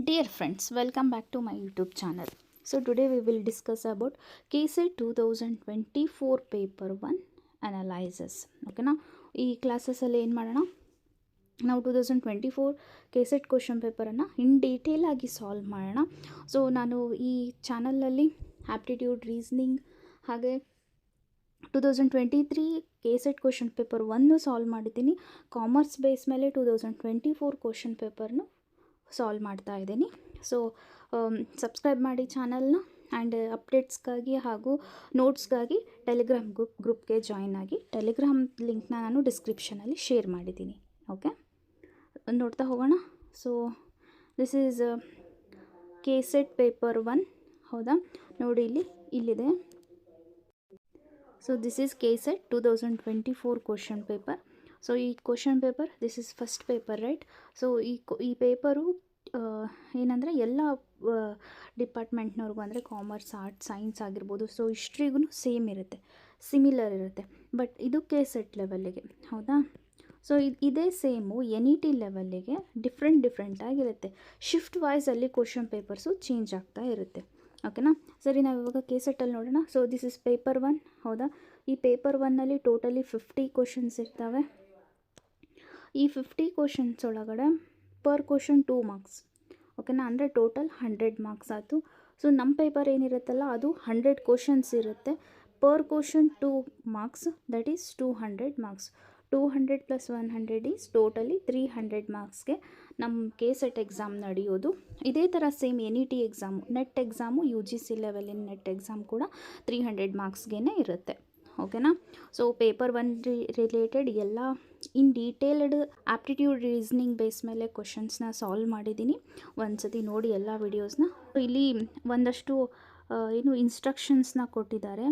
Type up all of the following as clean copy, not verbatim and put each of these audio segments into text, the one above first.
Dear friends, welcome back to my YouTube channel. So today we will discuss about KSET 2024 paper 1 analysis. ಓಕೆನಾ ಈ ಕ್ಲಾಸಸಲ್ಲಿ ಏನು ಮಾಡೋಣ, ನಾವು 2024 KSET question ಪೇಪರನ್ನು in detail ಆಗಿ solve ಮಾಡೋಣ. So ನಾನು ಈ ಚಾನಲಲ್ಲಿ ಆಪ್ಟಿಟ್ಯೂಡ್, ರೀಸನಿಂಗ್ ಹಾಗೆ 2023 KSET ಕ್ವಶನ್ ಪೇಪರ್ 1 ಸಾಲ್ವ್ ಮಾಡಿದ್ದೀನಿ. ಕಾಮರ್ಸ್ ಬೇಸ್ ಮೇಲೆ 2024 ಕ್ವಶನ್ ಪೇಪರ್ನು ಸಾಲ್ವ್ ಮಾಡ್ತಾ ಇದ್ದೀನಿ. ಸೊ ಸಬ್ಸ್ಕ್ರೈಬ್ ಮಾಡಿ ಚಾನಲ್ನ, ಆ್ಯಂಡ್ ಅಪ್ಡೇಟ್ಸ್ಗಾಗಿ ಹಾಗೂ ನೋಟ್ಸ್ಗಾಗಿ ಟೆಲಿಗ್ರಾಮ್ ಗ್ರೂಪ್ಗೆ ಜಾಯ್ನ್ ಆಗಿ. ಟೆಲಿಗ್ರಾಮ್ ಲಿಂಕ್ನ ನಾನು ಡಿಸ್ಕ್ರಿಪ್ಷನಲ್ಲಿ ಶೇರ್ ಮಾಡಿದ್ದೀನಿ. ಓಕೆ, ನೋಡ್ತಾ ಹೋಗೋಣ. So this is KSET paper 1. ಹೌದಾ, ನೋಡಿ ಇಲ್ಲಿದೆ. So this is KSET 2024 question paper. So ಈ question paper, this is first paper, right? So ಈ ಪೇಪರು ಏನಂದರೆ ಎಲ್ಲ ಡಿಪಾರ್ಟ್ಮೆಂಟ್ನವ್ರಿಗೂ, ಅಂದರೆ ಕಾಮರ್ಸ್, ಆರ್ಟ್ಸ್, ಸೈನ್ಸ್ ಆಗಿರ್ಬೋದು, ಸೊ ಹಿಸ್ಟ್ರಿಗೂ ಸೇಮ್ ಇರುತ್ತೆ, ಸಿಮಿಲರ್ ಇರುತ್ತೆ. ಬಟ್ ಇದು KSET ಲೆವೆಲ್ಲಿಗೆ, ಹೌದಾ? ಸೊ ಇದೇ ಸೇಮು NET ಲೆವೆಲ್ಲಿಗೆ ಡಿಫ್ರೆಂಟಾಗಿರುತ್ತೆ. ಶಿಫ್ಟ್ ವೈಸಲ್ಲಿ ಕ್ವಶನ್ ಪೇಪರ್ಸು ಚೇಂಜ್ ಆಗ್ತಾ ಇರುತ್ತೆ. ಓಕೆನಾ? ಸರಿ, ನಾವು ಇವಾಗ KSETಲ್ಲಿ ನೋಡೋಣ. So this is paper 1. ಹೌದಾ, ಈ ಪೇಪರ್ 1ನಲ್ಲಿ ಟೋಟಲಿ 50 ಕ್ವಶನ್ಸ್ ಇರ್ತವೆ. ಈ 50 ಕ್ವಶನ್ಸ್ ಒಳಗಡೆ ಪರ್ ಕ್ವಶನ್ 2 ಮಾರ್ಕ್ಸ್. ಓಕೆನಾ? ಅಂದರೆ ಟೋಟಲ್ 100 ಮಾರ್ಕ್ಸ್ ಆಯಿತು. ಸೊ ನಮ್ಮ ಪೇಪರ್ ಏನಿರುತ್ತಲ್ಲ ಅದು 100 ಕ್ವಶನ್ಸ್ ಇರುತ್ತೆ. Per question 2 marks, that is 200 marks. 200 + 100 is totally 300 ಮಾರ್ಕ್ಸ್ಗೆ ನಮ್ಮ KSET ಎಕ್ಸಾಮ್ ನಡೆಯೋದು. ಇದೇ ಥರ ಸೇಮ್ NET exam, net exam, UGC ಲೆವೆಲಿನ ನೆಟ್ ಎಕ್ಸಾಮ್ ಕೂಡ 300 ಮಾರ್ಕ್ಸ್ಗೆ ಇರುತ್ತೆ. ಓಕೆನಾ? ಸೊ ಪೇಪರ್ 1 ರಿಲೇಟೆಡ್ ಎಲ್ಲ ಇನ್ ಡೀಟೇಲ್ಡ್ ಆಪ್ಟಿಟ್ಯೂಡ್, ರೀಸನಿಂಗ್ ಬೇಸ್ ಮೇಲೆ ಕ್ವಶನ್ಸ್ನ ಸಾಲ್ವ್ ಮಾಡಿದ್ದೀನಿ. ಒಂದು ಸತಿ ನೋಡಿ ಎಲ್ಲ ವಿಡಿಯೋಸ್ನ. ಇಲ್ಲಿ ಒಂದಷ್ಟು ಇನ್ಸ್ಟ್ರಕ್ಷನ್ಸ್ನ ಕೊಟ್ಟಿದ್ದಾರೆ.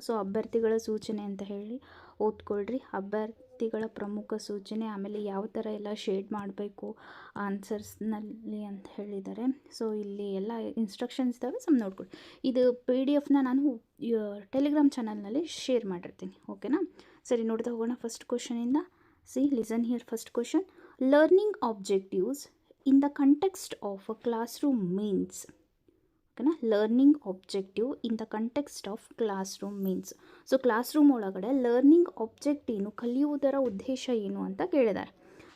ಸೊ ಅಭ್ಯರ್ಥಿಗಳ ಸೂಚನೆ ಅಂತ ಹೇಳಿ ಓದ್ಕೊಳ್ರಿ. ಅಭ್ಯರ್ಥಿಗಳ ಪ್ರಮುಖ ಸೂಚನೆ, ಆಮೇಲೆ ಯಾವ ಥರ ಎಲ್ಲ ಶೇಡ್ ಮಾಡಬೇಕು ಆನ್ಸರ್ಸ್ನಲ್ಲಿ ಅಂತ ಹೇಳಿದ್ದಾರೆ. ಸೊ ಇಲ್ಲಿ ಎಲ್ಲ ಇನ್ಸ್ಟ್ರಕ್ಷನ್ಸ್ ಇದ್ದಾವೆ, ಸ್ವಲ್ಪ ನೋಡ್ಕೊಳ್ಳಿ. ಇದು PDF ನಾನು ಟೆಲಿಗ್ರಾಮ್ ಚಾನಲ್ನಲ್ಲಿ ಶೇರ್ ಮಾಡಿರ್ತೀನಿ. ಓಕೆನಾ? ಸರಿ, ನೋಡ್ತಾ ಹೋಗೋಣ ಫಸ್ಟ್ ಕ್ವಶನಿಂದ. Listen here. First question: learning objectives in the context of a class room means. ಓಕೆನಾ? Learning objective in the context of class room means. So class room ಒಳಗಡೆ ಲರ್ನಿಂಗ್ ಆಬ್ಜೆಕ್ಟ್ ಏನು, ಕಲಿಯುವುದರ ಉದ್ದೇಶ ಏನು ಅಂತ ಕೇಳಿದ್ದಾರೆ.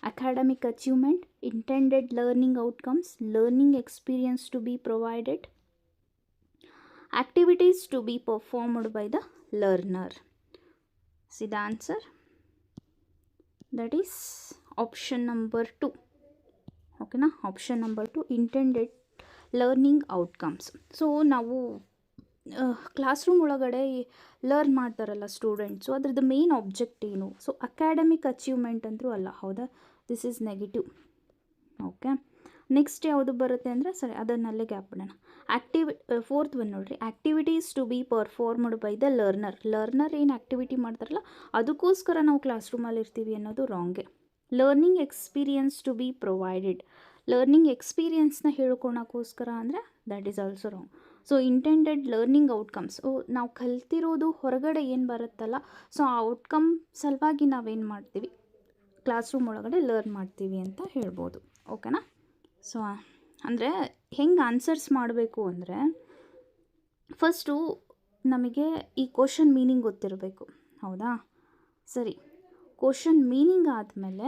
Academic achievement, intended learning outcomes, learning experience to be provided, activities to be performed by the learner. See the answer, that is option number 2. ಓಕೆನಾ? Option number 2, intended learning outcomes. So ನಾವು class room ಒಳಗಡೆ learn ಮಾಡ್ತಾರಲ್ಲ students, ಅದ್ರದ್ದು main object ಏನು? So academic achievement ಅಂದರೂ ಅಲ್ಲ, ಹೌದಾ? This is negative. Okay, next ಯಾವುದು ಬರುತ್ತೆ ಅಂದರೆ, ಸರಿ ಅದನ್ನಲ್ಲೇ ಗ್ಯಾಪ್ ಬಿಡೋಣ. ಫೋರ್ತ್ ಒನ್ ನೋಡಿರಿ, activities to be performed by the learner. Learner ಏನು ಆ್ಯಕ್ಟಿವಿಟಿ ಮಾಡ್ತಾರಲ್ಲ ಅದಕ್ಕೋಸ್ಕರ ನಾವು ಕ್ಲಾಸ್ ರೂಮಲ್ಲಿ ಇರ್ತೀವಿ ಅನ್ನೋದು ರಾಂಗೆ. Learning experience to be provided, learning ಎಕ್ಸ್ಪೀರಿಯನ್ಸ್ನ ಹೇಳ್ಕೊಳಕ್ಕೋಸ್ಕರ ಅಂದರೆ that is also wrong. So intended learning outcomes, ನಾವು ಕಲ್ತಿರೋದು ಹೊರಗಡೆ ಏನು ಬರುತ್ತಲ್ಲ, ಸೊ ಆ ಔಟ್ಕಮ್ ಸಲುವಾಗಿ ನಾವೇನು ಮಾಡ್ತೀವಿ, ಕ್ಲಾಸ್ ರೂಮ್ ಒಳಗಡೆ ಲರ್ನ್ ಮಾಡ್ತೀವಿ ಅಂತ ಹೇಳ್ಬೋದು. ಓಕೆನಾ? ಸೊ ಅಂದರೆ ಹೆಂಗೆ ಆನ್ಸರ್ಸ್ ಮಾಡಬೇಕು ಅಂದರೆ, ಫಸ್ಟು ನಮಗೆ ಈ ಕ್ವಶನ್ ಮೀನಿಂಗ್ ಗೊತ್ತಿರಬೇಕು, ಹೌದಾ? ಸರಿ, ಕ್ವಶನ್ ಮೀನಿಂಗ್ ಆದಮೇಲೆ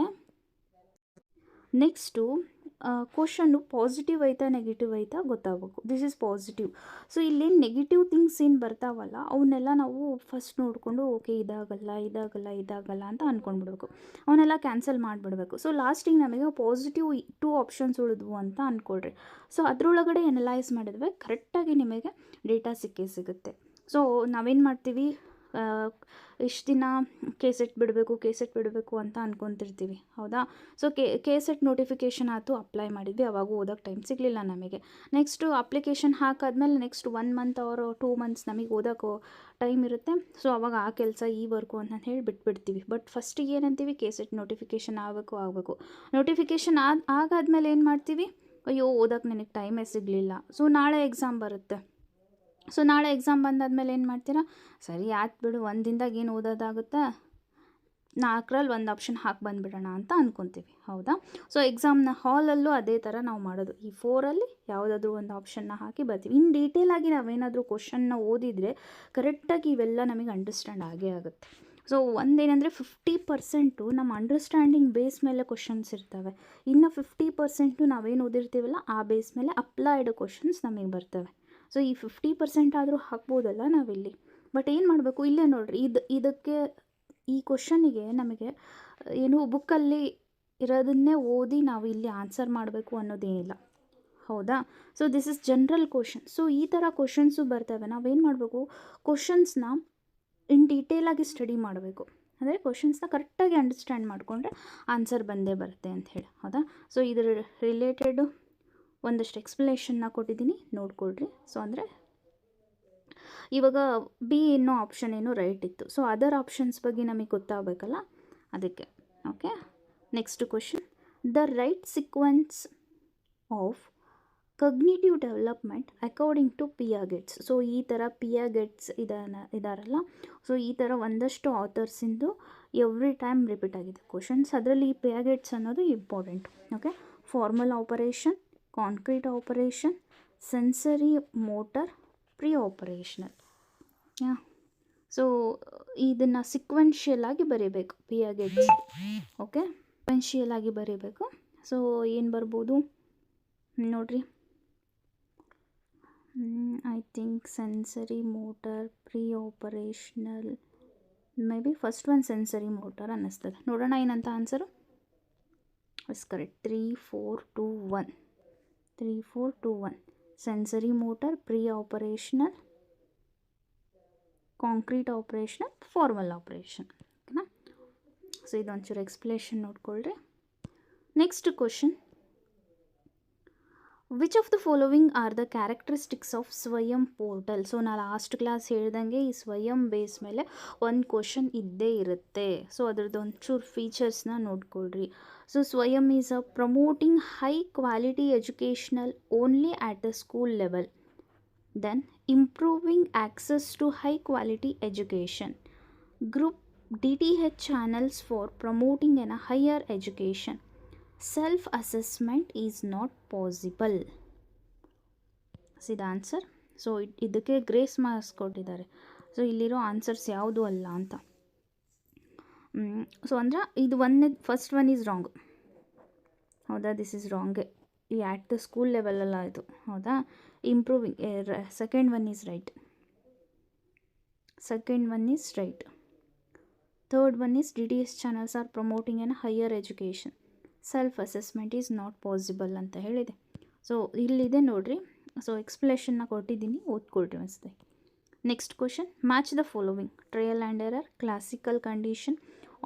ನೆಕ್ಸ್ಟು ಕ್ವಶನ್ನು ಪಾಸಿಟಿವ್ ಐತಾ ನೆಗೆಟಿವ್ ಐತಾ ಗೊತ್ತಾಗಬೇಕು. This is positive. ಸೊ ಇಲ್ಲೇನು ನೆಗೆಟಿವ್ ಥಿಂಗ್ಸ್ ಏನು ಬರ್ತಾವಲ್ಲ ಅವನ್ನೆಲ್ಲ ನಾವು ಫಸ್ಟ್ ನೋಡಿಕೊಂಡು ಓಕೆ ಇದಾಗಲ್ಲ ಅಂತ ಅಂದ್ಕೊಂಡ್ಬಿಡ್ಬೇಕು. ಅವನ್ನೆಲ್ಲ ಕ್ಯಾನ್ಸಲ್ ಮಾಡಿಬಿಡ್ಬೇಕು. ಸೊ ಲಾಸ್ಟಿಗೆ ನಮಗೆ ಪಾಸಿಟಿವ್ 2 ಆಪ್ಷನ್ಸ್ ಉಳಿದ್ವು ಅಂತ ಅಂದ್ಕೊಳ್ರಿ. ಸೊ ಅದರೊಳಗಡೆ ಎನಲೈಸ್ ಮಾಡಿದ್ರೆ ಕರೆಕ್ಟಾಗಿ ನಿಮಗೆ ಡೇಟಾ ಸಿಗುತ್ತೆ. ಸೊ ನಾವೇನು ಮಾಡ್ತೀವಿ, ಇಷ್ಟು ದಿನ KSET ಬಿಡಬೇಕು ಅಂತ ಅಂದ್ಕೊತಿರ್ತೀವಿ, ಹೌದಾ? ಸೊ KSET ನೋಟಿಫಿಕೇಷನ್ ಆಯಿತು, ಅಪ್ಲೈ ಮಾಡಿದ್ವಿ, ಅವಾಗ ಓದೋಕ್ಕೆ ಟೈಮ್ ಸಿಗಲಿಲ್ಲ ನಮಗೆ. ನೆಕ್ಸ್ಟು ಅಪ್ಲಿಕೇಶನ್ ಹಾಕಾದ್ಮೇಲೆ ನೆಕ್ಸ್ಟ್ 1 ಮಂತ್ ಆರ್ 2 ಮಂತ್ಸ್ ನಮಗೆ ಓದೋಕ್ಕೆ ಟೈಮ್ ಇರುತ್ತೆ. ಸೊ ಅವಾಗ ಆ ಕೆಲಸ ಈ ವರ್ಕು ಅಂತ ಹೇಳಿ ಬಿಟ್ಬಿಡ್ತೀವಿ. ಬಟ್ ಫಸ್ಟಿಗೆ ಏನಂತೀವಿ, KSET ನೋಟಿಫಿಕೇಷನ್ ಆಗಬೇಕು. ನೋಟಿಫಿಕೇಷನ್ ಆಗಾದ್ಮೇಲೆ ಏನು ಮಾಡ್ತೀವಿ, ಅಯ್ಯೋ ಓದೋಕ್ಕೆ ನನಗೆ ಟೈಮೇ ಸಿಗಲಿಲ್ಲ. ಸೊ ನಾಳೆ ಎಕ್ಸಾಮ್ ಬರುತ್ತೆ. ಸೊ ನಾಳೆ ಎಕ್ಸಾಮ್ ಬಂದಾದ್ಮೇಲೆ ಏನು ಮಾಡ್ತೀರಾ, ಸರಿ ಆಯ್ತು ಬಿಡು, ಒಂದು ದಿನದಾಗ ಏನು ಓದೋದಾಗುತ್ತಾ, 4ರಲ್ಲಿ ಒಂದು ಆಪ್ಷನ್ ಹಾಕಿ ಬಂದುಬಿಡೋಣ ಅಂತ ಅಂದ್ಕೊತೀವಿ, ಹೌದಾ? ಸೊ ಎಕ್ಸಾಮ್ನ ಹಾಲಲ್ಲೂ ಅದೇ ಥರ ನಾವು ಮಾಡೋದು. ಈ 4ರಲ್ಲಿ ಯಾವುದಾದ್ರೂ ಒಂದು ಆಪ್ಷನ್ನ ಹಾಕಿ ಬರ್ತೀವಿ. ಇನ್ನು ಡೀಟೇಲಾಗಿ ನಾವೇನಾದರೂ ಕ್ವಶನ್ನ ಓದಿದರೆ ಕರೆಕ್ಟಾಗಿ ಇವೆಲ್ಲ ನಮಗೆ ಅಂಡರ್ಸ್ಟ್ಯಾಂಡ್ ಆಗೇ ಆಗುತ್ತೆ. ಸೊ ಒಂದೇನೆಂದರೆ 50% ನಮ್ಮ ಅಂಡರ್ಸ್ಟ್ಯಾಂಡಿಂಗ್ ಬೇಸ್ ಮೇಲೆ ಕ್ವಶನ್ಸ್ ಇರ್ತವೆ. ಇನ್ನು 50% ನಾವೇನು ಓದಿರ್ತೀವಲ್ಲ ಆ ಬೇಸ್ ಮೇಲೆ ಅಪ್ಲೈಡ್ ಕ್ವಶನ್ಸ್ ನಮಗೆ ಬರ್ತವೆ. ಸೊ ಈ 50% ಆದರೂ ಹಾಕ್ಬೋದಲ್ಲ ನಾವಿಲ್ಲಿ. ಬಟ್ ಏನು ಮಾಡಬೇಕು, ಇಲ್ಲೇ ನೋಡಿರಿ, ಇದಕ್ಕೆ ಈ ಕ್ವಶನಿಗೆ ನಮಗೆ ಏನು ಬುಕ್ಕಲ್ಲಿ ಇರೋದನ್ನೇ ಓದಿ ನಾವು ಇಲ್ಲಿ ಆನ್ಸರ್ ಮಾಡಬೇಕು ಅನ್ನೋದೇನಿಲ್ಲ, ಹೌದಾ? So this is general question. So ಈ ಥರ ಕ್ವಶನ್ಸು ಬರ್ತವೆ. ನಾವೇನು ಮಾಡಬೇಕು, ಕ್ವಶನ್ಸ್ನ ಇನ್ ಡೀಟೇಲಾಗಿ ಸ್ಟಡಿ ಮಾಡಬೇಕು. ಅಂದರೆ ಕ್ವಶನ್ಸ್ನ ಕರೆಕ್ಟಾಗಿ ಅಂಡರ್ಸ್ಟ್ಯಾಂಡ್ ಮಾಡಿಕೊಂಡ್ರೆ ಆನ್ಸರ್ ಬಂದೇ ಬರುತ್ತೆ ಅಂತ ಹೇಳಿ, ಹೌದಾ? ಸೊ ಇದರ ರಿಲೇಟೆಡು ಒಂದಷ್ಟು ಎಕ್ಸ್ಪ್ಲನೇಷನ್ನ ಕೊಟ್ಟಿದ್ದೀನಿ, ನೋಡ್ಕೊಳ್ರಿ. ಸೊ ಅಂದರೆ ಇವಾಗ ಬಿ ಅನ್ನೋ ಆಪ್ಷನ್ ಏನು ರೈಟ್ ಇತ್ತು. ಸೊ ಅದರ್ ಆಪ್ಷನ್ಸ್ ಬಗ್ಗೆ ನಮಗೆ ಗೊತ್ತಾಗಬೇಕಲ್ಲ, ಅದಕ್ಕೆ. Okay, next question. The right sequence of cognitive development according to Piaget's. So ಈ ಥರ ಪಿಯಾಗೆಟ್ಸ್ ಇದಾರಲ್ಲ, ಸೊ ಈ ಥರ ಒಂದಷ್ಟು ಆಥರ್ಸಿಂದು ಎವ್ರಿ ಟೈಮ್ ರಿಪೀಟ್ ಆಗಿದೆ ಕ್ವಶನ್ಸ್. ಅದರಲ್ಲಿ ಈ ಪಿಯಾಗೆಟ್ಸ್ ಅನ್ನೋದು important. Okay, formal operation, concrete operation, sensory motor, pre operational. So ಇದನ್ನು ಸಿಕ್ವೆನ್ಷಿಯಲ್ ಆಗಿ ಬರೀಬೇಕು ಪಿಯಾಗೆಟ್ಸ್. ಓಕೆ, ಸಿಕ್ವೆನ್ಷಿಯಲ್ ಆಗಿ ಬರೀಬೇಕು. ಸೊ ಏನು ಬರ್ಬೋದು ನೋಡ್ರಿ, I think sensory motor, pre operational, maybe first one sensory motor ಅನ್ನಿಸ್ತದೆ. ನೋಡೋಣ ಏನಂತ answer. Is correct. 3, 4, 2, 1. 3, 4, 2, 1. Sensory motor, pre operational, concrete operational, formal operation. ಓಕೆನಾ? ಸೊ ಇದೊಂಚೂರು ಎಕ್ಸ್ಪ್ಲೇಷನ್ ನೋಡ್ಕೊಳ್ರಿ. Next question. Which of the following are the characteristics of Swayam portal. So ನಾನು last class ಹೇಳ್ದಂಗೆ ಈ ಸ್ವಯಂ ಬೇಸ್ ಮೇಲೆ ಒಂದು ಕ್ವಶನ್ ಇದ್ದೇ ಇರುತ್ತೆ. ಸೊ ಅದ್ರದ್ದು ಒಂಚೂರು ಫೀಚರ್ಸ್ನ ನೋಡ್ಕೊಳ್ರಿ. So Swayam is a promoting high quality educational only at the school level. Then improving access to high quality education. Group DTH channels for promoting a higher education. Self assessment is not possible. See the answer. So ಇದಕ್ಕೆ grace marks ಕೊಟ್ಟಿದ್ದಾರೆ. So ಇಲ್ಲಿರೋ answers ಯಾವುದು ಅಲ್ಲ ಅಂತ. So ಅಂದರೆ ಇದು first one is wrong, ಹೌದಾ? This is wrong. ಈ ಆ್ಯಟ್ ದ ಸ್ಕೂಲ್ ಲೆವೆಲಲ್ಲ ಇದು, ಹೌದಾ? Improving, second one is right. Second one is right. Third one is DTH channels are promoting an higher education. Self assessment is not possible ಅಂತ ಹೇಳಿದೆ. So ಇಲ್ಲಿದೆ ನೋಡಿರಿ. So ಎಕ್ಸ್ಪ್ಲೇಷನ್ನ ಕೊಟ್ಟಿದ್ದೀನಿ, ಓದ್ಕೊಳ್ರಿ ಅನಿಸುತ್ತೆ. Next question. Match the following. Trial and error, classical condition,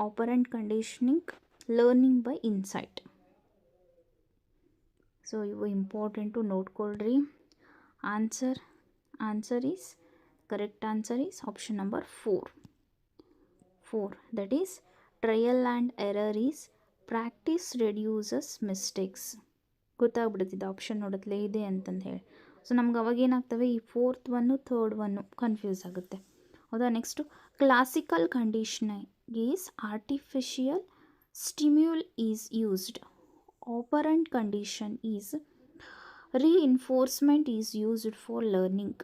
operant conditioning, learning by insight. So ಇವು important, ನೋಡ್ಕೊಳ್ರಿ. Answer is, correct answer is option number 4. That is, trial and error is practice reduces mistakes. ಗೊತ್ತಾಗ್ಬಿಡ್ತಿದ್ದ option ನೋಡತ್ಲೇ ಇದೆ ಅಂತಂದು ಹೇಳಿ. So ನಮ್ಗೆ ಅವಾಗ ಏನಾಗ್ತವೆ, ಈ 4th one 3rd one confuse ಆಗುತ್ತೆ, ಹೌದಾ? Next classical conditioning is artificial stimuli is used. Operant condition is reinforcement is used for learning.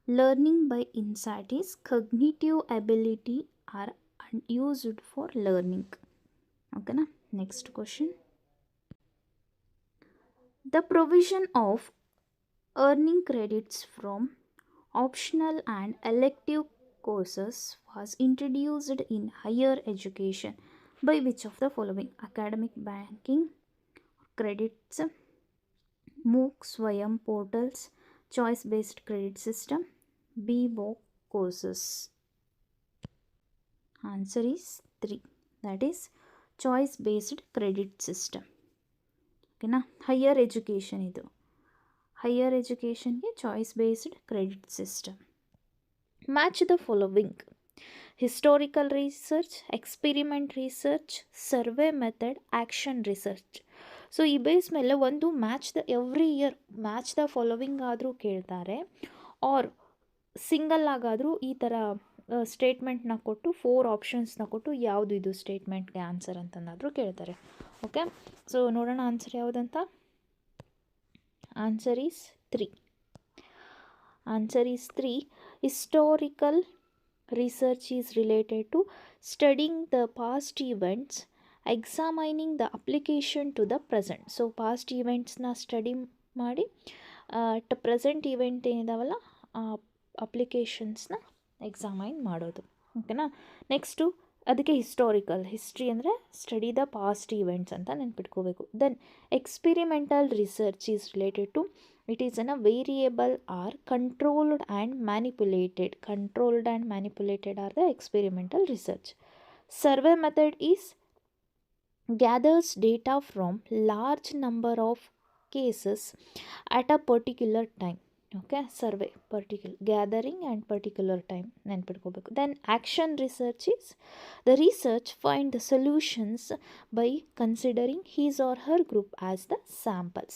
Learning by insight is cognitive ability are used for learning. Okay na? Next question. The provision of earning credits from optional and elective courses was introduced in higher education by which of the following? Academic banking credits, MOOC, Swayam portals, choice based credit system, BMOOC courses. Answer is 3. That is choice based credit system. Okay na? Higher education idu. Higher education ge choice based credit system. Match the following. Historical research, experiment research, survey method, action research. So ಈ base ಮೇಲೆ ಒಂದು every year match the following ಆದರೂ ಕೇಳ್ತಾರೆ, R single ಆಗಾದರೂ ಈ ಥರ ಸ್ಟೇಟ್ಮೆಂಟ್ನ ಕೊಟ್ಟು 4 ಆಪ್ಷನ್ಸ್ನ ಕೊಟ್ಟು ಯಾವುದು ಇದು ಸ್ಟೇಟ್ಮೆಂಟ್ಗೆ ಆನ್ಸರ್ ಅಂತಂದಾದರೂ ಕೇಳ್ತಾರೆ. ಓಕೆ, ಸೊ ನೋಡೋಣ ಆನ್ಸರ್ ಯಾವುದಂತ. Answer is 3. Answer is 3. Historical research is related to studying the past events, examining the application to the present. So past ಇವೆಂಟ್ಸ್ನ ಸ್ಟಡಿ ಮಾಡಿ ಪ್ರೆಸೆಂಟ್ ಇವೆಂಟ್ ಏನಿದಾವಲ್ಲ ಅಪ್ಲಿಕೇಶನ್ಸ್ನ ಎಕ್ಸಾಮೈನ್ ಮಾಡೋದು. ಓಕೆನಾ. ನೆಕ್ಸ್ಟು ಅದಕ್ಕೆ ಹಿಸ್ಟ್ರಿ ಅಂದರೆ ಸ್ಟಡಿ ದ ಪಾಸ್ಟ್ ಇವೆಂಟ್ಸ್ ಅಂತ ನೆನ್ಪಿಟ್ಕೋಬೇಕು. Then experimental research is related to it is in a variable are controlled and manipulated. Controlled and manipulated are the experimental research. Survey method is gathers data from large number of cases at a particular time. Okay, survey particular gathering and particular time ನೆನ್ಪಿಟ್ಕೋಬೇಕು. Then action research is the research find the solutions by considering his or her group as the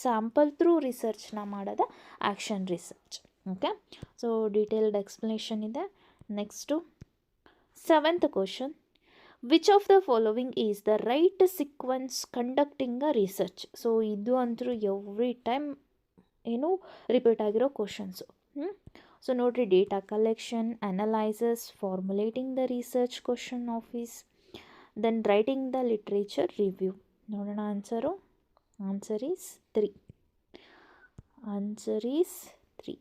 sample through researchನ ಮಾಡೋದ action research. Okay, so detailed explanation ಇದೆ. Next 7th question, which of the following is the right sequence conducting a research? So ಇದು ಅಂತೂ every time ಏನು repeat ಆಗಿರೋ questions. So ನೋಡಿರಿ, data collection, analyses, formulating the research question office, then writing the literature review. ನೋಡೋಣ answer. Answer is 3. Answer is 3.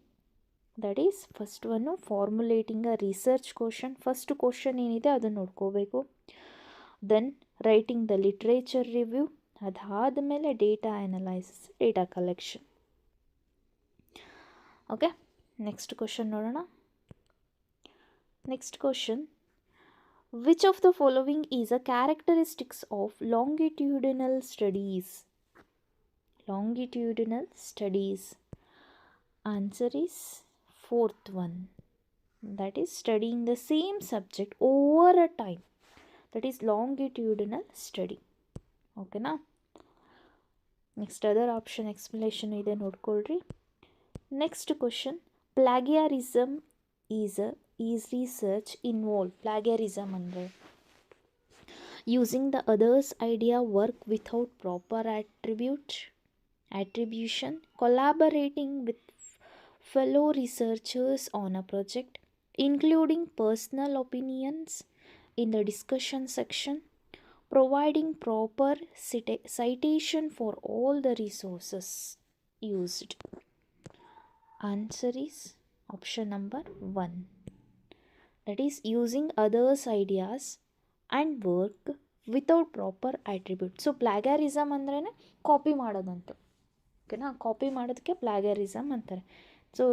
That is first one formulating a research question. First question ಏನಿದೆ ಅದನ್ನು ನೋಡ್ಕೋಬೇಕು. Then writing the literature review, ಅದಾದಮೇಲೆ data analysis, data collection. Okay, next question ನೋಡೋಣ. Next question, which of the following is a characteristics of longitudinal studies? Longitudinal studies. Answer is 4th one. That is studying the same subject over a time. That is longitudinal study. ಓಕೆನಾ. Next other option explanation ಇದೆ, ನೋಡ್ಕೊಳ್ರಿ. Next question, plagiarism is research involve. Plagiarism ಅಂದರೆ using the others idea, work without proper attribution, collaborating with fellow researchers on a project, including personal opinions in the discussion section, providing proper citation for all the resources used. Answer is option number 1. That is using others' ideas and work without proper attribute. So plagiarism ಅಂದ್ರೇ copy ಮಾಡೋದಂತ. ಓಕೆನಾ, copy ಮಾಡೋದಕ್ಕೆ plagiarism ಅಂತಾರೆ. So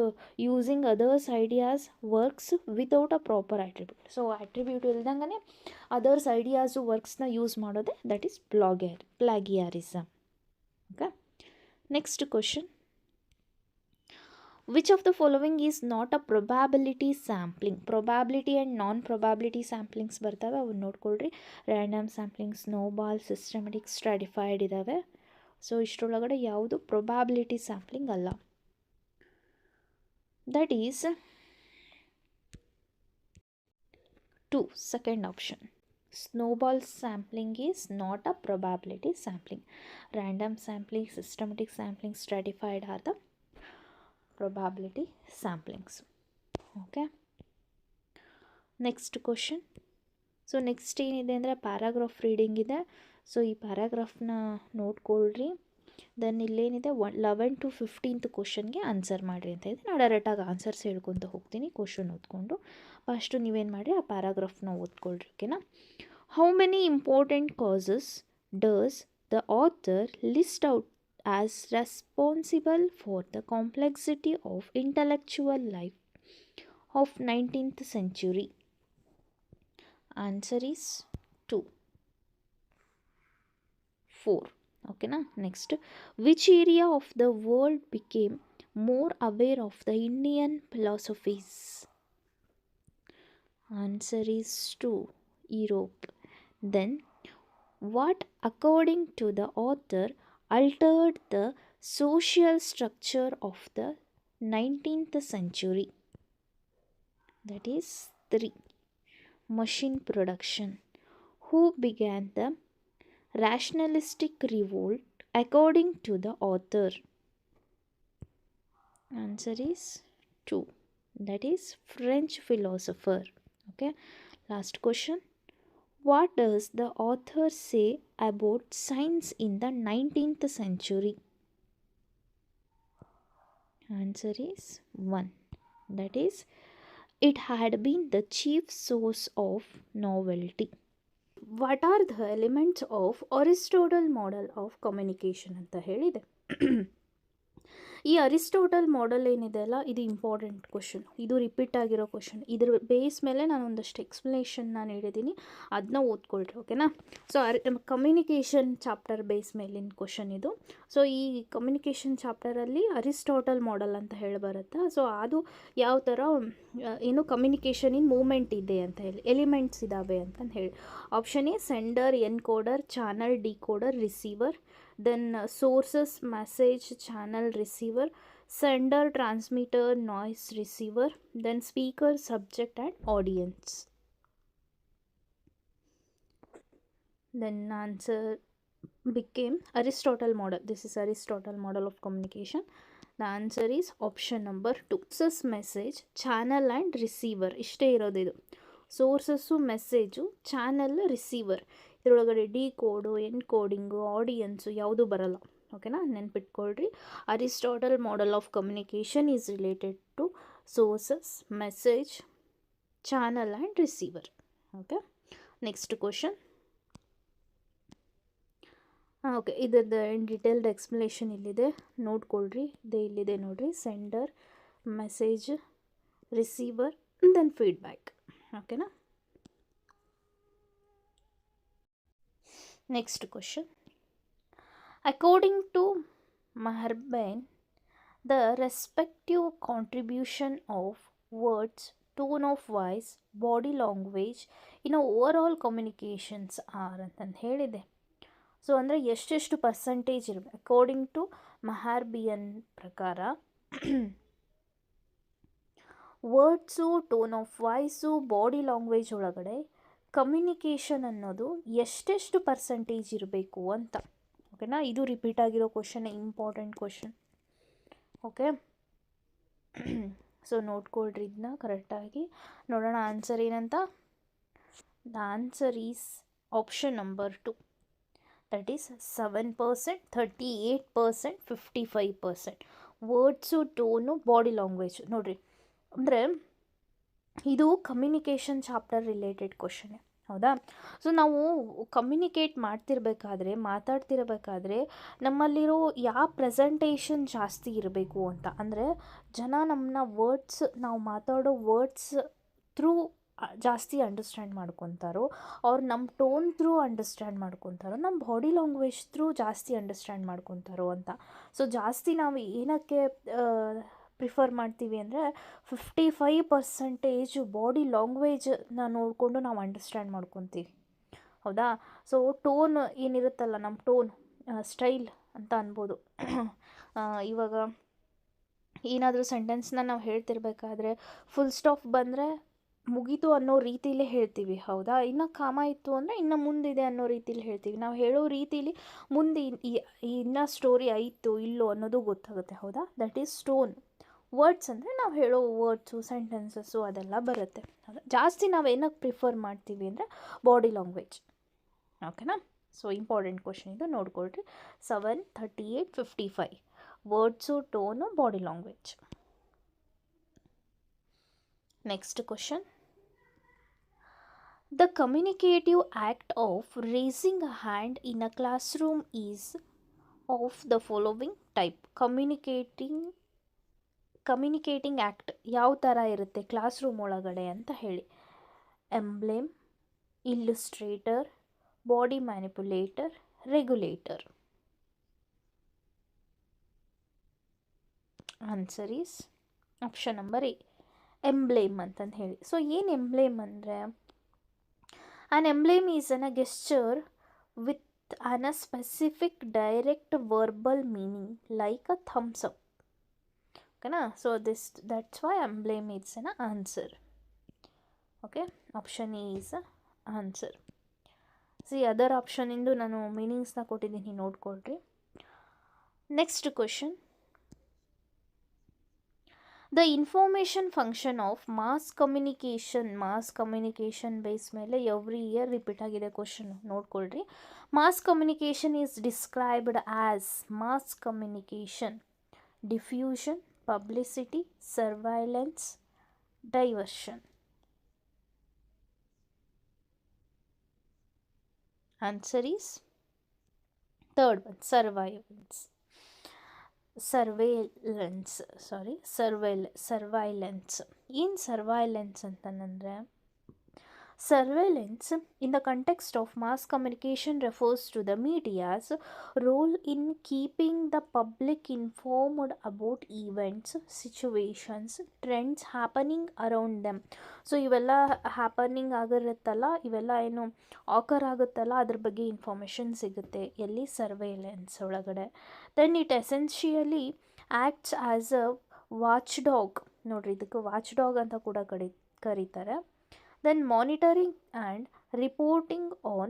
using others ideas, works without a proper attribute. So attribute ಇಲ್ದಂಗೆ others ideas ವರ್ಕ್ಸ್ನ use ಮಾಡೋದೇ that is plagiarism. Okay, next question, which of the following is not a probability sampling? Probability and non probability samplings ಬರ್ತವೆ, ಅವನ್ನ ನೋಡ್ಕೊಳ್ರಿ. Random sampling, snowball, systematic, stratified ಇದ್ದಾವೆ. So ಇಷ್ಟರೊಳಗಡೆ ಯಾವುದು probability sampling ಅಲ್ಲ. That is 2, second option. Snowball sampling is not a probability sampling. Random sampling, systematic sampling, stratified are the probability samplings. Okay. Next question. So next ಏನಿದೆ ಅಂದರೆ paragraph reading ಇದೆ. So ಈ ಪ್ಯಾರಾಗ್ರಾಫ್ನ ನೋಡ್ಕೊಳ್ರಿ. Then ಇಲ್ಲೇನಿದೆ 11 to 15th ಕ್ವಶನ್ಗೆ answer ಮಾಡಿರಿ ಅಂತ ಇದೆ. ನಾನು ಡೈರೆಕ್ಟಾಗಿ ಆನ್ಸರ್ಸ್ ಹೇಳ್ಕೊತ ಹೋಗ್ತೀನಿ ಕ್ವಶನ್ ಓದ್ಕೊಂಡು. ಫಸ್ಟು ನೀವೇನು ಮಾಡಿರಿ, ಆ ಪ್ಯಾರಾಗ್ರಾಫ್ನ ಓದ್ಕೊಳ್ರಿ. ಓಕೆನಾ. How many important causes does the author list out as responsible for the complexity of intellectual life of 19th century? Answer is 2. 4. ಓಕೆನಾ. Next, which area of the world became more aware of the Indian philosophies? Answer is 2. Europe. Then what according to the author altered the social structure of the 19th century? That is 3. machine production? Who began the rationalistic revolt according to the author? Answer is 2. That is French philosopher. Okay. Last question. What does the author say about science in the 19th century? Answer is 1. That is, it had been the chief source of novelty. What are the elements of Aristotle model of communication ಅಂತ ಹೇಳಿದೆ. ಈ Aristotle model ಏನಿದೆ ಅಲ್ಲ, ಇದು important question, ಇದು repeat ಆಗಿರೋ question. ಇದ್ರ base ಮೇಲೆ ನಾನು ಒಂದಷ್ಟು ಎಕ್ಸ್ಪ್ಲನೇಷನ್ನ ನೀಡಿದ್ದೀನಿ, ಅದನ್ನ ಓದ್ಕೊಳ್ರಿ. ಓಕೆನಾ? ಸೊ ಕಮ್ಯುನಿಕೇಷನ್ ಚಾಪ್ಟರ್ ಬೇಸ್ ಮೇಲಿನ ಕ್ವಶನ್ ಇದು. ಸೊ ಈ ಕಮ್ಯುನಿಕೇಷನ್ ಚಾಪ್ಟರಲ್ಲಿ ಅರಿಸ್ಟೋಟಲ್ ಮಾಡೆಲ್ ಅಂತ ಹೇಳಿ ಬರುತ್ತೆ. ಸೊ ಅದು ಯಾವ ಥರ ಏನು ಕಮ್ಯುನಿಕೇಷನ್ ಇನ್ ಮೂಮೆಂಟ್ ಇದೆ ಅಂತ ಹೇಳಿ, ಎಲಿಮೆಂಟ್ಸ್ ಇದ್ದಾವೆ ಅಂತ ಹೇಳಿ. Option A sender, encoder, channel, decoder, receiver. Then sources, message, channel, receiver, sender, transmitter, noise, receiver, then speaker, subject and audience. Then answer became Aristotle model. This is Aristotle model of communication. The answer is option number 2. Sources, message, channel and receiver. ಇಷ್ಟೇ ಇರೋದು ಇದು. Sources, message, channel, receiver. ಇದರೊಳಗಡೆ decode, encoding, audience ಯಾವುದು ಬರಲ್ಲ. ಓಕೆನಾ? ನೆನ್ಪಿಟ್ಕೊಳ್ರಿ. Aristotle model of communication is related to sources, message, channel and receiver. Okay, next question. Okay, ಇದ್ರದ್ದು detailed explanation ಇಲ್ಲಿದೆ, ನೋಡ್ಕೊಳ್ರಿ. ಇಲ್ಲಿದೆ ನೋಡಿರಿ, sender, message, receiver, then feedback. ಓಕೆನಾ? Next question. According to Maherbane, the respective contribution of words, tone of voice, body language in overall communications are ಅಂತಂದು ಹೇಳಿದೆ. So ಅಂದರೆ ಎಷ್ಟೆಷ್ಟು ಪರ್ಸೆಂಟೇಜ್ ಇರಬೇಕು ಅಕಾರ್ಡಿಂಗ್ ಟು ಮಹಾರ್ಬಿಯನ್ ಪ್ರಕಾರ. Words, tone of voice, body language ಒಳಗಡೆ communication ಅನ್ನೋದು ಎಷ್ಟೆಷ್ಟು percentage ಇರಬೇಕು ಅಂತ. ಓಕೆನಾ? ಇದು ರಿಪೀಟ್ ಆಗಿರೋ question, important question. Okay, so ನೋಡ್ಕೊಳ್ರಿ ಇದನ್ನ ಕರೆಕ್ಟಾಗಿ. ನೋಡೋಣ ಆನ್ಸರ್ ಏನಂತ. The answer is option number 2. That is 7%, 38%, 55%. Words, tone, body language. ನೋಡಿರಿ, ಅಂದರೆ ಇದು ಕಮ್ಯುನಿಕೇಷನ್ ಚಾಪ್ಟರ್ ರಿಲೇಟೆಡ್ ಕ್ವಶನ್ನೇ, ಹೌದಾ? ಸೊ ನಾವು ಕಮ್ಯುನಿಕೇಟ್ ಮಾತಾಡ್ತಿರಬೇಕಾದ್ರೆ ನಮ್ಮಲ್ಲಿರೋ ಯಾವ ಪ್ರೆಸೆಂಟೇಷನ್ ಜಾಸ್ತಿ ಇರಬೇಕು ಅಂತ. ಅಂದರೆ ಜನ ನಮ್ಮನ್ನ ವರ್ಡ್ಸ್, ನಾವು ಮಾತಾಡೋ ವರ್ಡ್ಸ್ ಥ್ರೂ ಜಾಸ್ತಿ ಅಂಡರ್ಸ್ಟ್ಯಾಂಡ್ ಮಾಡ್ಕೊತಾರೋ, ಅವ್ರು ನಮ್ಮ ಟೋನ್ ಥ್ರೂ ಅಂಡರ್ಸ್ಟ್ಯಾಂಡ್ ಮಾಡ್ಕೊತಾರೋ, ನಮ್ಮ ಬಾಡಿ ಲ್ಯಾಂಗ್ವೇಜ್ ಥ್ರೂ ಜಾಸ್ತಿ ಅಂಡರ್ಸ್ಟ್ಯಾಂಡ್ ಮಾಡ್ಕೊತಾರೋ ಅಂತ. ಸೊ ಜಾಸ್ತಿ ನಾವು ಏನಕ್ಕೆ ಪ್ರಿಫರ್ ಮಾಡ್ತೀವಿ ಅಂದರೆ 55% ಬಾಡಿ ಲ್ಯಾಂಗ್ವೇಜನ್ನ ನೋಡಿಕೊಂಡು ನಾವು ಅಂಡರ್ಸ್ಟ್ಯಾಂಡ್ ಮಾಡ್ಕೊತೀವಿ, ಹೌದಾ? ಸೊ ಟೋನ್ ಏನಿರುತ್ತಲ್ಲ, ನಮ್ಮ ಟೋನ್ ಸ್ಟೈಲ್ ಅಂತ ಅನ್ಬೋದು. ಇವಾಗ ಏನಾದರೂ ಸೆಂಟೆನ್ಸ್ನ ನಾವು ಹೇಳ್ತಿರ್ಬೇಕಾದ್ರೆ ಫುಲ್ ಸ್ಟಾಪ್ ಬಂದರೆ ಮುಗೀತು ಅನ್ನೋ ರೀತಿಲೇ ಹೇಳ್ತೀವಿ, ಹೌದಾ? ಇನ್ನು ಕಾಮ ಇತ್ತು ಅಂದರೆ ಇನ್ನು ಮುಂದಿದೆ ಅನ್ನೋ ರೀತಿಲಿ ಹೇಳ್ತೀವಿ. ನಾವು ಹೇಳೋ ರೀತಿಲಿ ಮುಂದೆ ಇನ್ನೂ ಸ್ಟೋರಿ ಆಯಿತು ಇಲ್ಲೋ ಅನ್ನೋದು ಗೊತ್ತಾಗುತ್ತೆ, ಹೌದಾ? That is tone. ವರ್ಡ್ಸ್ ಅಂದರೆ ನಾವು ಹೇಳೋ ವರ್ಡ್ಸು, ಸೆಂಟೆನ್ಸಸ್ಸು ಅದೆಲ್ಲ ಬರುತ್ತೆ, ಹೌದಾ? ಜಾಸ್ತಿ ನಾವು ಏನಕ್ಕೆ ಪ್ರಿಫರ್ ಮಾಡ್ತೀವಿ ಅಂದರೆ ಬಾಡಿ ಲ್ಯಾಂಗ್ವೇಜ್. ಓಕೆನಾ? ಸೊ ಇಂಪಾರ್ಟೆಂಟ್ ಕ್ವಶನ್ ಇದು, ನೋಡ್ಕೊಳ್ರಿ. 7, 38, 55. Words, tone, body language. Next question. The communicative act of raising a hand in a classroom is of the following type. Communicating act ಯಾವ ಥರ ಇರುತ್ತೆ ಕ್ಲಾಸ್ ರೂಮ್ ಒಳಗಡೆ ಅಂತ ಹೇಳಿ. Emblem, illustrator, body manipulator, regulator. Answer is option number A, emblem ಅಂತಂದು ಹೇಳಿ. So ಏನು ಎಂಬ್ಲೇಮ್ ಅಂದರೆ, an emblem is a gesture with a specific direct verbal meaning like a thumbs up. Okay na? So that's why emblem is an answer. Okay, option A is answer. Other ಆಪ್ಷನಿಂದು ನಾನು ಮೀನಿಂಗ್ಸ್ನ ಕೊಟ್ಟಿದ್ದೀನಿ, ನೋಡ್ಕೊಳ್ರಿ. Next question, the information function of mass communication base ಮೇಲೆ every year repeat ಆಗಿದೆ question, ನೋಡ್ಕೊಳ್ರಿ. Mass communication is described as mass communication, diffusion, publicity, surveillance, diversion. Answer is third one, surveillance. In surveillance ಅಂತಂದರೆ, surveillance in the context of mass communication refers to the media's role in keeping the public informed about events, situations, trends happening around them. So ಇವೆಲ್ಲ happening ಆಗಿರುತ್ತಲ್ಲ, ಇವೆಲ್ಲ ಏನು ಆಕರ್ ಆಗುತ್ತಲ್ಲ, ಅದ್ರ ಬಗ್ಗೆ information ಸಿಗುತ್ತೆ ಎಲ್ಲಿ, surveillance ಒಳಗಡೆ. Then it essentially acts as a watch dog, ನೋಡ್ರಿ ಇದಕ್ಕೆ ವಾಚ್ ಡಾಗ್ ಅಂತ ಕೂಡ ಕರೀತಾರೆ. Then monitoring and reporting on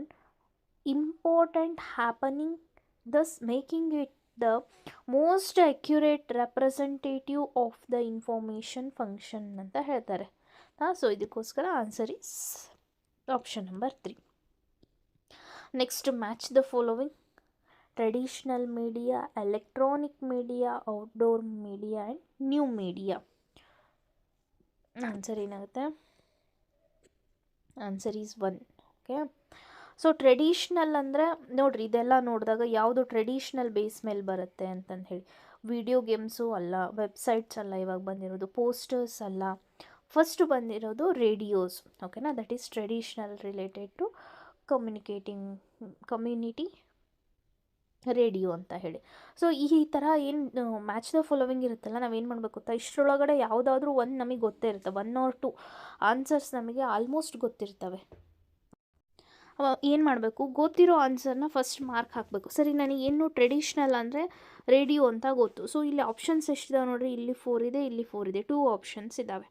important happening, thus making it the most accurate representative of the information function ಅಂತ ಹೇಳ್ತಾರೆ. ಸೊ ಇದಕ್ಕೋಸ್ಕರ answer is option number 3. Next, match the following: traditional media, electronic media, outdoor media and new media. Answer ಏನಾಗುತ್ತೆ? Answer is 1. Okay, so traditional ಅಂದರೆ ನೋಡಿರಿ, ಇದೆಲ್ಲ ನೋಡಿದಾಗ ಯಾವುದು traditional base ಮೇಲೆ ಬರುತ್ತೆ ಅಂತಂದು ಹೇಳಿ, ವಿಡಿಯೋ ಗೇಮ್ಸು ಅಲ್ಲ, ವೆಬ್ಸೈಟ್ಸ್ ಅಲ್ಲ, ಇವಾಗ ಬಂದಿರೋದು ಪೋಸ್ಟರ್ಸ್ ಅಲ್ಲ, ಫಸ್ಟ್ ಬಂದಿರೋದು ರೇಡಿಯೋಸ್. ಓಕೆನಾ, that is traditional related to community radio ಅಂತ ಹೇಳಿ. ಸೊ ಈ ಥರ ಏನು ಮ್ಯಾಚ್ ದ ಫಾಲೋವಿಂಗ್ ಇರುತ್ತಲ್ಲ, ನಾವೇನು ಮಾಡಬೇಕು ಗೊತ್ತಾ, ಇಷ್ಟರೊಳಗಡೆ ಯಾವುದಾದ್ರೂ ಒಂದು ನಮಗೆ ಗೊತ್ತೇ ಇರುತ್ತೆ, 1 or 2 ಆನ್ಸರ್ಸ್ ನಮಗೆ ಆಲ್ಮೋಸ್ಟ್ ಗೊತ್ತಿರ್ತವೆ. ಏನು ಮಾಡಬೇಕು, ಗೊತ್ತಿರೋ ಆನ್ಸರ್ನ ಫಸ್ಟ್ ಮಾರ್ಕ್ ಹಾಕಬೇಕು. ಸರಿ, ನನಗೆ ಏನು ಟ್ರೆಡಿಷ್ನಲ್ ಅಂದರೆ ರೇಡಿಯೋ ಅಂತ ಗೊತ್ತು. ಸೊ ಇಲ್ಲಿ ಆಪ್ಷನ್ಸ್ ಎಷ್ಟಿದಾವೆ ನೋಡಿರಿ, ಇಲ್ಲಿ 4 ಇದೆ, ಇಲ್ಲಿ 4 ಇದೆ, 2 ಆಪ್ಷನ್ಸ್ ಇದ್ದಾವೆ.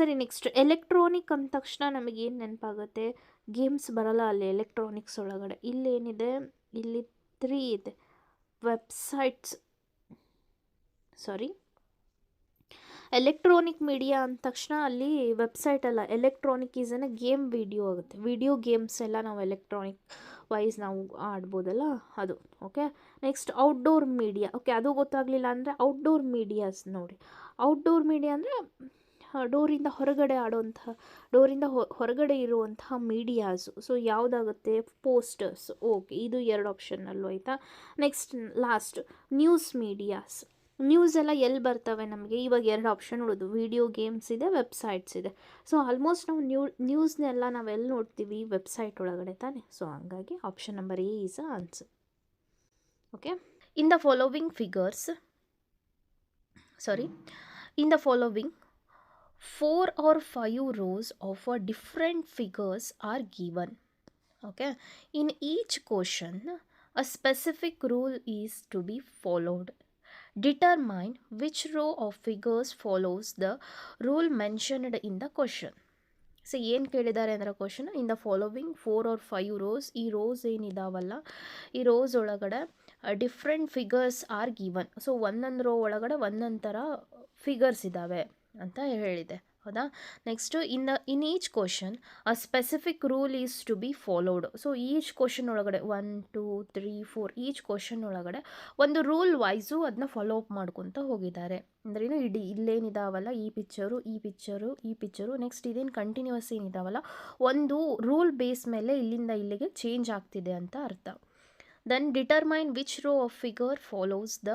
ಸರಿ, ನೆಕ್ಸ್ಟ್ ಎಲೆಕ್ಟ್ರಾನಿಕ್ ಅಂದ ತಕ್ಷಣ ನಮಗೇನು ನೆನಪಾಗುತ್ತೆ, ಗೇಮ್ಸ್ ಬರಲ್ಲ ಅಲ್ಲಿ ಎಲೆಕ್ಟ್ರಾನಿಕ್ಸ್ ಒಳಗಡೆ. ಇಲ್ಲೇನಿದೆ, ಇಲ್ಲಿ 3 ಇದೆ, ವೆಬ್ಸೈಟ್ಸ್, ಎಲೆಕ್ಟ್ರಾನಿಕ್ ಮೀಡಿಯಾ ಅಂದ ತಕ್ಷಣ ಅಲ್ಲಿ ವೆಬ್ಸೈಟ್ ಅಲ್ಲ, ಎಲೆಕ್ಟ್ರಾನಿಕ್ ಈಸ್ ಅನ್ನ ಗೇಮ್ ವಿಡಿಯೋ ಆಗುತ್ತೆ. ವಿಡಿಯೋ ಗೇಮ್ಸ್ ಎಲ್ಲ ನಾವು ಎಲೆಕ್ಟ್ರಾನಿಕ್ ವೈಸ್ ನಾವು ಆಡ್ಬೋದಲ್ಲ, ಅದು. Okay, next outdoor media. Okay, ಅದು ಗೊತ್ತಾಗಲಿಲ್ಲ ಅಂದರೆ ಔಟ್ಡೋರ್ ಮೀಡಿಯಾಸ್ ನೋಡಿ. ಔಟ್ಡೋರ್ ಮೀಡಿಯಾ ಅಂದರೆ ಡೋರಿಂದ ಹೊರಗಡೆ ಆಡೋವಂತಹ, ಡೋರಿಂದ ಹೊರಗಡೆ ಇರುವಂತಹ ಮೀಡಿಯಾಸು. ಸೊ ಯಾವುದಾಗುತ್ತೆ, ಪೋಸ್ಟರ್ಸ್. ಓಕೆ, ಇದು 2 ಆಪ್ಷನ್ನಲ್ಲೂ ಆಯಿತಾ. Next last news medias. News ಎಲ್ಲ ಎಲ್ಲಿ ಬರ್ತವೆ ನಮಗೆ, ಇವಾಗ 2 ಆಪ್ಷನ್ ಉಳಿದು, ವಿಡಿಯೋ ಗೇಮ್ಸ್ ಇದೆ, ವೆಬ್ಸೈಟ್ಸ್ ಇದೆ. ಸೊ ಆಲ್ಮೋಸ್ಟ್ ನಾವು ನ್ಯೂಸ್ನೆಲ್ಲ ನಾವೆಲ್ಲಿ ನೋಡ್ತೀವಿ, ವೆಬ್ಸೈಟ್ ಒಳಗಡೆ ತಾನೆ. ಸೊ ಹಂಗಾಗಿ option number A is a answer. Okay, in the following 4 or 5 rows of different figures are given. Okay, in each question a specific rule is to be followed. Determine which row of figures follows the rule mentioned in the question. So ಏನು ಕೇಳಿದ್ದಾರೆ ಅಂದರೆ question, in the following 4 or 5 rows, ಈ rows ಏನಿದಾವಲ್ಲ, ಈ rows ಒಳಗಡೆ different figures are given. So ಒಂದೊಂದು row ಒಳಗಡೆ ಒಂದೊಂದು ಥರ ಫಿಗರ್ಸ್ ಇದ್ದಾವೆ ಅಂತ ಹೇಳಿದೆ, ಹೌದಾ. Next in each question a specific rule is to be followed. So each question ಒಳಗಡೆ 1, 2, 3, 4 ಈಚ್ ಕ್ವಶನ್ ಒಳಗಡೆ ಒಂದು ರೂಲ್ ವೈಸು ಅದನ್ನ ಫಾಲೋ ಅಪ್ ಮಾಡ್ಕೊತ ಹೋಗಿದ್ದಾರೆ. ಅಂದ್ರೇನು, ಇಲ್ಲೇನಿದಾವಲ್ಲ, ಈ ಪಿಕ್ಚರು ನೆಕ್ಸ್ಟ್ ಇದೇನು ಕಂಟಿನ್ಯೂಸ್ ಏನಿದಾವಲ್ಲ, ಒಂದು ರೂಲ್ ಬೇಸ್ ಮೇಲೆ ಇಲ್ಲಿಂದ ಇಲ್ಲಿಗೆ ಚೇಂಜ್ ಆಗ್ತಿದೆ ಅಂತ ಅರ್ಥ. Then determine which row of figure follows the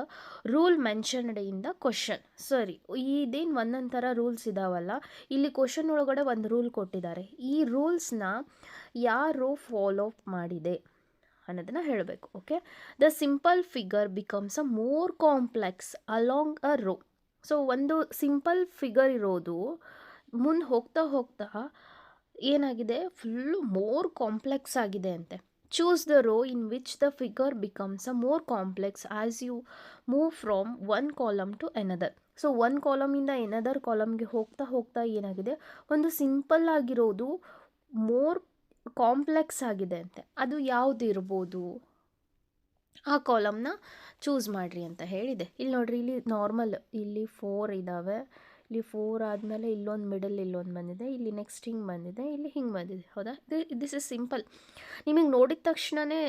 rule mentioned in the question. ಸರಿ, ಇದೇನು ಒಂದೊಂದು ಥರ ರೂಲ್ಸ್ ಇದಾವಲ್ಲ, ಇಲ್ಲಿ ಕ್ವಶನ್ ಒಳಗಡೆ ಒಂದು ರೂಲ್ ಕೊಟ್ಟಿದ್ದಾರೆ, ಈ ರೂಲ್ಸ್ನ ಯಾರು ಫಾಲೋ ಮಾಡಿದೆ ಅನ್ನೋದನ್ನು ಹೇಳಬೇಕು. Okay, the simple figure becomes a more complex along a row. So ಒಂದು ಸಿಂಪಲ್ ಫಿಗರ್ ಇರೋದು ಮುಂದೆ ಹೋಗ್ತಾ ಏನಾಗಿದೆ, ಫುಲ್ಲು ಮೋರ್ ಕಾಂಪ್ಲೆಕ್ಸ್ ಆಗಿದೆ ಅಂತೆ. Choose the row in which the figure becomes a more complex as you move from one column to another. So one ಕಾಲಮಿಂದ another ಕಾಲಮ್ಗೆ ಹೋಗ್ತಾ ಹೋಗ್ತಾ ಏನಾಗಿದೆ, ಒಂದು ಸಿಂಪಲ್ ಆಗಿರೋದು ಮೋರ್ ಕಾಂಪ್ಲೆಕ್ಸ್ ಆಗಿದೆ ಅಂತೆ. ಅದು ಯಾವುದು ಇರ್ಬೋದು, ಆ ಕಾಲಮ್ನ ಚೂಸ್ ಮಾಡಿರಿ ಅಂತ ಹೇಳಿದೆ. ಇಲ್ಲಿ ನೋಡ್ರಿ, ಇಲ್ಲಿ ನಾರ್ಮಲ್ ಇಲ್ಲಿ 4 ಇದ್ದಾವೆ. ಇಲ್ಲಿ 4 ಆದಮೇಲೆ ಇಲ್ಲೊಂದು ಮಿಡಲ್ ಇಲ್ಲೊಂದು ಬಂದಿದೆ, ಇಲ್ಲಿ ನೆಕ್ಸ್ಟ್ ಹಿಂಗೆ ಬಂದಿದೆ, ಇಲ್ಲಿ ಹಿಂಗೆ ಬಂದಿದೆ. ಹೌದಾ, ದಿಸ್ ಇಸ್ ಸಿಂಪಲ್. ನಿಮಗೆ ನೋಡಿದ ತಕ್ಷಣವೇ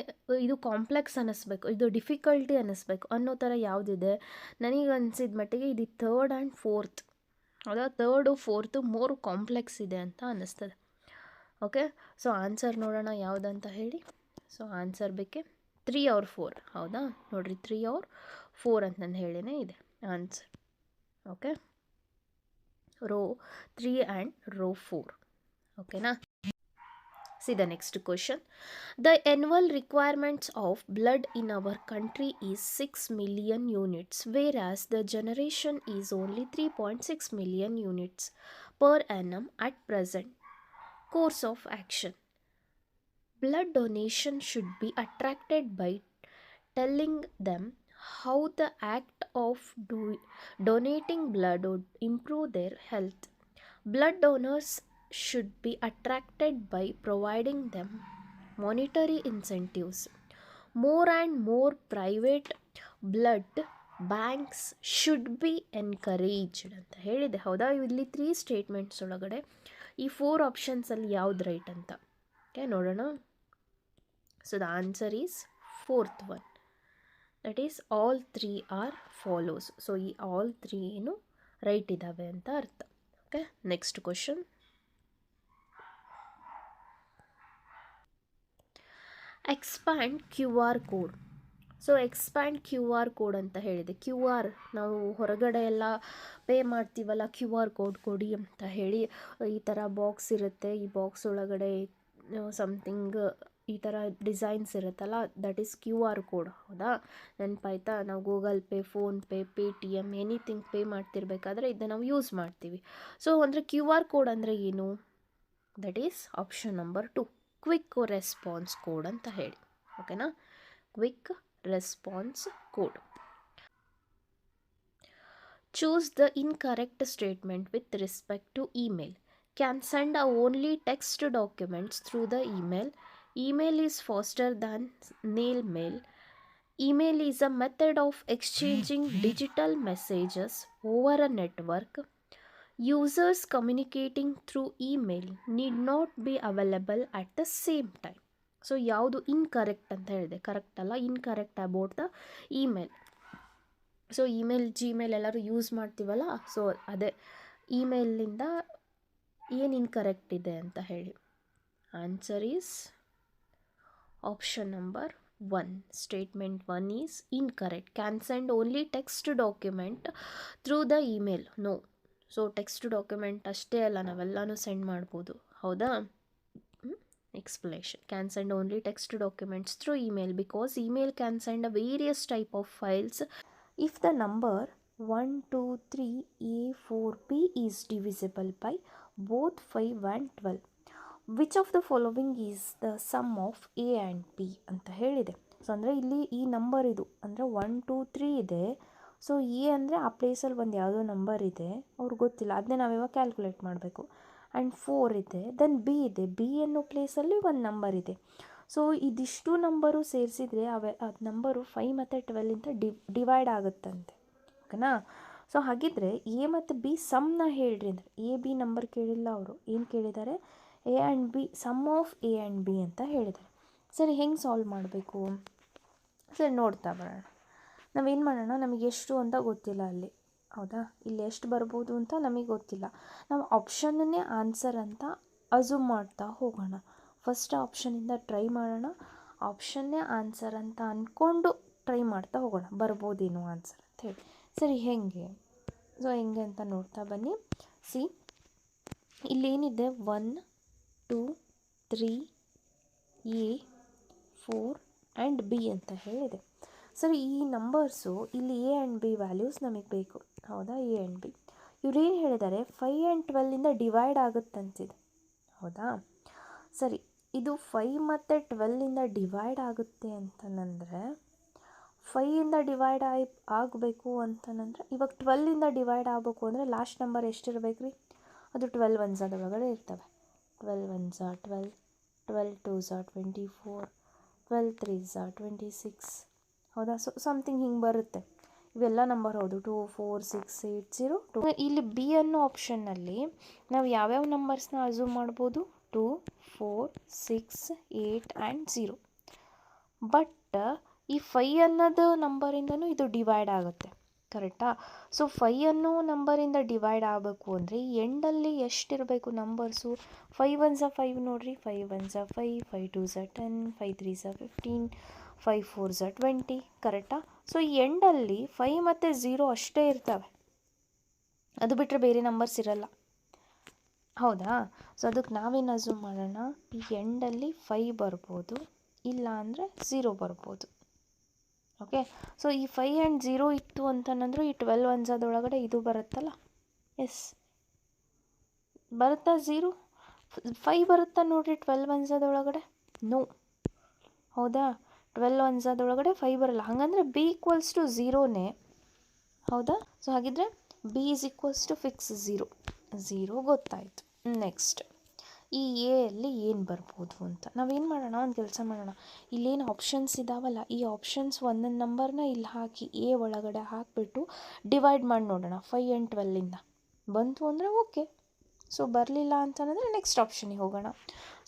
ಇದು ಕಾಂಪ್ಲೆಕ್ಸ್ ಅನ್ನಿಸ್ಬೇಕು, ಇದು ಡಿಫಿಕಲ್ಟಿ ಅನ್ನಿಸ್ಬೇಕು ಅನ್ನೋ ಥರ ಯಾವುದಿದೆ. ನನಗೆ ಅನಿಸಿದ ಮಟ್ಟಿಗೆ ಇದು 3rd ಆ್ಯಂಡ್ 4th. ಹೌದಾ, 3rd 4th ಮೋರ್ ಕಾಂಪ್ಲೆಕ್ಸ್ ಇದೆ ಅಂತ ಅನ್ನಿಸ್ತದೆ. ಓಕೆ, ಸೊ ಆನ್ಸರ್ ನೋಡೋಣ ಯಾವುದಂತ ಹೇಳಿ. ಸೊ ಆನ್ಸರ್ ಬೇಕೆ 3 or 4. ಹೌದಾ, ನೋಡಿರಿ 3 or 4 ಅಂತ ನಾನು ಹೇಳಿನೇ ಇದೆ answer. Okay, row 3 and row 4. ಓಕೆನಾ. See the next question. The annual requirements of blood in our country is 6 million units, whereas the generation is only 3.6 million units per annum at present. Course of action. Blood donation should be attracted by telling them how the act of donating blood would improve their health. Blood donors should be attracted by providing them monetary incentives. More and more private blood banks should be encouraged ಅಂತ ಹೇಳಿದೆ. ಹೌದಾ, ಇಲ್ಲಿ 3 statements ಒಳಗಡೆ ಈ 4 ಆಪ್ಷನ್ಸಲ್ಲಿ ಯಾವ್ದು right ಅಂತ okay ನೋಡೋಣ. So the answer is 4th one. That is all 3 are follows. So ಈ ಆಲ್ 3 ಏನು ರೈಟ್ ಇದ್ದಾವೆ ಅಂತ ಅರ್ಥ. Okay, next question. Expand Q R code. So expand Q R code ಅಂತ ಹೇಳಿದೆ. ಕ್ಯೂ ಆರ್ ನಾವು ಹೊರಗಡೆ ಎಲ್ಲ ಪೇ ಮಾಡ್ತೀವಲ್ಲ, ಕ್ಯೂ ಆರ್ ಕೋಡ್ ಕೊಡಿ ಅಂತ ಹೇಳಿ ಈ ಥರ ಬಾಕ್ಸ್ ಇರುತ್ತೆ. ಈ ಬಾಕ್ಸ್ ಒಳಗಡೆ ಸಮಥಿಂಗ್ ಈ ಥರ ಡಿಸೈನ್ಸ್ ಇರುತ್ತಲ್ಲ, that is Q R code. ಹೌದಾ, ನೆನಪಾಯ್ತಾ? ನಾವು Google pay, PhonePe, Paytm anything pay ಮಾಡ್ತಿರ್ಬೇಕಾದ್ರೆ ಇದನ್ನು ನಾವು ಯೂಸ್ ಮಾಡ್ತೀವಿ. ಸೊ ಅಂದರೆ ಕ್ಯೂ ಆರ್ ಕೋಡ್ ಅಂದರೆ ಏನು? That is option number 2, quick response code ಅಂತ ಹೇಳಿ. ಓಕೆನಾ, quick response code. Choose the incorrect statement with respect to email. Can send only text documents through the email. Email is faster than snail mail. Email is a method of exchanging digital messages over a network. Users communicating through email need not be available at the same time. So ಯಾವುದು incorrect ಅಂತ ಹೇಳಿದೆ, correct ಅಲ್ಲ, incorrect about the email. So email, Gmail ಎಲ್ಲರೂ use ಮಾಡ್ತೀವಲ್ಲ, so ಅದೇ ಇಮೇಲಿಂದ ಏನು incorrect ಇದೆ ಅಂತ ಹೇಳಿ. Answer is option number 1. Statement 1 is incorrect. Can send only text document through the email. No. So text document ಅಷ್ಟೇ ಅಲ್ಲ, ನಾವೆಲ್ಲನೂ ಸೆಂಡ್ ಮಾಡ್ಬೋದು. ಹೌದಾ. Explanation. Can send only text documents through email because email can send a various type of files. If the number 1, 2, 3, A, 4, P is divisible by both 5 and 12, which of the following is the sum of A and P ಅಂತ ಹೇಳಿದೆ. So ಅಂದರೆ ಇಲ್ಲಿ ಈ number ಇದು ಅಂದರೆ 1, 2, 3 ಇದೆ. So A ಅಂದರೆ ಆ ಪ್ಲೇಸಲ್ಲಿ ಒಂದು ಯಾವುದೋ ನಂಬರ್ ಇದೆ, ಅವ್ರಿಗೆ ಗೊತ್ತಿಲ್ಲ, ಅದನ್ನೇ ನಾವಿವಾಗ ಕ್ಯಾಲ್ಕುಲೇಟ್ ಮಾಡಬೇಕು. ಆ್ಯಂಡ್ 4 ಇದೆ, ದೆನ್ ಬಿ ಇದೆ, ಬಿ ಅನ್ನೋ ಪ್ಲೇಸಲ್ಲಿ ಒಂದು ನಂಬರ್ ಇದೆ. ಸೊ ಇದಿಷ್ಟು ನಂಬರು ಸೇರಿಸಿದರೆ ಅದು ನಂಬರು 5 ಮತ್ತು 12 ಡಿವೈಡ್ ಆಗುತ್ತಂತೆ. ಓಕೆನಾ. ಸೊ ಹಾಗಿದ್ರೆ ಎ ಮತ್ತು ಬಿ ಸಮ್ನ ಹೇಳ್ರಿ ಅಂದರೆ, ಎ ಬಿ ನಂಬರ್ ಕೇಳಿಲ್ಲ ಅವರು, ಏನು ಕೇಳಿದ್ದಾರೆ? A and B, sum of A and B ಅಂತ ಹೇಳಿದ್ದಾರೆ. ಸರಿ, ಹೆಂಗೆ ಸಾಲ್ವ್ ಮಾಡಬೇಕು? ಸರಿ, ನೋಡ್ತಾ ಬರೋಣ. ನಾವೇನು ಮಾಡೋಣ, ನಮಗೆ ಎಷ್ಟು ಅಂತ ಗೊತ್ತಿಲ್ಲ ಅಲ್ಲಿ. ಹೌದಾ, ಇಲ್ಲಿ ಎಷ್ಟು ಬರ್ಬೋದು ಅಂತ ನಮಗೆ ಗೊತ್ತಿಲ್ಲ. ನಾವು ಆಪ್ಷನ್ನೇ ಆನ್ಸರ್ ಅಂತ ಅಸ್ಯೂಮ್ ಮಾಡ್ತಾ ಹೋಗೋಣ. ಫಸ್ಟ್ ಆಪ್ಷನಿಂದ ಟ್ರೈ ಮಾಡೋಣ, ಆಪ್ಷನ್ನೇ ಆನ್ಸರ್ ಅಂತ ಅಂದ್ಕೊಂಡು ಟ್ರೈ ಮಾಡ್ತಾ ಹೋಗೋಣ, ಬರ್ಬೋದೇನೋ ಆನ್ಸರ್ ಅಂತ ಹೇಳಿ. ಸರಿ, ಹೆಂಗೆ? ಸೊ ಹೆಂಗೆ ಅಂತ ನೋಡ್ತಾ ಬನ್ನಿ. ಸಿ, ಇಲ್ಲೇನಿದೆ 1, 2, 3, A, 4 ಆ್ಯಂಡ್ ಬಿ ಅಂತ ಹೇಳಿದೆ. ಸರಿ, ಈ ನಂಬರ್ಸು ಇಲ್ಲಿ ಎ ಆ್ಯಂಡ್ ಬಿ ವ್ಯಾಲ್ಯೂಸ್ ನಮಗೆ ಬೇಕು. ಹೌದಾ, ಎ ಆ್ಯಂಡ್ ಬಿ ಇವ್ರೇನು ಹೇಳಿದ್ದಾರೆ, 5 ಆ್ಯಂಡ್ 12 ಡಿವೈಡ್ ಆಗುತ್ತಂತಿದೆ. ಹೌದಾ. ಸರಿ, ಇದು 5 ಮತ್ತು 12ಇಂದ ಡಿವೈಡ್ ಆಗುತ್ತೆ ಅಂತಂದರೆ 5ಇಂದ ಡಿವೈಡ್ ಆಗಬೇಕು ಅಂತಂದರೆ ಇವಾಗ 12ಇಂದ ಡಿವೈಡ್ ಆಗಬೇಕು ಅಂದರೆ ಲಾಸ್ಟ್ ನಂಬರ್ ಎಷ್ಟಿರ್ಬೇಕು ರೀ? ಅದು 12 ಒನ್ಸದೊಳಗಡೆ ಇರ್ತವೆ. 12 ಒನ್ಸ 12, 12 ಟೂಸ 24, 12 ತ್ರೀಸ 26. ಹೌದಾ? ಸೊ ಸಮಥಿಂಗ್ ಹಿಂಗೆ ಬರುತ್ತೆ. ಇವೆಲ್ಲ ನಂಬರ್ ಹೌದು. 2, 4, 6, 8, 0, 2. ಇಲ್ಲಿ ಬಿ ಅನ್ನೋ ಆಪ್ಷನ್ನಲ್ಲಿ ನಾವು ಯಾವ್ಯಾವ ನಂಬರ್ಸ್ನ ಅಸ್ಯೂಮ್ ಮಾಡ್ಬೋದು? 2, 4, 6, 8 ಆ್ಯಂಡ್ 0. ಬಟ್ ಈ 5 ಅನ್ನೋದು ನಂಬರಿಂದನೂ ಇದು ಡಿವೈಡ್ ಆಗುತ್ತೆ, ಕರೆಕ್ಟಾ? ಸೊ 5 ಅನ್ನೋ ನಂಬರಿಂದ ಡಿವೈಡ್ ಆಗಬೇಕು ಅಂದರೆ ಎಂಡಲ್ಲಿ ಎಷ್ಟಿರಬೇಕು ನಂಬರ್ಸು? 5 ಒನ್ಸ 5 ನೋಡಿರಿ. 5 ಒನ್ಸ 5, 5 ಟೂಸ 10, 5 ತ್ರೀಸ 15, 5 ಫೋರ್ಸ 20, ಕರೆಕ್ಟಾ? ಸೊ ಈ ಎಂಡಲ್ಲಿ 5 ಮತ್ತು 0 ಅಷ್ಟೇ ಇರ್ತವೆ, ಅದು ಬಿಟ್ಟರೆ ಬೇರೆ ನಂಬರ್ಸ್ ಇರಲ್ಲ. ಹೌದಾ? ಸೊ ಅದಕ್ಕೆ ನಾವೇನು ಅಸ್ಯೂಮ್ ಮಾಡೋಣ? ಈ ಎಂಡಲ್ಲಿ 5 ಬರ್ಬೋದು, ಇಲ್ಲ ಅಂದರೆ 0 ಬರ್ಬೋದು. ಓಕೆ, ಸೊ ಈ 5 ಆ್ಯಂಡ್ 0 ಇತ್ತು ಅಂತಂದ್ರೆ ಈ 12 ಒನ್ಸದೊಳಗಡೆ ಇದು ಬರುತ್ತಲ್ಲ. ಎಸ್, ಬರುತ್ತಾ 0? 5 ಬರುತ್ತಾ ನೋಡಿರಿ 12 ಒನ್ಸದೊಳಗಡೆ? ನೋ. ಹೌದಾ? 12 ಒನ್ಸದೊಳಗಡೆ 5 ಬರಲ್ಲ. ಹಾಗಂದರೆ ಬಿ ಈಕ್ವಲ್ಸ್ ಟು 0ನೇ. ಹೌದಾ? ಸೊ ಹಾಗಿದ್ರೆ B is equals to fix 0 ಗೊತ್ತಾಯಿತು. ನೆಕ್ಸ್ಟ್ ಈ ಎ ಅಲ್ಲಿ ಏನು ಬರ್ಬೋದು ಅಂತ ನಾವೇನು ಮಾಡೋಣ? ಒಂದು ಕೆಲಸ ಮಾಡೋಣ. ಇಲ್ಲೇನು ಆಪ್ಷನ್ಸ್ ಇದ್ದಾವಲ್ಲ, ಈ ಆಪ್ಷನ್ಸ್ ಒಂದೊಂದು ನಂಬರ್ನ ಇಲ್ಲಿ ಹಾಕಿ ಎ ಒಳಗಡೆ ಹಾಕಿಬಿಟ್ಟು ಡಿವೈಡ್ ಮಾಡಿ ನೋಡೋಣ. 5 ಆ್ಯಂಡ್ 12ಇಂದ ಬಂತು ಅಂದರೆ ಓಕೆ. ಸೊ ಬರಲಿಲ್ಲ ಅಂತಂದರೆ ನೆಕ್ಸ್ಟ್ ಆಪ್ಷನಿಗೆ ಹೋಗೋಣ.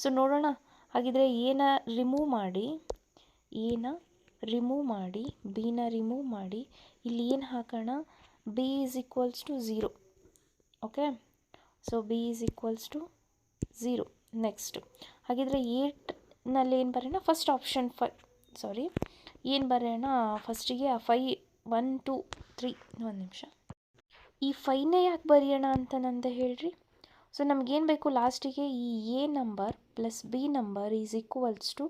ಸೊ ನೋಡೋಣ. ಹಾಗಿದ್ರೆ ಎನ ರಿಮೂವ್ ಮಾಡಿ ಬಿನ ರಿಮೂವ್ ಮಾಡಿ ಇಲ್ಲಿ ಏನು ಹಾಕೋಣ? B is equals to 0. Okay, so B is equals to 0. Next ಹಾಗಿದ್ರೆ 8ನಲ್ಲಿ ಏನು ಬರೋಣ? ಫಸ್ಟ್ ಆಪ್ಷನ್ ಏನು ಬರೋಣ ಫಸ್ಟಿಗೆ? 5, 1, 2, 3. ಒಂದು ನಿಮಿಷ. ಈ 5ನೇ ಯಾಕೆ ಬರೆಯೋಣ ಅಂತ ನಂದು ಹೇಳ್ರಿ. ಸೊ ನಮಗೇನು ಬೇಕು ಲಾಸ್ಟಿಗೆ? ಈ A number plus B number is equals to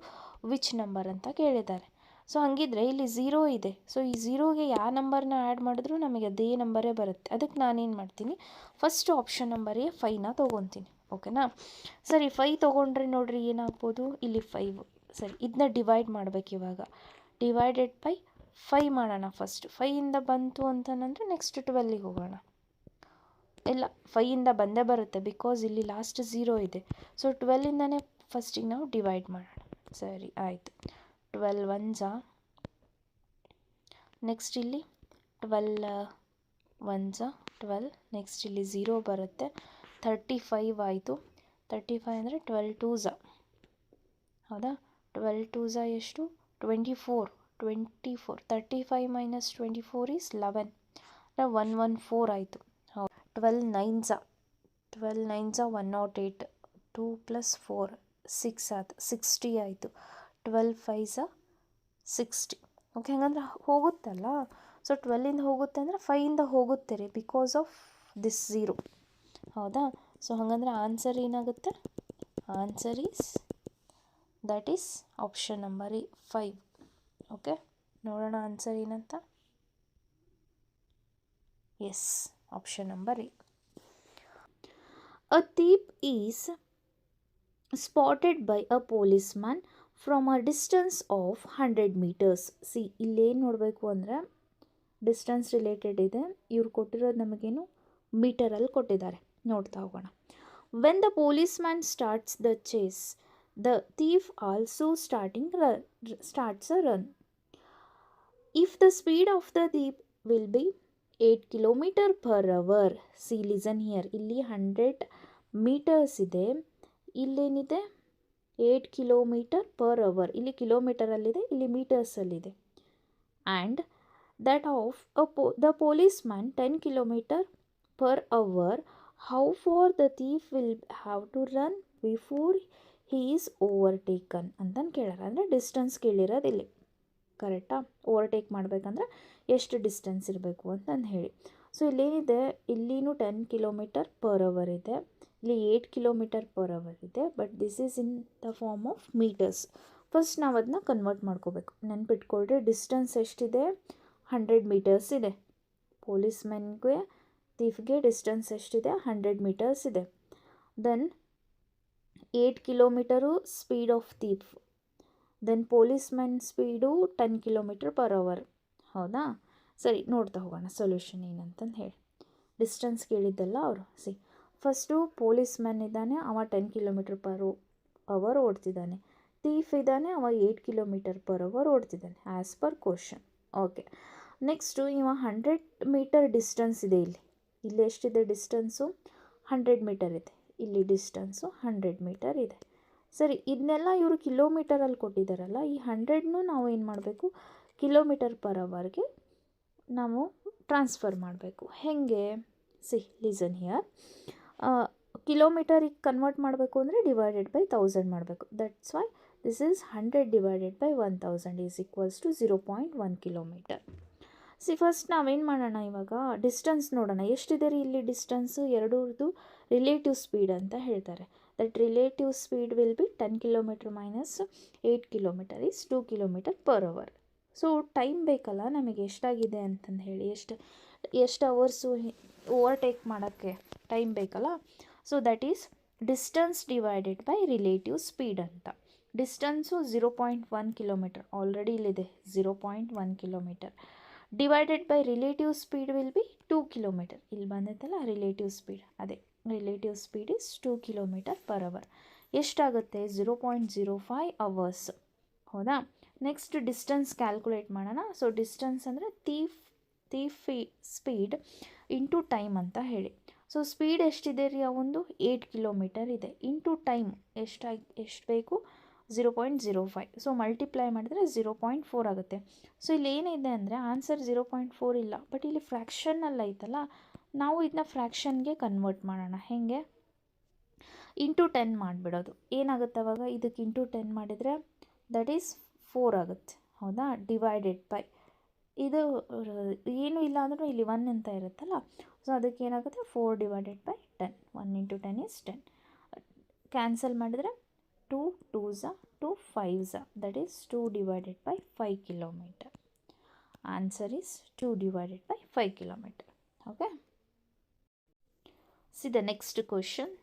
which number ಅಂತ ಕೇಳಿದ್ದಾರೆ. ಸೊ ಹಾಗಿದ್ರೆ ಇಲ್ಲಿ 0 ಇದೆ. ಸೊ ಈ 0ಗೆ ಯಾವ ನಂಬರ್ನ ಆ್ಯಡ್ ಮಾಡಿದ್ರೂ ನಮಗೆ ಅದೇ ನಂಬರೇ ಬರುತ್ತೆ. ಅದಕ್ಕೆ ನಾನೇನು ಮಾಡ್ತೀನಿ? ಫಸ್ಟ್ ಆಪ್ಷನ್ ನಂಬರಿಗೆ 5ನ ತೊಗೊತೀನಿ. ಓಕೆನಾ? ಸರಿ, 5 ತೊಗೊಂಡ್ರೆ ನೋಡ್ರಿ ಏನಾಗ್ಬೋದು? ಇಲ್ಲಿ 5. ಸರಿ, ಇದನ್ನ ಡಿವೈಡ್ ಮಾಡಬೇಕು ಇವಾಗ. ಡಿವೈಡೆಡ್ ಬೈ 5 ಮಾಡೋಣ ಫಸ್ಟ್. 5ಇಂದ ಬಂತು ಅಂತಂದರೆ ನೆಕ್ಸ್ಟ್ 12ಗೆ ಹೋಗೋಣ. ಇಲ್ಲ, 5ಇಂದ ಬಂದೇ ಬರುತ್ತೆ, ಬಿಕಾಸ್ ಇಲ್ಲಿ ಲಾಸ್ಟ್ 0 ಇದೆ. ಸೊ 12ಇಂದನೇ ಫಸ್ಟಿಗೆ ನಾವು ಡಿವೈಡ್ ಮಾಡೋಣ. ಸರಿ, ಆಯಿತು. 12 ಒನ್ಸ, ನೆಕ್ಸ್ಟ್ ಇಲ್ಲಿ 12 ಒನ್ಸ 12, ನೆಕ್ಸ್ಟ್ ಇಲ್ಲಿ 0 ಬರುತ್ತೆ. 35 ಆಯಿತು. 35 ಅಂದರೆ 12 ಟೂಸ. ಹೌದಾ? 12 ಟೂಸ ಎಷ್ಟು? 24. 35 ಮೈನಸ್ 24 ಈಸ್ 11. 114 ಆಯಿತು. ಹೌದು. 12 ನೈನ್ಸ 108. 2 + 4 6 ಆಯ್ತು. 60 ಆಯಿತು. 12 ಫೈವ್ಸ 60. ಓಕೆ, ಹಂಗಂದ್ರೆ ಹೋಗುತ್ತಲ್ಲ. ಸೊ 12ಇಂದ ಹೋಗುತ್ತೆ ಅಂದರೆ 5ಇಂದ ಹೋಗುತ್ತೆ ರೀ, ಬಿಕಾಸ್ ಆಫ್ ದಿಸ್ 0. ಹೌದಾ? ಸೊ ಹಾಗಂದ್ರೆ ಆನ್ಸರ್ ಏನಾಗುತ್ತೆ? Answer that is option number 5. Okay, ನೋಡೋಣ ಆನ್ಸರ್ ಏನಂತ. Yes, option number A. A thief is spotted by a policeman from a distance of 100 meters. C, ಇಲ್ಲೇನು ನೋಡಬೇಕು ಅಂದರೆ ಡಿಸ್ಟೆನ್ಸ್ ರಿಲೇಟೆಡ್ ಇದೆ. ಇವ್ರು ಕೊಟ್ಟಿರೋದು ನಮಗೇನು ಮೀಟರಲ್ಲಿ ಕೊಟ್ಟಿದ್ದಾರೆ. ನೋಡ್ತಾ ಹೋಗೋಣ. When the policeman starts the chase, the thief also starts a run. If the speed of the thief will be 8 km/h. See, listen here. ಇಲ್ಲಿ 100 ಮೀಟರ್ಸ್ ಇದೆ, ಇಲ್ಲೇನಿದೆ 8 km/h. ಇಲ್ಲಿ ಕಿಲೋಮೀಟರಲ್ಲಿದೆ, ಇಲ್ಲಿ ಮೀಟರ್ಸಲ್ಲಿದೆ. And that of the policeman 10 km/h. How far the thief will have to run before he is overtaken ಅಂತಂದು ಕೇಳ್ಯಾರ. ಅಂದರೆ distance ಕೇಳಿರೋದು ಇಲ್ಲಿ, ಕರೆಕ್ಟಾ? ಓವರ್ಟೇಕ್ ಮಾಡಬೇಕಂದ್ರೆ ಎಷ್ಟು ಡಿಸ್ಟೆನ್ಸ್ ಇರಬೇಕು ಅಂತಂದು ಹೇಳಿ. ಸೊ ಇಲ್ಲೇನಿದೆ, ಇಲ್ಲಿನೂ 10 km/h ಇದೆ, ಇಲ್ಲಿ 8 km/h ಇದೆ. But this is in the form of meters. First ನಾವು ಅದನ್ನ ಕನ್ವರ್ಟ್ ಮಾಡ್ಕೋಬೇಕು. ನೆನ್ಪಿಟ್ಕೊಳ್ರಿ, ಡಿಸ್ಟೆನ್ಸ್ ಎಷ್ಟಿದೆ? 100 ಮೀಟರ್ಸ್ ಇದೆ. ಪೊಲೀಸ್ಮೆನ್ಗೆ ಥೀಫ್ಗೆ ಡಿಸ್ಟೆನ್ಸ್ ಎಷ್ಟಿದೆ? 100 ಮೀಟರ್ಸ್ ಇದೆ. Then 8 kilometre speed of thief. Then policemen speed 10 km/h. ಹೌದಾ? ಸರಿ, ನೋಡ್ತಾ ಹೋಗೋಣ ಸೊಲ್ಯೂಷನ್ ಏನಂತಂದು ಹೇಳಿ. ಡಿಸ್ಟೆನ್ಸ್ ಕೇಳಿದ್ದಲ್ಲ ಅವರು. ಫಸ್ಟು ಪೊಲೀಸ್ಮೆನ್ ಇದ್ದಾನೆ, ಅವ 10 km/h ಓಡ್ತಿದ್ದಾನೆ. ಥೀಫ್ ಇದ್ದಾನೆ, ಅವ 8 km/h ಓಡ್ತಿದ್ದಾನೆ as per question. Okay, next ಇವ 100 ಮೀಟರ್ ಡಿಸ್ಟೆನ್ಸ್ ಇದೆ. ಇಲ್ಲಿ ಎಷ್ಟಿದೆ ಡಿಸ್ಟೆನ್ಸು? 100 ಮೀಟರ್ ಇದೆ. ಇಲ್ಲಿ ಡಿಸ್ಟೆನ್ಸು 100 ಮೀಟರ್ ಇದೆ. ಸರಿ, ಇದನ್ನೆಲ್ಲ ಇವರು ಕಿಲೋಮೀಟರಲ್ಲಿ ಕೊಟ್ಟಿದ್ದಾರಲ್ಲ, ಈ 100ನ್ನು ನಾವು ಏನು ಮಾಡಬೇಕು, km/hಗೆ ನಾವು ಟ್ರಾನ್ಸ್ಫರ್ ಮಾಡಬೇಕು. ಹೇಗೆ? Listen here. ಕಿಲೋಮೀಟರಿಗೆ ಕನ್ವರ್ಟ್ ಮಾಡಬೇಕು ಅಂದರೆ ಡಿವೈಡೆಡ್ ಬೈ 1000 ಮಾಡಬೇಕು. That's why this is 100 divided by 1000 is equals to 0.1 km. ಫಸ್ಟ್ ನಾವೇನು ಮಾಡೋಣ, ಇವಾಗ ಡಿಸ್ಟೆನ್ಸ್ ನೋಡೋಣ. ಎಷ್ಟಿದೆ ರೀ ಇಲ್ಲಿ ಡಿಸ್ಟೆನ್ಸು? ಎರಡೂರದು ರಿಲೇಟಿವ್ ಸ್ಪೀಡ್ ಅಂತ ಹೇಳ್ತಾರೆ. That relative speed will be 10 km minus 8 km is 2 km/h. So time ಬೇಕಲ್ಲ ನಮಗೆ ಎಷ್ಟಾಗಿದೆ ಅಂತಂದು ಹೇಳಿ, ಎಷ್ಟು ಅವರ್ಸು ಓವರ್ಟೇಕ್ ಮಾಡೋಕ್ಕೆ ಟೈಮ್ ಬೇಕಲ್ಲ. So that is distance divided by relative speed ಅಂತ. ಡಿಸ್ಟೆನ್ಸು 0.1 km, ಆಲ್ರೆಡಿ ಇಲ್ಲಿದೆ 0.1 km. Divided by relative speed will be 2 km. ಇಲ್ಲಿ ಬಂದೈತಲ್ಲ ರಿಲೇಟಿವ್ ಸ್ಪೀಡ್, ಅದೇ ರಿಲೇಟಿವ್ ಸ್ಪೀಡ್ ಇಸ್ 2 km/h. ಎಷ್ಟಾಗುತ್ತೆ? 0.05 hours. ಹೌದಾ? ನೆಕ್ಸ್ಟ್ ಡಿಸ್ಟೆನ್ಸ್ ಕ್ಯಾಲ್ಕುಲೇಟ್ ಮಾಡೋಣ. So distance ಅಂದರೆ thief speed into time ಅಂತ ಹೇಳಿ. ಸೊ ಸ್ಪೀಡ್ ಎಷ್ಟಿದೆ ರೀ? ಒಂದು 8 km ಇದೆ. ಇಂಟು ಟೈಮ್ ಎಷ್ಟು ಬೇಕು? 0.05. ಸೊ ಮಲ್ಟಿಪ್ಲೈ ಮಾಡಿದರೆ 0.4 ಆಗುತ್ತೆ. ಸೊ ಇಲ್ಲಿ ಏನಿದೆ ಅಂದರೆ ಆನ್ಸರ್ 0.4 ಇಲ್ಲ, ಬಟ್ ಇಲ್ಲಿ ಫ್ರ್ಯಾಕ್ಷನಲ್ಲಿ ಐತಲ್ಲ, ನಾವು ಇದನ್ನ ಫ್ರ್ಯಾಕ್ಷನ್ಗೆ ಕನ್ವರ್ಟ್ ಮಾಡೋಣ. ಹೇಗೆ? ಇಂಟು 10 ಮಾಡಿಬಿಡೋದು. ಏನಾಗುತ್ತೆ ಅವಾಗ? ಇದಕ್ಕೆ ಇಂಟು 10 ಮಾಡಿದರೆ ದಟ್ ಈಸ್ 4 ಆಗುತ್ತೆ. ಹೌದಾ? ಡಿವೈಡೆಡ್ ಬೈ ಇದು ಏನೂ ಇಲ್ಲ ಅಂದ್ರೂ ಇಲ್ಲಿ 1 ಅಂತ ಇರುತ್ತಲ್ಲ, ಸೊ ಅದಕ್ಕೆ ಏನಾಗುತ್ತೆ? 4 divided by 10. 1 into 10 is 10. Cancel ಮಾಡಿದರೆ 2 2s 2 5s, that is 2 divided by 5 km. Answer is 2 divided by 5 km. Okay, see the next question.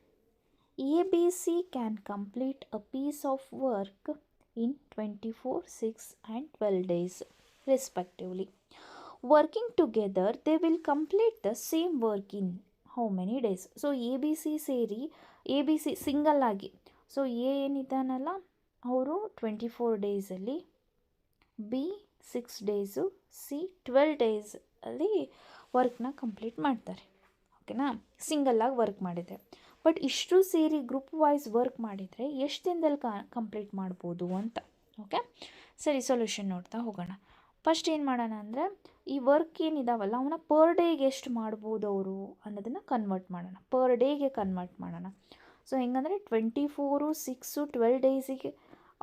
ABC can complete a piece of work in 24, 6 and 12 days respectively. Working together, they will complete the same work in how many days? So ABC ಸೇರಿ, ABC single ಆಗಿ, so A ಏನಿದ್ದಾನಲ್ಲ ಅವರು 24 ಡೇಸಲ್ಲಿ, B 6 days, C 12 ಡೇಸಲ್ಲಿ ವರ್ಕ್ನ complete ಮಾಡ್ತಾರೆ. ಓಕೆನಾ? ಸಿಂಗಲ್ಲಾಗಿ work ಮಾಡಿದರೆ. But ಇಷ್ಟು ಸೇರಿ ಗ್ರೂಪ್ ವೈಸ್ ವರ್ಕ್ ಮಾಡಿದರೆ ಎಷ್ಟು ದಿನದಲ್ಲಿ ಕಂಪ್ಲೀಟ್ ಮಾಡ್ಬೋದು ಅಂತ. ಓಕೆ, ಸರಿ, ಸೊಲ್ಯೂಷನ್ ನೋಡ್ತಾ ಹೋಗೋಣ. ಫಸ್ಟ್ ಏನು ಮಾಡೋಣ ಅಂದರೆ, ಈ ವರ್ಕ್ ಏನಿದಾವಲ್ಲ ಅವನ್ನ ಪರ್ ಡೇಗೆ ಎಷ್ಟು ಮಾಡ್ಬೋದು ಅವರು ಅನ್ನೋದನ್ನು ಕನ್ವರ್ಟ್ ಮಾಡೋಣ. ಪರ್ ಡೇಗೆ ಕನ್ವರ್ಟ್ ಮಾಡೋಣ. ಸೊ ಹೆಂಗಂದರೆ 24, 6, 12 ಡೇಸಿಗೆ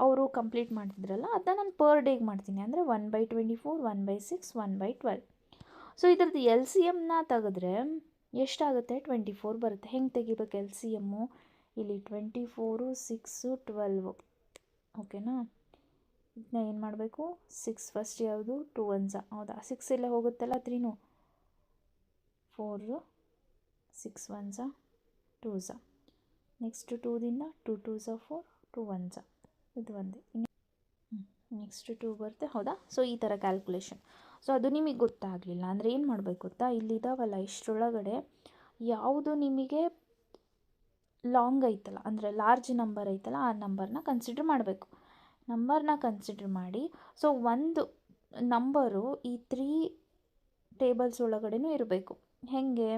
ಅವರು ಕಂಪ್ಲೀಟ್ ಮಾಡ್ತಿದ್ರಲ್ಲ, ಅದನ್ನ ನಾನು ಪರ್ ಡೇಗೆ ಮಾಡ್ತೀನಿ. ಅಂದರೆ 1/24, 1/6, 1/12. ಸೊ ಇದ್ರದ್ದು LCMನ ತೆಗೆದ್ರೆ ಎಷ್ಟಾಗುತ್ತೆ? 24 ಬರುತ್ತೆ. ಹೆಂಗೆ ತೆಗಿಬೇಕು LCMು? ಇಲ್ಲಿ 24, 6, 12. ಓಕೆನಾ? ಇದನ್ನ ಏನು ಮಾಡಬೇಕು? 6 ಫಸ್ಟ್ ಯಾವುದು? 2 1s. ಹೌದಾ? 6 ಎಲ್ಲ ಹೋಗುತ್ತಲ್ಲ, 3 4, 6 1s, 2s. Next 2ದಿಂದ 2 2s 4, 2 1s. ಇದು ಒಂದೇ. ನೆಕ್ಸ್ಟ್ 2 ಬರುತ್ತೆ. ಹೌದಾ? ಸೊ ಈ ಥರ ಕ್ಯಾಲ್ಕುಲೇಷನ್. ಸೊ ಅದು ನಿಮಗೆ ಗೊತ್ತಾಗಲಿಲ್ಲ ಅಂದರೆ ಏನು ಮಾಡಬೇಕು ಗೊತ್ತಾ? ಇಲ್ಲಿದ್ದಾವಲ್ಲ ಇಷ್ಟರೊಳಗಡೆ ಯಾವುದು ನಿಮಗೆ ಲಾಂಗ್ ಐತಲ್ಲ, ಅಂದರೆ ಲಾರ್ಜ್ ನಂಬರ್ ಐತಲ್ಲ, ಆ ನಂಬರ್ನ ಕನ್ಸಿಡರ್ ಮಾಡಬೇಕು. ನಂಬರ್ನ ಕನ್ಸಿಡರ್ ಮಾಡಿ, ಸೊ ಒಂದು ನಂಬರು ಈ 3 ಟೇಬಲ್ಸ್ ಒಳಗಡೆನೂ ಇರಬೇಕು. ಹೇಗೆ?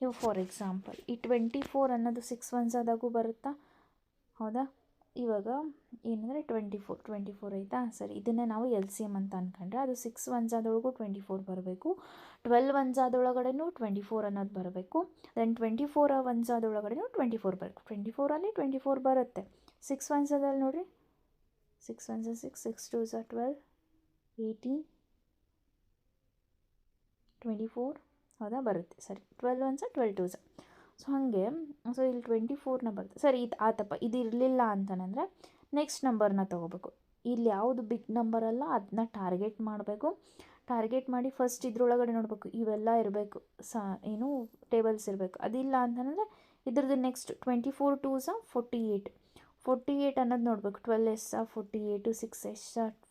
ಇವು ಫಾರ್ ಎಕ್ಸಾಂಪಲ್ ಈ 24 ಅನ್ನೋದು 6 1s ಆದಾಗೂ ಬರುತ್ತಾ? ಹೌದಾ? ಇವಾಗ ಏನಂದರೆ 24 ಆಯಿತಾ? ಸರಿ, ಇದನ್ನೇ ನಾವು LCM ಅಂತ ಅಂದ್ಕೊಂಡ್ರೆ ಅದು 6 1s ಆದೊಳಗೂ 24 ಬರಬೇಕು. 12 1s ಆದೊಳಗಡೆನೂ 24 ಅನ್ನೋದು ಬರಬೇಕು. ದೆನ್ 24 1s ಆದೊಳಗಡೆನೂ 24 ಬರಬೇಕು. 24ಅಲ್ಲಿ 24 ಬರುತ್ತೆ. 6 1s ಆದಲ್ಲಿ ನೋಡಿರಿ, 6 1s 6, 6 2s 12, 18, 24. ಹೌದಾ? ಬರುತ್ತೆ. ಸರಿ, 12 1s 12 2s. ಸೊ ಹಾಗೆ, ಸೊ ಇಲ್ಲಿ 24ನ ಬರುತ್ತೆ. ಸರಿ, ಇದು ಆತಪ್ಪ, ಇದು ಇರಲಿಲ್ಲ ಅಂತಂದರೆ ನೆಕ್ಸ್ಟ್ ನಂಬರ್ನ ತೊಗೋಬೇಕು. ಇಲ್ಲಿ ಯಾವುದು ಬಿಗ್ ನಂಬರ್ ಅಲ್ಲ ಅದನ್ನ ಟಾರ್ಗೆಟ್ ಮಾಡಬೇಕು. ಟಾರ್ಗೆಟ್ ಮಾಡಿ ಫಸ್ಟ್ ಇದ್ರೊಳಗಡೆ ನೋಡಬೇಕು, ಇವೆಲ್ಲ ಇರಬೇಕು, ಏನು ಟೇಬಲ್ಸ್ ಇರಬೇಕು. ಅದಿಲ್ಲ ಅಂತಂದರೆ ಇದ್ರದ್ದು ನೆಕ್ಸ್ಟ್ 24 2s 48. 48 ಅನ್ನೋದು ನೋಡಬೇಕು. 12s 48, 6s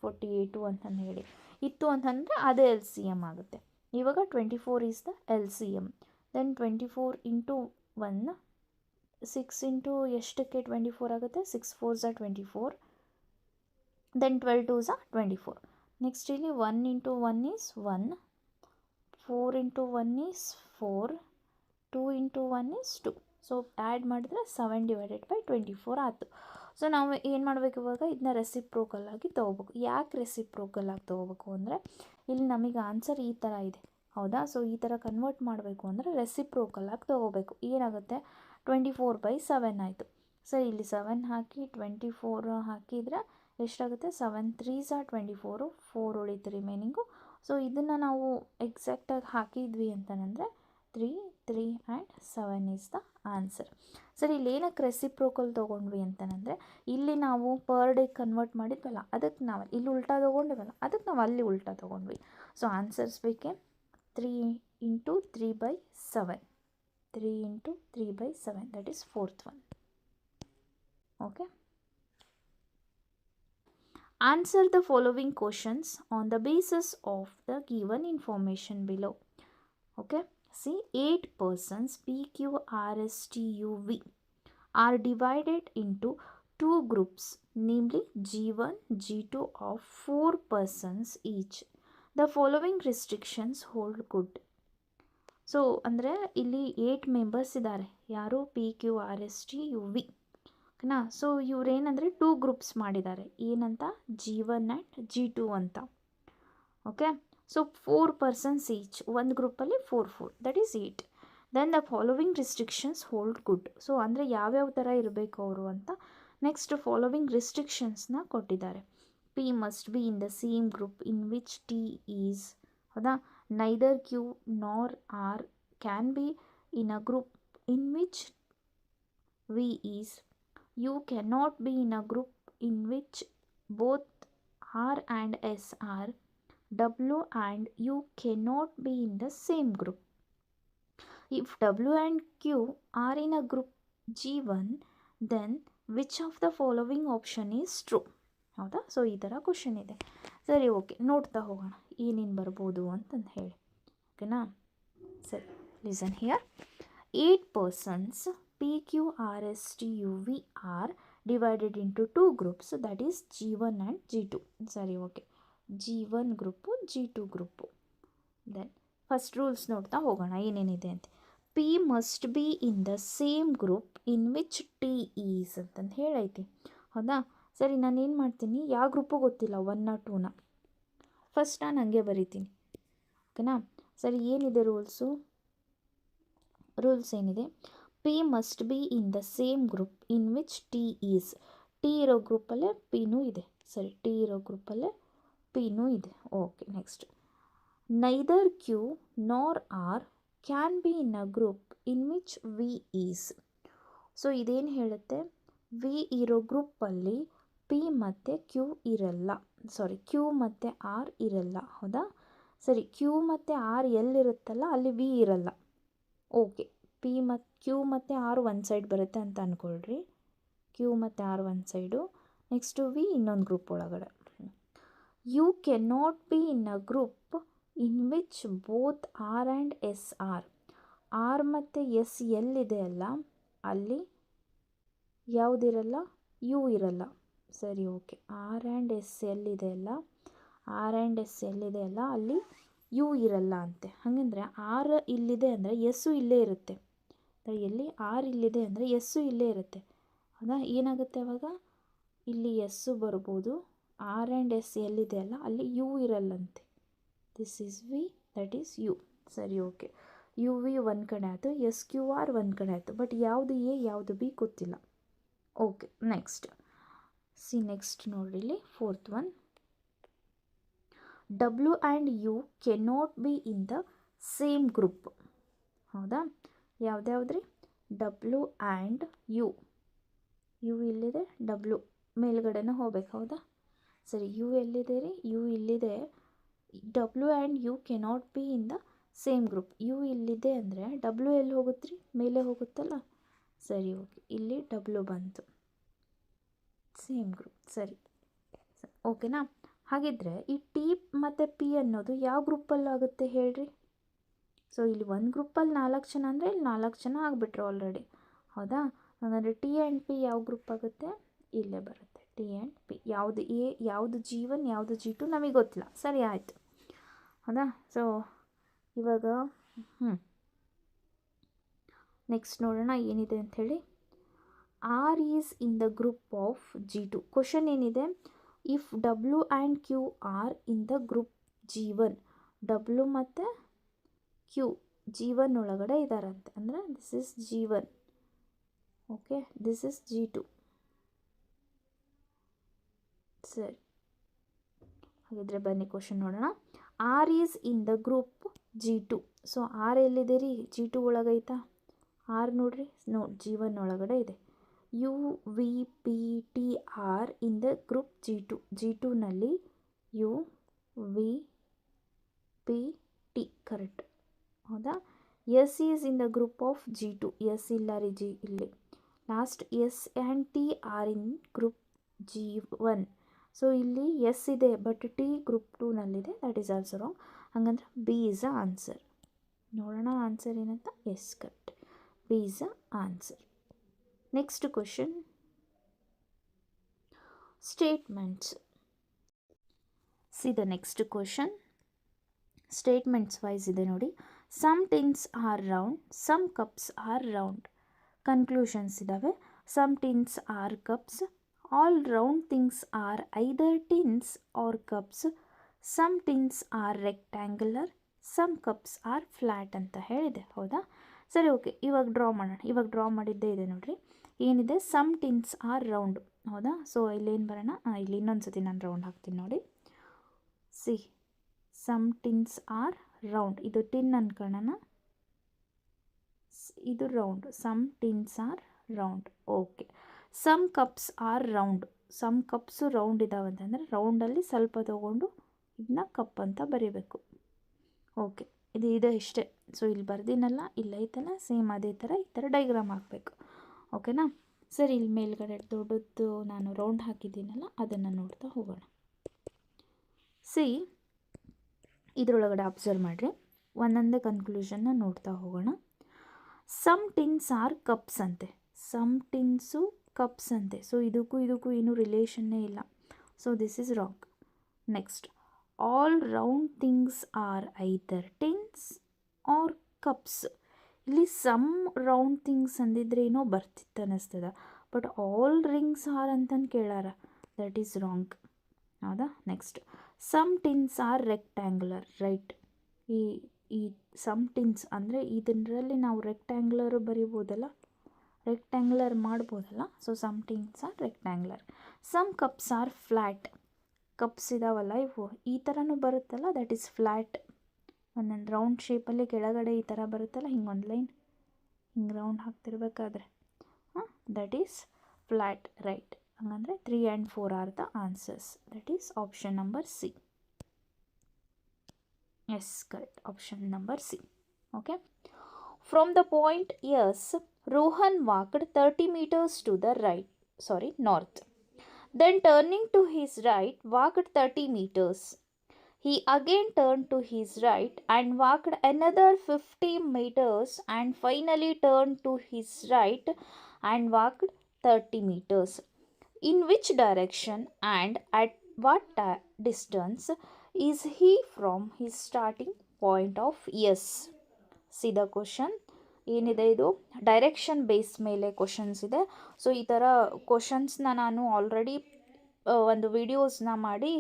48 ಅಂತಂದು ಹೇಳಿ ಇತ್ತು ಅಂತಂದರೆ ಅದೇ LCM ಆಗುತ್ತೆ. ಇವಾಗ 24 is the LCM. Then 24 into 1, 6 into ಎಷ್ಟಕ್ಕೆ 24 ಆಗುತ್ತೆ? 6 4s 24. Then 12 2s 24. ನೆಕ್ಸ್ಟ್ ಇಲ್ಲಿ 1 into 1 is 1, 4 into 1 is 4, 2 into 1 is 2. So add ಮಾಡಿದ್ರೆ 7/24 ಆಯಿತು. ಸೊ ನಾವು ಏನು ಮಾಡಬೇಕು ಇವಾಗ? ಇದನ್ನ ರೆಸಿಪ್ರೋಕಲ್ ಆಗಿ ತೊಗೋಬೇಕು. ಯಾಕೆ ರೆಸಿಪ್ರೋಕಲ್ ಆಗಿ ತೊಗೋಬೇಕು ಅಂದರೆ ಇಲ್ಲಿ ನಮಗೆ ಆನ್ಸರ್ ಈ ಥರ ಇದೆ, ಹೌದಾ? ಸೊ ಈ ಥರ ಕನ್ವರ್ಟ್ ಮಾಡಬೇಕು ಅಂದರೆ ರೆಸಿಪ್ರೋಕಲ್ ಆಗಿ ತೊಗೋಬೇಕು. ಏನಾಗುತ್ತೆ? 24/7 ಆಯಿತು. ಸೊ ಇಲ್ಲಿ 7 ಹಾಕಿ 24 ಹಾಕಿದರೆ ಎಷ್ಟಾಗುತ್ತೆ? 7 3s 24, 4 ಉಳಿತು ರಿಮೈನಿಂಗು. ಸೊ ಇದನ್ನು ನಾವು ಎಕ್ಸಾಕ್ಟಾಗಿ ಹಾಕಿದ್ವಿ ಅಂತಂದರೆ 3 3 ಆ್ಯಂಡ್ 7 ಈಸ್ ದ ಆನ್ಸರ್. ಸರಿ, ಇಲ್ಲಿ ಏನಕ್ಕೆ ರೆಸಿಪ್ರೋಕಲ್ ತೊಗೊಂಡ್ವಿ ಅಂತಂದರೆ ಇಲ್ಲಿ ನಾವು ಪರ್ ಡೇ ಕನ್ವರ್ಟ್ ಮಾಡಿದ್ವಲ್ಲ, ಅದಕ್ಕೆ ನಾವು ಇಲ್ಲಿ ಉಲ್ಟಾ ತೊಗೊಂಡಿವಲ್ಲ, ಅದಕ್ಕೆ ನಾವು ಅಲ್ಲಿ ಉಲ್ಟಾ ತೊಗೊಂಡ್ವಿ. ಸೊ ಆನ್ಸರ್ಸ್ ಬೇಕೆ 3 into 3/7. 3 into 3/7, that is 4th one. Okay. Answer the following questions on the basis of the given information below. Okay. See, 8 persons PQRSTUV are divided into 2 groups, namely G1, G2 of 4 persons each. The following restrictions hold good. So ಅಂದರೆ ಇಲ್ಲಿ 8 members ಇದ್ದಾರೆ. ಯಾರು? PQRSTUV. ಓಕೆನಾ? So ಇವರೇನಂದರೆ 2 groups ಮಾಡಿದ್ದಾರೆ. ಏನಂತ? G1 and G2 ಅಂತ. Okay. So 4 persons each, ಒಂದು ಗ್ರೂಪಲ್ಲಿ 4 that is 8. Then the following restrictions hold good. So ಅಂದರೆ ಯಾವ್ಯಾವ ಥರ ಇರಬೇಕು ಅವರು ಅಂತ ನೆಕ್ಸ್ಟ್ ಫಾಲೋವಿಂಗ್ ರಿಸ್ಟ್ರಿಕ್ಷನ್ಸ್ನ ಕೊಟ್ಟಿದ್ದಾರೆ. P must be in the same group in which T is, ಹೌದಾ? ನೈದರ್ Q ನಾರ್ R can be in a group in which V is. U cannot be in a group in which both R and S are. W and U cannot be in the same group. If W and Q are in a group G1, then which of the following option is true? ಹೌದಾ? So ಈ ಥರ question ಇದೆ. ಸರಿ, okay, ನೋಡ್ತಾ ಹೋಗೋಣ ಏನೇನು ಬರ್ಬೋದು ಅಂತಂದು ಹೇಳಿ. ಓಕೆನಾ? ಸರಿ, listen here. 8 persons PQRSTUV are divided into 2 groups, that is G1 and G2. ಸರಿ, ಓಕೆ. G1 group, G2 group. Then first rules ನೋಡ್ತಾ ಹೋಗೋಣ ಏನೇನಿದೆ ಅಂತ. P must be in the same group in which T is ಅಂತಂದು ಹೇಳೈತಿ, ಹೌದಾ? ಸರಿ, ನಾನೇನು ಮಾಡ್ತೀನಿ, ಯಾವ ಗ್ರೂಪು ಗೊತ್ತಿಲ್ಲ, 1 or 2ನ ಫಸ್ಟ್ ನಾನು ಹಂಗೆ ಬರಿತೀನಿ. ಓಕೆನಾ? ಸರಿ, ಏನಿದೆ ರೂಲ್ಸು? ರೂಲ್ಸ್ ಏನಿದೆ? P must be in the same group in which T is. T ಇರೋ ಗ್ರೂಪಲ್ಲೇ Pನೂ ಇದೆ. ಸರಿ, T ಇರೋ ಗ್ರೂಪಲ್ಲೇ Pನೂ ಇದೆ. Okay, next. ನೈದರ್ Q ನಾರ್ R can be in a group in which V is. So ಇದೇನು ಹೇಳುತ್ತೆ? V ಇರೋ ಗ್ರೂಪಲ್ಲಿ P ಮತ್ತು Q ಇರಲ್ಲ. ಸಾರಿ, Q ಮತ್ತು R ಇರಲ್ಲ, ಹೌದಾ? ಸರಿ, Q ಮತ್ತು R ಎಲ್ಲಿರುತ್ತಲ್ಲ ಅಲ್ಲಿ V ಇರಲ್ಲ. ಓಕೆ, Q ಮತ್ತು R ಒಂದು ಸೈಡ್ ಬರುತ್ತೆ ಅಂತ ಅಂದ್ಕೊಳ್ರಿ. Q ಮತ್ತು R ಒಂದು ಸೈಡು, ನೆಕ್ಸ್ಟು V ಇನ್ನೊಂದು ಗ್ರೂಪ್ ಒಳಗಡೆ. You cannot be in a group in which both R and S are. R ಮತ್ತು S ಎಲ್ಲಿದೆ ಅಲ್ಲ ಅಲ್ಲಿ ಯಾವುದಿರಲ್ಲ? U ಇರಲ್ಲ. ಸರಿ, ಓಕೆ. R ಆ್ಯಂಡ್ S ಎಲ್ಲಿದೆ ಅಲ್ಲ, R ಆ್ಯಂಡ್ S ಎಲ್ಲಿದೆ ಅಲ್ಲ ಅಲ್ಲಿ U ಇರಲ್ಲ ಅಂತೆ. ಹಾಗಂದರೆ R ಇಲ್ಲಿದೆ ಅಂದರೆ ಎಸ್ಸು ಇಲ್ಲೇ ಇರುತ್ತೆ. ಎಲ್ಲಿ R ಇಲ್ಲಿದೆ ಅಂದರೆ ಎಸ್ಸು ಇಲ್ಲೇ ಇರುತ್ತೆ, ಹೌದಾ? ಏನಾಗುತ್ತೆ ಅವಾಗ? ಇಲ್ಲಿ ಎಸ್ಸು ಬರ್ಬೋದು, R ಆ್ಯಂಡ್ S ಎಲ್ಲಿದೆ ಅಲ್ಲ ಅಲ್ಲಿ U ಇರಲ್ಲಂತೆ. This is V, that is U. ಸರಿ, ಓಕೆ. ಯು ವಿ ಒಂದು ಕಡೆ ಆಯಿತು, SQR ಒಂದು ಕಡೆ ಆಯಿತು. ಬಟ್ ಯಾವುದು ಎ ಯಾವುದು ಬಿ ಗೊತ್ತಿಲ್ಲ. ಓಕೆ, ನೆಕ್ಸ್ಟ್ ನೆಕ್ಸ್ಟ್ ನೋಡ್ರಿ ಇಲ್ಲಿ 4th one. W and U cannot be in the same group, ಹೌದಾ? ಯಾವುದ್ಯಾವ್ದ್ರಿ? W and U. U ಇಲ್ಲಿದೆ, W ಮೇಲ್ಗಡೆನೂ ಹೋಗ್ಬೇಕು, ಹೌದಾ? ಸರಿ, U ಎಲ್ಲಿದೆ ರೀ? U ಇಲ್ಲಿದೆ. W and U cannot be in the same group. U ಇಲ್ಲಿದೆ ಅಂದರೆ W ಎಲ್ಲಿ ಹೋಗುತ್ತೆ ರೀ? ಮೇಲೆ ಹೋಗುತ್ತಲ್ಲ. ಸರಿ, ಓಕೆ, ಇಲ್ಲಿ ಡಬ್ಲ್ಯೂ ಬಂತು, ಸೇಮ್ ಗ್ರೂಪ್. ಸರಿ, ಓಕೆನಾ? ಹಾಗಿದ್ರೆ ಈ ಟಿ ಮತ್ತು ಪಿ ಅನ್ನೋದು ಯಾವ ಗ್ರೂಪಲ್ಲಿ ಆಗುತ್ತೆ ಹೇಳ್ರಿ? ಸೊ ಇಲ್ಲಿ ಒಂದು ಗ್ರೂಪಲ್ಲಿ 4 ಜನ ಅಂದರೆ ಇಲ್ಲಿ 4 ಜನ ಆಗಿಬಿಟ್ರು ಆಲ್ರೆಡಿ, ಹೌದಾ? ಹಾಗಾದರೆ ಟಿ ಆ್ಯಂಡ್ ಪಿ ಯಾವ ಗ್ರೂಪ್ ಆಗುತ್ತೆ? ಇಲ್ಲೇ ಬರುತ್ತೆ, ಟಿ ಆ್ಯಂಡ್ ಪಿ. ಯಾವುದು ಎ, ಯಾವುದು G1, ಯಾವುದು G2 ನಮಗೆ ಗೊತ್ತಿಲ್ಲ. ಸರಿ, ಆಯಿತು, ಹೌದಾ? ಸೊ ಇವಾಗ ನೆಕ್ಸ್ಟ್ ನೋಡೋಣ ಏನಿದೆ ಅಂಥೇಳಿ. R is in the group of G2. Question ಏನಿದೆ? If W and Q R in the group G1, W ಮತ್ತು ಕ್ಯೂ G1 ಒಳಗಡೆ ಇದ್ದಾರಂತೆ, ಅಂದರೆ this is G1, okay, this is G2. ಸರಿ, ಹಾಗಿದ್ರೆ ಬನ್ನಿ ಕ್ವಶನ್ ನೋಡೋಣ. R is in the group G2. So R ಎಲ್ಲಿದೆ ರೀ? G2 ಒಳಗೈತಾ? ಆರ್ ನೋಡ್ರಿ, G1 ಒಳಗಡೆ ಇದೆ. U V P T R in the group G2. G2ನಲ್ಲಿ U V P T, correct, ಹೌದಾ? S is in the group of G2. S ಇಲ್ಲ ರೀ, ಇಲ್ಲಿ last S and T R in group G1. So ಇಲ್ಲಿ S ಇದೆ but T group 2ನಲ್ಲಿದೆ, that is also wrong. ಹಾಗಂದ್ರೆ B is a answer. ನೋಡೋಣ answer ಏನಂತ. Yes, correct, B is a answer. Next question, statements. See the next question statements wise ಇದೆ ನೋಡಿ. Some tins are round, some cups are round. Conclusions ಇದ್ದಾವೆ. Some tins R cups, all round things are either tins R cups, some tins are rectangular, some cups are flat ಅಂತ ಹೇಳಿದೆ, ಹೌದಾ? ಸರಿ, okay, ಇವಾಗ draw ಮಾಡೋಣ. ಇವಾಗ draw ಮಾಡಿದ್ದೇ ಇದೆ ನೋಡಿರಿ. ಏನಿದೆ? ಸಮ್ ಟಿನ್ಸ್ ಆರ್ ರೌಂಡ್, ಹೌದಾ? ಸೊ ಇಲ್ಲೇನು ಬರೋಣ, ಇಲ್ಲಿ ಇನ್ನೊಂದು ಸತಿ ನಾನು ರೌಂಡ್ ಹಾಕ್ತೀನಿ ನೋಡಿ. See, some tins are round, ಇದು ಟಿನ್ ಅನ್ಕೊಳ್ಳೋಣ, ಇದು round. Some tins are round, okay. Some cups are round, some cups round ಇದ್ದಾವಂತಂದರೆ ರೌಂಡಲ್ಲಿ ಸ್ವಲ್ಪ ತೊಗೊಂಡು ಇದನ್ನ ಕಪ್ ಅಂತ ಬರೀಬೇಕು, ಓಕೆ. ಇದು ಇಷ್ಟೇ. ಸೊ ಇಲ್ಲಿ ಬರ್ದಿನಲ್ಲ, ಇಲ್ಲ ಐತಲ್ಲ, ಸೇಮ್ ಅದೇ ಥರ ಈ ಥರ ಡೈಗ್ರಾಮ್ ಹಾಕಬೇಕು, ಓಕೆನಾ? ಸರಿ, ಇಲ್ಲಿ ಮೇಲ್ಗಡೆ ದೊಡ್ಡದು ನಾನು ರೌಂಡ್ ಹಾಕಿದ್ದೀನಲ್ಲ, ಅದನ್ನು ನೋಡ್ತಾ ಹೋಗೋಣ. ಸಿ, ಇದರೊಳಗಡೆ ಅಬ್ಸರ್ವ್ ಮಾಡಿರಿ, ಒಂದೊಂದೇ ಕನ್ಕ್ಲೂಷನ್ನ ನೋಡ್ತಾ ಹೋಗೋಣ. ಸಮ್ ಟಿನ್ಸ್ ಆರ್ ಕಪ್ಸ್ ಅಂತೆ, ಸಮ್ ಟಿನ್ಸು ಕಪ್ಸ್ ಅಂತೆ. ಸೊ ಇದಕ್ಕೂ ಏನೂ ರಿಲೇಷನ್ನೇ ಇಲ್ಲ. So this is wrong. Next, all round things are either tins R cups. ಇಲ್ಲಿ ಸಮ್ ರೌಂಡ್ ಥಿಂಗ್ಸ್ ಅಂದಿದ್ರೆ ಏನೋ ಬರ್ತಿತ್ತು ಅನ್ನಿಸ್ತದ, ಬಟ್ ಆಲ್ ರಿಂಗ್ಸ್ ಆರ್ ಅಂತಂದು ಕೇಳಾರ, ದಟ್ ಈಸ್ ರಾಂಗ್, ಹೌದಾ? Next, some tins are rectangular, right. ಈ ಸಮ್ ಟಿನ್ಸ್ ಅಂದರೆ ಇದರಲ್ಲಿ ನಾವು ರೆಕ್ಟ್ಯಾಂಗ್ಯುಲರು ಬರಿಬೋದಲ್ಲ, ರೆಕ್ಟ್ಯಾಂಗ್ಯುಲರ್ ಮಾಡ್ಬೋದಲ್ಲ. So some tins are rectangular. Some cups are flat, cups ಇದಾವಲ್ಲ ಇವು ಈ ಥರನೂ ಬರುತ್ತಲ್ಲ, ದಟ್ ಈಸ್ ಫ್ಲ್ಯಾಟ್. ಒಂದೊಂದು ರೌಂಡ್ ಶೇಪಲ್ಲಿ ಕೆಳಗಡೆ ಈ ಥರ ಬರುತ್ತಲ್ಲ, ಹಿಂಗೊಂದು ಲೈನ್ ಹಿಂಗೆ ರೌಂಡ್ ಹಾಕ್ತಿರ್ಬೇಕಾದ್ರೆ, ದಟ್ ಈಸ್ ಫ್ಲ್ಯಾಟ್, ರೈಟ್. ಹಂಗಂದರೆ 3 and 4 are the answers. That is option number C. Yes, correct, option number C. Okay. From the point S, Rohan walked 30 meters to the north. Then turning to his right, walked 30 meters. He again turned to his right and walked another 50 meters and finally turned to his right and walked 30 meters. In which direction and at what distance is he from his starting point of S? See the question. ಏನಿದೆ ಇದು? Direction base ಮೇಲೆ questions ಇದೆ. So ಈ ಥರ ಕ್ವಶನ್ಸ್ನ ನಾನು already ಒಂದು ವಿಡಿಯೋಸ್ನ ಮಾಡಿ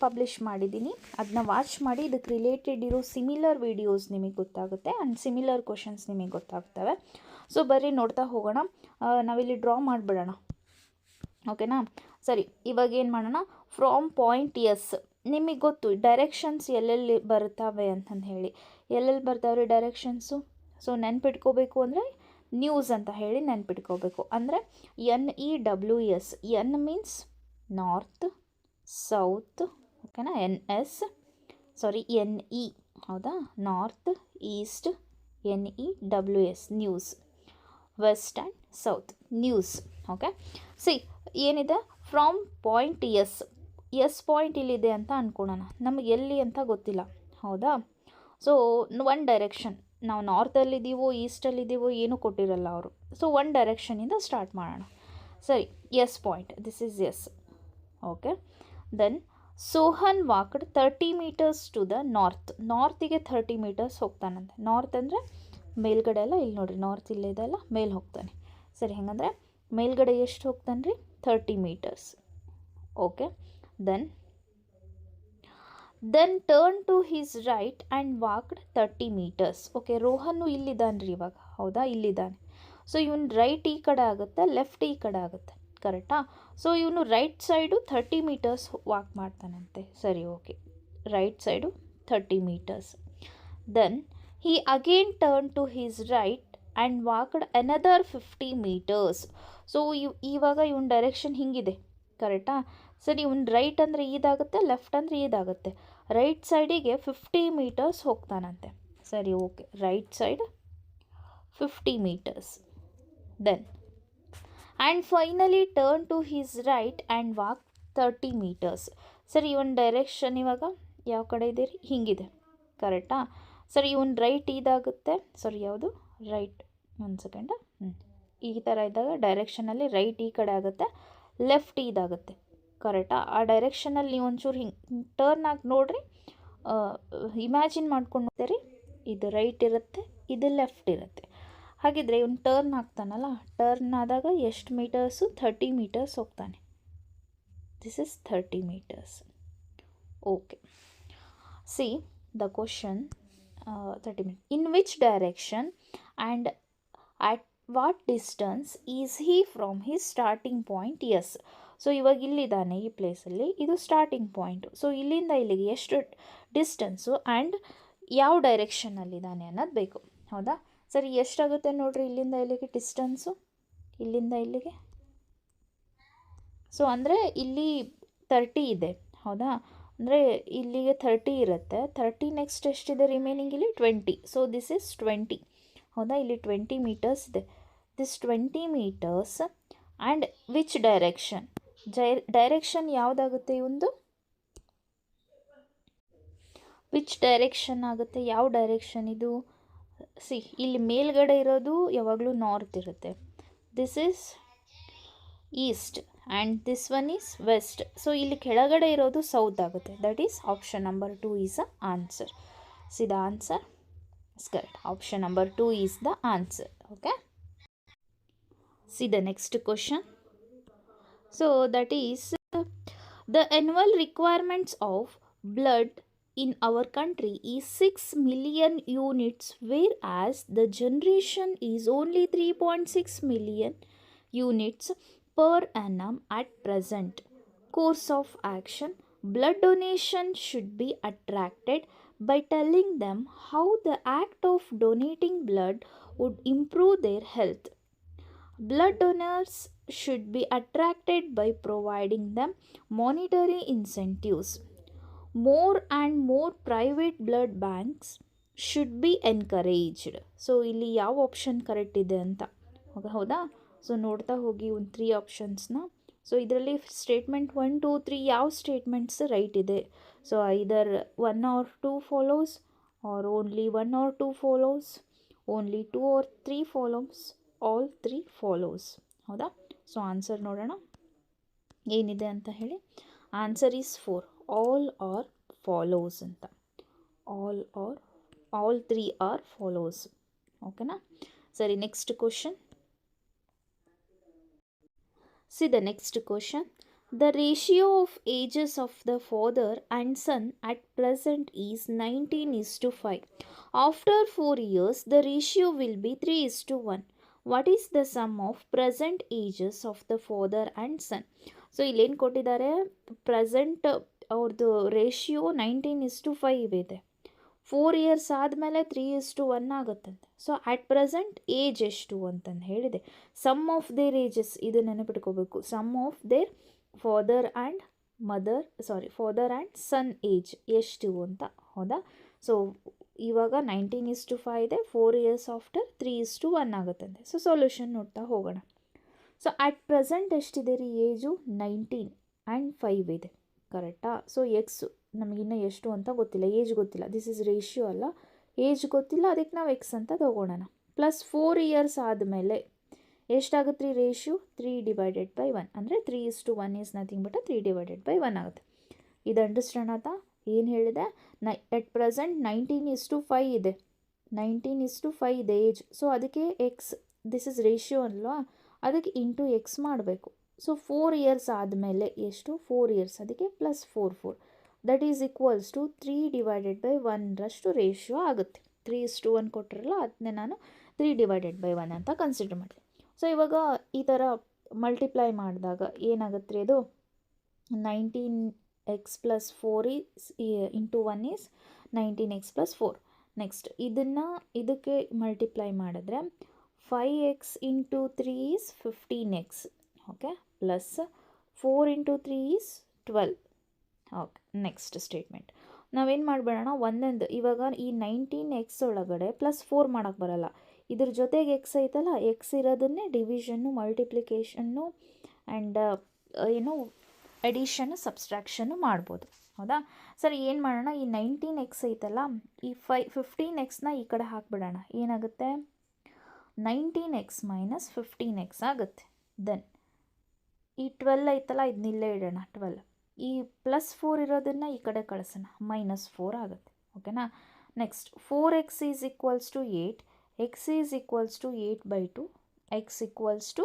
publish ಮಾಡಿದ್ದೀನಿ. ಅದನ್ನ ವಾಚ್ ಮಾಡಿ, ಇದಕ್ಕೆ ರಿಲೇಟೆಡ್ ಇರೋ ಸಿಮಿಲರ್ ವಿಡಿಯೋಸ್ ನಿಮಗೆ ಗೊತ್ತಾಗುತ್ತೆ ಆ್ಯಂಡ್ ಸಿಮಿಲರ್ ಕ್ವಶನ್ಸ್ ನಿಮಗೆ ಗೊತ್ತಾಗ್ತವೆ. ಸೊ ಬರ್ರಿ ನೋಡ್ತಾ ಹೋಗೋಣ. ನಾವಿಲ್ಲಿ ಡ್ರಾ ಮಾಡಿಬಿಡೋಣ, ಓಕೆನಾ? ಸರಿ, ಇವಾಗ ಏನು ಮಾಡೋಣ? ಫ್ರಾಮ್ ಪಾಯಿಂಟ್ ಎಸ್, ನಿಮಗೆ ಗೊತ್ತು ಡೈರೆಕ್ಷನ್ಸ್ ಎಲ್ಲೆಲ್ಲಿ ಬರ್ತವೆ ಅಂತಂದು ಹೇಳಿ. ಎಲ್ಲೆಲ್ಲಿ ಬರ್ತಾವ್ರಿ ಡೈರೆಕ್ಷನ್ಸು? ಸೊ ನೆನ್ಪಿಟ್ಕೋಬೇಕು ಅಂದರೆ ನ್ಯೂಸ್ ಅಂತ ಹೇಳಿ ನೆನ್ಪಿಟ್ಕೋಬೇಕು. ಅಂದರೆ NEWS, N means north, south, ಓಕೆನಾ? NE, ಹೌದಾ? North, east, NEWS, news. West and south. News. Okay, see ಏನಿದೆ ಫ್ರಮ್ ಪಾಯಿಂಟ್ ಎಸ್ ಪಾಯಿಂಟ್ ಇಲ್ಲಿದೆ ಅಂತ ಅಂದ್ಕೊಳ್ಳೋಣ, ನಮಗೆ ಎಲ್ಲಿ ಅಂತ ಗೊತ್ತಿಲ್ಲ, ಹೌದಾ. ಸೊ ಒನ್ ಡೈರೆಕ್ಷನ್, ನಾವು ನಾರ್ತಲ್ಲಿದ್ದೀವೋ ಈಸ್ಟಲ್ಲಿದ್ದೀವೋ ಏನೂ ಕೊಟ್ಟಿರಲ್ಲ ಅವರು. ಸೊ ಒನ್ ಡೈರೆಕ್ಷನಿಂದ ಸ್ಟಾರ್ಟ್ ಮಾಡೋಣ. ಸರಿ, S point, this is S. Okay, then Sohan walked 30 meters to the ನಾರ್ತಿಗೆ 30 meters ಹೋಗ್ತಾನಂತೆ. ನಾರ್ತ್ ಅಂದರೆ ಮೇಲ್ಗಡೆ ಎಲ್ಲ, ಇಲ್ಲಿ ನೋಡಿರಿ ನಾರ್ತ್ ಇಲ್ಲೇ ಇದೆ ಅಲ್ಲ, ಮೇಲೆ ಹೋಗ್ತಾನೆ. ಸರಿ, ಹೆಂಗಂದರೆ ಮೇಲ್ಗಡೆ ಎಷ್ಟು ಹೋಗ್ತಾನೆ ರೀ? 30 meters. Okay, then turn to his right and walked 30 meters. Okay, ರೋಹನ್ನು ಇಲ್ಲಿದ್ದಾನೆ ರೀ ಇವಾಗ, ಹೌದಾ, ಇಲ್ಲಿದ್ದಾನೆ. ಸೊ ಇವನು ರೈಟ್ ಈ ಕಡೆ ಆಗುತ್ತೆ, ಲೆಫ್ಟ್ ಈ ಕಡೆ ಆಗುತ್ತೆ, ಕರೆಕ್ಟಾ. ಸೊ ಇವನು ರೈಟ್ ಸೈಡು 30 meters ವಾಕ್ ಮಾಡ್ತಾನಂತೆ. ಸರಿ, okay, right side 30 meters. Then he again turned to his right and walked another 50 meters. So ಇವಾಗ ಇವನ ಡೈರೆಕ್ಷನ್ ಹಿಂಗಿದೆ, ಕರೆಕ್ಟಾ. ಸರಿ, ಇವನ್ ರೈಟ್ ಅಂದರೆ ಇದಾಗುತ್ತೆ, ಲೆಫ್ಟ್ ಅಂದರೆ ಇದಾಗುತ್ತೆ. ರೈಟ್ ಸೈಡಿಗೆ 50 meters ಹೋಗ್ತಾನಂತೆ. ಸರಿ, okay, right side 50 meters. Then and finally turn to his right and walk 30 meters. ಸರಿ, ಇವನ್ ಡೈರೆಕ್ಷನ್ ಇವಾಗ ಯಾವ ಕಡೆ ಇದೆ ರೀ? ಹಿಂಗಿದೆ, ಕರೆಕ್ಟಾ. ಸರಿ, ಇವನ್ ರೈಟ್ ಇದಾಗುತ್ತೆ, ಸರಿ ಯಾವುದು ರೈಟ್, ಒಂದು ಸೆಕೆಂಡ, ಈ ಥರ ಇದ್ದಾಗ ಡೈರೆಕ್ಷನಲ್ಲಿ ರೈಟ್ ಈ ಕಡೆ ಆಗುತ್ತೆ, ಲೆಫ್ಟ್ ಇದಾಗುತ್ತೆ, ಕರೆಕ್ಟಾ. ಆ ಡೈರೆಕ್ಷನಲ್ಲಿ ನೀವು ಒಂಚೂರು ಹಿಂಗೆ ಟರ್ನ್ ಆಗಿ ನೋಡಿರಿ, ಇಮ್ಯಾಜಿನ್ ಮಾಡ್ಕೊಂಡು ನೋಡ್ತೀರಿ, ಇದು ರೈಟ್ ಇರುತ್ತೆ, ಇದು ಲೆಫ್ಟ್ ಇರುತ್ತೆ. ಹಾಗಿದ್ರೆ ಇವನು ಟರ್ನ್ ಆಗ್ತಾನಲ್ಲ, ಟರ್ನ್ ಆದಾಗ ಎಷ್ಟು ಮೀಟರ್ಸು? 30 meters ಹೋಗ್ತಾನೆ. This is 30 meters. Okay, see the question 30 minutes. In which direction and at what distance is he from his starting point? Yes. So ಇವಾಗ ಇಲ್ಲಿದ್ದಾನೆ ಈ ಪ್ಲೇಸಲ್ಲಿ, ಇದು ಸ್ಟಾರ್ಟಿಂಗ್ ಪಾಯಿಂಟು. ಸೊ ಇಲ್ಲಿಂದ ಇಲ್ಲಿಗೆ ಎಷ್ಟು ಡಿಸ್ಟೆನ್ಸು ಆ್ಯಂಡ್ ಯಾವ ಡೈರೆಕ್ಷನ್ನಲ್ಲಿದ್ದಾನೆ ಅನ್ನೋದು ಬೇಕು, ಹೌದಾ. ಸರಿ, ಎಷ್ಟಾಗುತ್ತೆ ನೋಡಿರಿ ಇಲ್ಲಿಂದ ಇಲ್ಲಿಗೆ ಡಿಸ್ಟೆನ್ಸು, ಇಲ್ಲಿಂದ ಇಲ್ಲಿಗೆ. ಸೊ ಅಂದರೆ ಇಲ್ಲಿ 30 ಇದೆ, ಹೌದಾ. ಅಂದರೆ ಇಲ್ಲಿಗೆ 30 ಇರುತ್ತೆ, 30 ನೆಕ್ಸ್ಟ್ ಎಷ್ಟಿದೆ ರಿಮೈನಿಂಗ್? ಇಲ್ಲಿ 20. ಸೊ ದಿಸ್ ಇಸ್ 20, ಹೌದಾ. ಇಲ್ಲಿ 20 meters ಇದೆ. This 20 meters and which direction? Direction ಯಾವುದಾಗುತ್ತೆ ಇವಂದು? ವಿಚ್ ಡೈರೆಕ್ಷನ್ ಆಗುತ್ತೆ? ಯಾವ ಡೈರೆಕ್ಷನ್ ಇದು? ಸಿ, ಇಲ್ಲಿ ಮೇಲ್ಗಡೆ ಇರೋದು ಯಾವಾಗಲೂ ನಾರ್ತ್ ಇರುತ್ತೆ, this is east and this one is west. So ಇಲ್ಲಿ ಕೆಳಗಡೆ ಇರೋದು ಸೌತ್ ಆಗುತ್ತೆ. That is option number 2 is the answer. See the answer is correct. Option number 2 is the answer. Okay, see the next question. So that is the annual requirements of blood in our country is 6 million units, whereas the generation is only 3.6 million units per annum at present. Course of action: blood donation should be attracted by telling them how the act of donating blood would improve their health. Blood donors should be attracted by providing them monetary incentives. More and more private blood banks should be encouraged. So ಇಲ್ಲಿ ಯಾವ option correct ಇದೆ ಅಂತ, ಹೌದಾ. So ನೋಡ್ತಾ ಹೋಗಿ ಒಂದು 3 ಆಪ್ಷನ್ಸ್ನ. So ಇದರಲ್ಲಿ statement 1, 2, 3 ಯಾವ ಸ್ಟೇಟ್ಮೆಂಟ್ಸ್ ರೈಟ್ ಇದೆ? So either 1 or 2 follows, or only 1 or 2 follows, only 2 or 3 follows, all 3 follows, ಹೌದಾ. ಸೊ ಆನ್ಸರ್ ನೋಡೋಣ ಏನಿದೆ ಅಂತ ಹೇಳಿ. Answer is 4, all or follows ಅಂತ. all 3 are follows. ಓಕೆನಾ. ಸರಿ, next question. C the next question. The ratio of ages of the father and son at present is 19:5. After 4 years, the ratio will be 3:1. What is the sum of present ages of the father and son? So ಇಲ್ಲೇನು ಕೊಟ್ಟಿದ್ದಾರೆ? Present ಅವ್ರದ್ದು ratio 19:5 ಇದೆ. 4 years ಆದಮೇಲೆ 3:1 ಆಗುತ್ತಂತೆ. So at present age ಎಷ್ಟು ಅಂತಂದು ಹೇಳಿದೆ. Sum of their ages, ಇದು ನೆನಪಿಟ್ಕೋಬೇಕು. Sum of their father and son age ಎಷ್ಟು ಅಂತ, ಹೌದಾ. ಸೊ ಇವಾಗ 19:5 ಇದೆ, 4 ಇಯರ್ಸ್ ಆಫ್ಟರ್ 3:1 ಆಗುತ್ತಂತೆ. ಸೊ ಸೊಲ್ಯೂಷನ್ ನೋಡ್ತಾ ಹೋಗೋಣ. ಸೊ ಅಟ್ ಪ್ರೆಸೆಂಟ್ ಎಷ್ಟಿದೆ ರೀ ಏಜು? 19 ಆ್ಯಂಡ್ 5 ಇದೆ, ಕರೆಕ್ಟಾ? ಸೊ ಎಕ್ಸ್ ನಮಗಿನ್ನೂ ಎಷ್ಟು ಅಂತ ಗೊತ್ತಿಲ್ಲ, ಏಜ್ ಗೊತ್ತಿಲ್ಲ, ದಿಸ್ ಇಸ್ ರೇಷಿಯೋ ಅಲ್ಲ, ಏಜ್ ಗೊತ್ತಿಲ್ಲ, ಅದಕ್ಕೆ ನಾವು ಎಕ್ಸ್ ಅಂತ ತೊಗೊಳೋಣ. ಪ್ಲಸ್ 4 ಇಯರ್ಸ್ ಆದಮೇಲೆ ಎಷ್ಟಾಗುತ್ತೆ ರೀ ರೇಷಿಯೋ? 3/1, ಅಂದರೆ 3:1 ಈಸ್ ನಥಿಂಗ್ ಬಟ್ 3/1 ಆಗುತ್ತೆ. ಇದು ಅಂಡರ್ಸ್ಟ್ಯಾಂಡ್ ಆಯ್ತಾ? ಏನು ಹೇಳಿದೆ? ಎಟ್ ಪ್ರೆಸೆಂಟ್ 19:5 ಇದೆ, 19:5 ಇದೆ ಏಜ್. ಸೊ ಅದಕ್ಕೆ ಎಕ್ಸ್, ದಿಸ್ ಇಸ್ ರೇಷಿಯೋ ಅಲ್ವಾ, ಅದಕ್ಕೆ ಇಂಟು ಎಕ್ಸ್ ಮಾಡಬೇಕು. ಸೊ 4 ಇಯರ್ಸ್ ಆದಮೇಲೆ ಎಷ್ಟು? 4 ಇಯರ್ಸ್, ಅದಕ್ಕೆ plus 4 that is equals to 3/1 ratio ಆಗುತ್ತೆ. 3:1 ಕೊಟ್ಟಿರಲ್ಲ, ಅದನ್ನೇ ನಾನು 3/1 ಅಂತ ಕನ್ಸಿಡರ್ ಮಾಡಿದೆ. ಸೊ ಇವಾಗ ಈ ಥರ ಮಲ್ಟಿಪ್ಲೈ ಮಾಡಿದಾಗ ಏನಾಗುತ್ತೆ ರೀ ಅದು? 19x + 4 into 1 is 19x + 4. Next ಇದಕ್ಕೆ ಮಲ್ಟಿಪ್ಲೈ ಮಾಡಿದ್ರೆ 5x into 3 is 15x, okay, plus 4 into 3 is 12. Okay, next statement ನಾವೇನು ಮಾಡಿಬಿಡೋಣ, ಒಂದೊಂದು. ಇವಾಗ ಈ 19x ಒಳಗಡೆ ಪ್ಲಸ್ 4 ಮಾಡೋಕ್ಕೆ ಬರಲ್ಲ, ಇದ್ರ ಜೊತೆಗೆ ಎಕ್ಸ್ ಐತಲ್ಲ, ಎಕ್ಸ್ ಇರೋದನ್ನೇ ಡಿವಿಷನ್ನು, ಮಲ್ಟಿಪ್ಲಿಕೇಷನ್ನು ಆ್ಯಂಡ್ ಎಡಿಷನ್ನು, ಸಬ್ಸ್ಟ್ರಾಕ್ಷನ್ನು ಮಾಡ್ಬೋದು. ಹೌದಾ? ಸರಿ, ಏನು ಮಾಡೋಣ, ಈ 19x ಐತಲ್ಲ, ಈ 15xನ ಈ ಕಡೆ ಹಾಕ್ಬಿಡೋಣ. ಏನಾಗುತ್ತೆ? 19x - 15x ಆಗುತ್ತೆ. ದೆನ್ ಈ 12 ಐತಲ್ಲ, ಇದನ್ನಿಲ್ಲೇ ಇಡೋಣ, 12. ಈ ಪ್ಲಸ್ 4 ಇರೋದನ್ನು ಈ ಕಡೆ ಕಳಿಸೋಣ, -4 ಆಗುತ್ತೆ. ಓಕೆನಾ? Next 4x is equals to 8, x is equals to 8/2, x equals to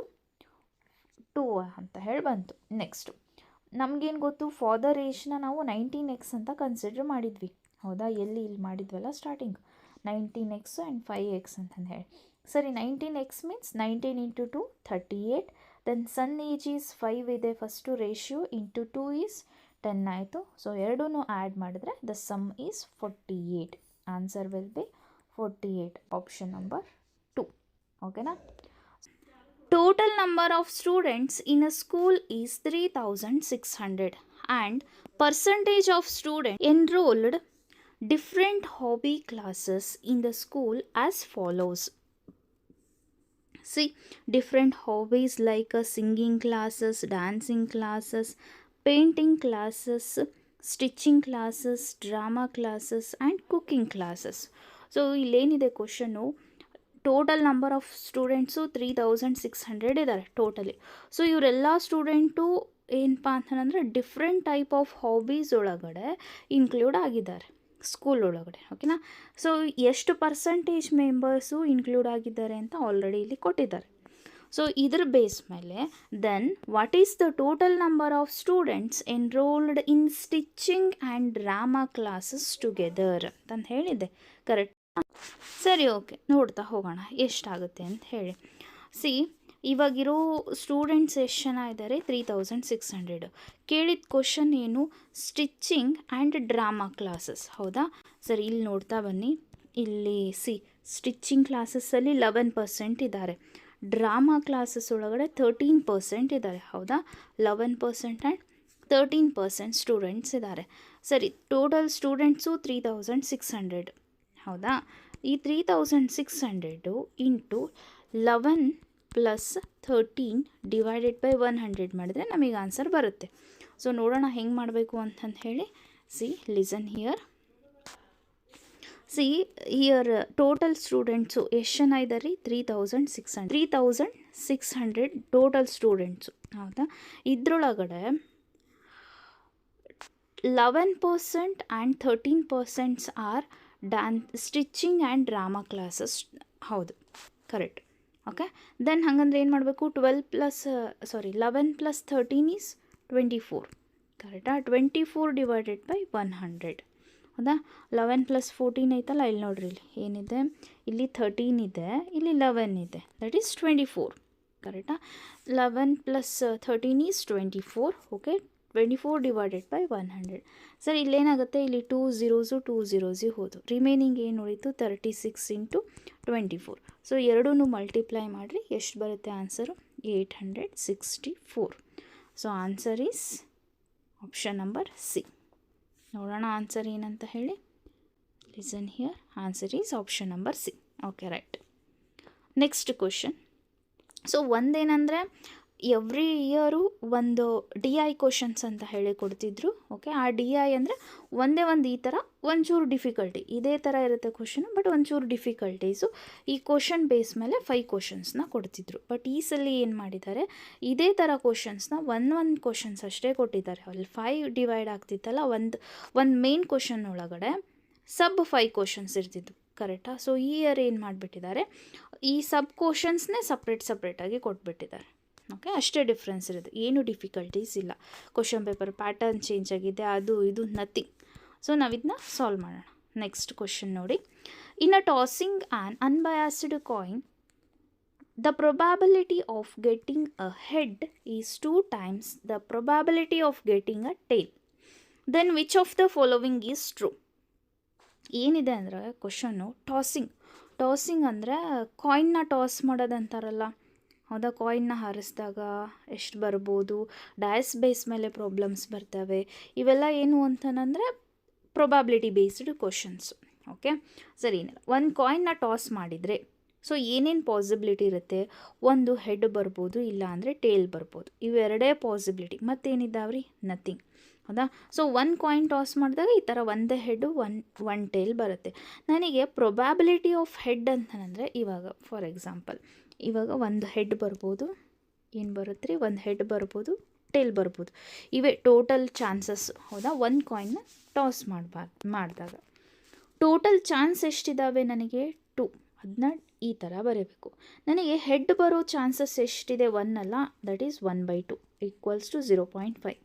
2 ಅಂತ ಹೇಳಿ ಬಂತು. ನೆಕ್ಸ್ಟು ನಮಗೇನು ಗೊತ್ತು? ಫಾದರ್ ಏಜ್ನ ನಾವು 19x ಅಂತ ಕನ್ಸಿಡರ್ ಮಾಡಿದ್ವಿ. ಹೌದಾ? ಇಲ್ಲಿ ಮಾಡಿದ್ವಲ್ಲ ಸ್ಟಾರ್ಟಿಂಗ್, 19x ಆ್ಯಂಡ್ 5x ಅಂತಂದು ಹೇಳಿ. ಸರಿ, 19x means 19 into 2 38. Then son age is 5 ಇದೆ, ಫಸ್ಟು ರೇಷಿಯೋ ಇಂಟು 2 ಈಸ್ 10 ಆಯಿತು. ಸೊ ಎರಡೂ ಆ್ಯಡ್ ಮಾಡಿದ್ರೆ the sum is 48. Answer will be 48, option number 2. ಓಕೆನಾ? Total number of students in a school is 3,600 and percentage of students enrolled different hobby classes in the school as follows. See, different hobbies like singing classes, dancing classes, painting classes, stitching classes, drama classes and cooking classes. So illénide question, total number of students 3,600 ಇದ್ದಾರೆ totally. So ಇವರೆಲ್ಲ student ಏನಪ್ಪ ಅಂತಂದರೆ different type of hobbies ಒಳಗಡೆ include ಆಗಿದ್ದಾರೆ school ಒಳಗಡೆ. ಓಕೆನಾ? So ಎಷ್ಟು percentage members include ಆಗಿದ್ದಾರೆ ಅಂತ ಆಲ್ರೆಡಿ ಇಲ್ಲಿ ಕೊಟ್ಟಿದ್ದಾರೆ. ಸೊ ಇದ್ರ ಬೇಸ್ ಮೇಲೆ then what is the total number of students enrolled in stitching and drama classes together ಅಂತಂದು ಹೇಳಿದೆ. ಕರೆಕ್ಟ್? ಸರಿ, ಓಕೆ, ನೋಡ್ತಾ ಹೋಗೋಣ ಎಷ್ಟಾಗುತ್ತೆ ಅಂತ ಹೇಳಿ. ಸಿ, ಇವಾಗಿರೋ ಸ್ಟೂಡೆಂಟ್ಸ್ ಎಷ್ಟು ಜನ ಇದ್ದಾರೆ? 3,600. ಕೇಳಿದ ಕ್ವಶನ್ ಏನು? Stitching and drama classes. ಹೌದಾ? ಸರಿ, ಇಲ್ಲಿ ನೋಡ್ತಾ ಬನ್ನಿ. ಇಲ್ಲಿ ಸ್ಟಿಚ್ಚಿಂಗ್ ಕ್ಲಾಸಸ್ಸಲ್ಲಿ 11% ಇದ್ದಾರೆ, ಡ್ರಾಮಾ ಕ್ಲಾಸಸ್ ಒಳಗಡೆ 13% ಇದ್ದಾರೆ. ಹೌದಾ? 11% ಆ್ಯಂಡ್ 13% ಸ್ಟೂಡೆಂಟ್ಸ್ ಇದ್ದಾರೆ. ಸರಿ, ಟೋಟಲ್ ಸ್ಟೂಡೆಂಟ್ಸು 3,600. ಹೌದಾ? ಈ 3,600 ಇಂಟು 11 ಪ್ಲಸ್ 13 /100 ಮಾಡಿದ್ರೆ ನಮಗೆ ಆನ್ಸರ್ ಬರುತ್ತೆ. ಸೊ ನೋಡೋಣ ಹೆಂಗೆ ಮಾಡಬೇಕು ಅಂತಂದು ಹೇಳಿ. Listen here. Here total students ಎಷ್ಟು ಜನ ಇದ್ದಾರೆ? 3,600 ಟೋಟಲ್ ಸ್ಟೂಡೆಂಟ್ಸು. ಹೌದಾ? ಇದರೊಳಗಡೆ 11% and 13% are stitching and drama classes. ಹೌದು, ಕರೆಕ್ಟ್. ಓಕೆ, ದೆನ್ ಹಾಗಂದ್ರೆ ಏನು ಮಾಡಬೇಕು? 11 + 13 ಈಸ್ 24. ಕರೆಕ್ಟಾ? 24/100. ಹೌದಾ? 11 + 14 ಐತಲ್ಲ, ಇಲ್ಲಿ ನೋಡ್ರಿ, ಇಲ್ಲಿ ಏನಿದೆ? ಇಲ್ಲಿ 13 ಇದೆ, ಇಲ್ಲಿ 11 ಇದೆ, ದಟ್ ಈಸ್ 24. ಕರೆಕ್ಟಾ? 11 + 13 ಈಸ್ 24. ಓಕೆ, 24/100. ಸರ್, ಇಲ್ಲೇನಾಗುತ್ತೆ? ಇಲ್ಲಿ 2 zeros ಹೋದು, ರಿಮೈನಿಂಗ್ ಏನು ಉಳಿತು? 36 ಇಂಟು 24. ಸೊ ಎರಡೂ ಮಲ್ಟಿಪ್ಲೈ ಮಾಡಿರಿ, ಎಷ್ಟು ಬರುತ್ತೆ answer? 864. So answer is option number C. ನೋಡೋಣ ಆನ್ಸರ್ ಏನಂತ ಹೇಳಿ. Listen here. Answer is option number C. Okay, right. Next question. So ಒಂದೇನಂದರೆ ಎವ್ರಿ ಇಯರು ಒಂದು DI ಕ್ವಶನ್ಸ್ ಅಂತ ಹೇಳಿ ಕೊಡ್ತಿದ್ರು. ಓಕೆ, ಆ DI ಅಂದರೆ ಒಂದೇ ಒಂದು ಈ ಥರ ಒಂಚೂರು ಡಿಫಿಕಲ್ಟಿ ಇದೇ ಥರ ಇರುತ್ತೆ ಕ್ವಶನು, ಬಟ್ ಒಂಚೂರು ಡಿಫಿಕಲ್ಟೀಸು ಈ ಕ್ವಶನ್ ಬೇಸ್ ಮೇಲೆ 5 ಕ್ವಶನ್ಸ್ನ ಕೊಡ್ತಿದ್ರು. ಬಟ್ ಈ ಸಲ ಏನು ಮಾಡಿದ್ದಾರೆ, ಇದೇ ಥರ ಕ್ವಶನ್ಸ್ನ ಒಂದು ಕ್ವಶನ್ಸ್ ಅಷ್ಟೇ ಕೊಟ್ಟಿದ್ದಾರೆ. ಅಲ್ಲಿ 5 ಡಿವೈಡ್ ಆಗ್ತಿತ್ತಲ್ಲ, ಒಂದು ಮೇನ್ ಕ್ವಶನ್ ಒಳಗಡೆ ಸಬ್ 5 ಕ್ವಶನ್ಸ್ ಇರ್ತಿದ್ವು. ಕರೆಕ್ಟಾ? ಸೊ ಈ ಇಯರ್ ಏನು ಮಾಡಿಬಿಟ್ಟಿದ್ದಾರೆ, ಈ ಸಬ್ ಕ್ವಶನ್ಸ್ನೇ ಸಪ್ರೇಟಾಗಿ ಕೊಟ್ಬಿಟ್ಟಿದ್ದಾರೆ. ಓಕೆ, ಅಷ್ಟೇ ಡಿಫ್ರೆನ್ಸ್ ಇರೋದು, ಏನು ಡಿಫಿಕಲ್ಟೀಸ್ ಇಲ್ಲ. ಕ್ವಶನ್ ಪೇಪರ್ ಪ್ಯಾಟರ್ನ್ ಚೇಂಜ್ ಆಗಿದೆ, ಅದು ಇದು ನಥಿಂಗ್. ಸೊ ನಾವಿದನ್ನ ಸಾಲ್ವ್ ಮಾಡೋಣ. ನೆಕ್ಸ್ಟ್ ಕ್ವಶನ್ ನೋಡಿ. In a tossing an unbiased coin, the probability of getting a head is 2 times the probability of getting a tail. Then which of the following is true? ಏನಿದೆ ಅಂದರೆ question tossing ಅಂದರೆ ಕಾಯಿನ್ನ toss ಮಾಡೋದಂತಾರಲ್ಲ, ಹೌದಾ? ಕಾಯಿನ್ನ ಹಾರಿಸಿದಾಗ ಎಷ್ಟು ಬರ್ಬೋದು, Dias base ಮೇಲೆ problems ಬರ್ತವೆ. ಇವೆಲ್ಲ ಏನು ಅಂತಂದರೆ ಪ್ರೊಬಾಬಿಲಿಟಿ ಬೇಸ್ಡ್ ಕ್ವಶನ್ಸು. ಓಕೆ, ಸರಿ. ಒಂದು ಕಾಯಿನ್ನ ಟಾಸ್ ಮಾಡಿದರೆ ಸೊ ಏನೇನು ಪಾಸಿಬಿಲಿಟಿ ಇರುತ್ತೆ? ಒಂದು ಹೆಡ್ ಬರ್ಬೋದು, ಇಲ್ಲ ಅಂದರೆ ಟೇಲ್ ಬರ್ಬೋದು. ಇವೆರಡೇ ಪಾಸಿಬಿಲಿಟಿ. ಮತ್ತೇನಿದ್ದಾವ್ರಿ? ನಥಿಂಗ್. ಹೌದಾ? ಸೊ ಒಂದು ಕಾಯಿನ್ ಟಾಸ್ ಮಾಡಿದಾಗ ಈ ಥರ ಒಂದೇ ಹೆಡ್ಡು ಒನ್ ಟೇಲ್ ಬರುತ್ತೆ. ನನಗೆ ಪ್ರೊಬ್ಯಾಬಿಲಿಟಿ ಆಫ್ ಹೆಡ್ ಅಂತಂದರೆ ಇವಾಗ ಫಾರ್ ಎಕ್ಸಾಂಪಲ್ ಇವಾಗ ಒಂದು ಹೆಡ್ ಬರ್ಬೋದು, ಏನು ಬರುತ್ತೆ ರೀ, ಒಂದು ಹೆಡ್ ಬರ್ಬೋದು, ಟೇಲ್ ಬರ್ಬೋದು. ಇವೇ ಟೋಟಲ್ ಚಾನ್ಸಸ್. ಹೌದಾ? ಒಂದು ಕಾಯಿನ್ನ ಟಾಸ್ ಮಾಡಿದಾಗ ಟೋಟಲ್ ಚಾನ್ಸ್ ಎಷ್ಟಿದ್ದಾವೆ ನನಗೆ? 2. ಅದನ್ನ ಈ ಥರ ಬರೀಬೇಕು. ನನಗೆ ಹೆಡ್ ಬರೋ ಚಾನ್ಸಸ್ ಎಷ್ಟಿದೆ? 1 ಅಲ್ಲ, ದಟ್ ಈಸ್ 1/2 = 0.5.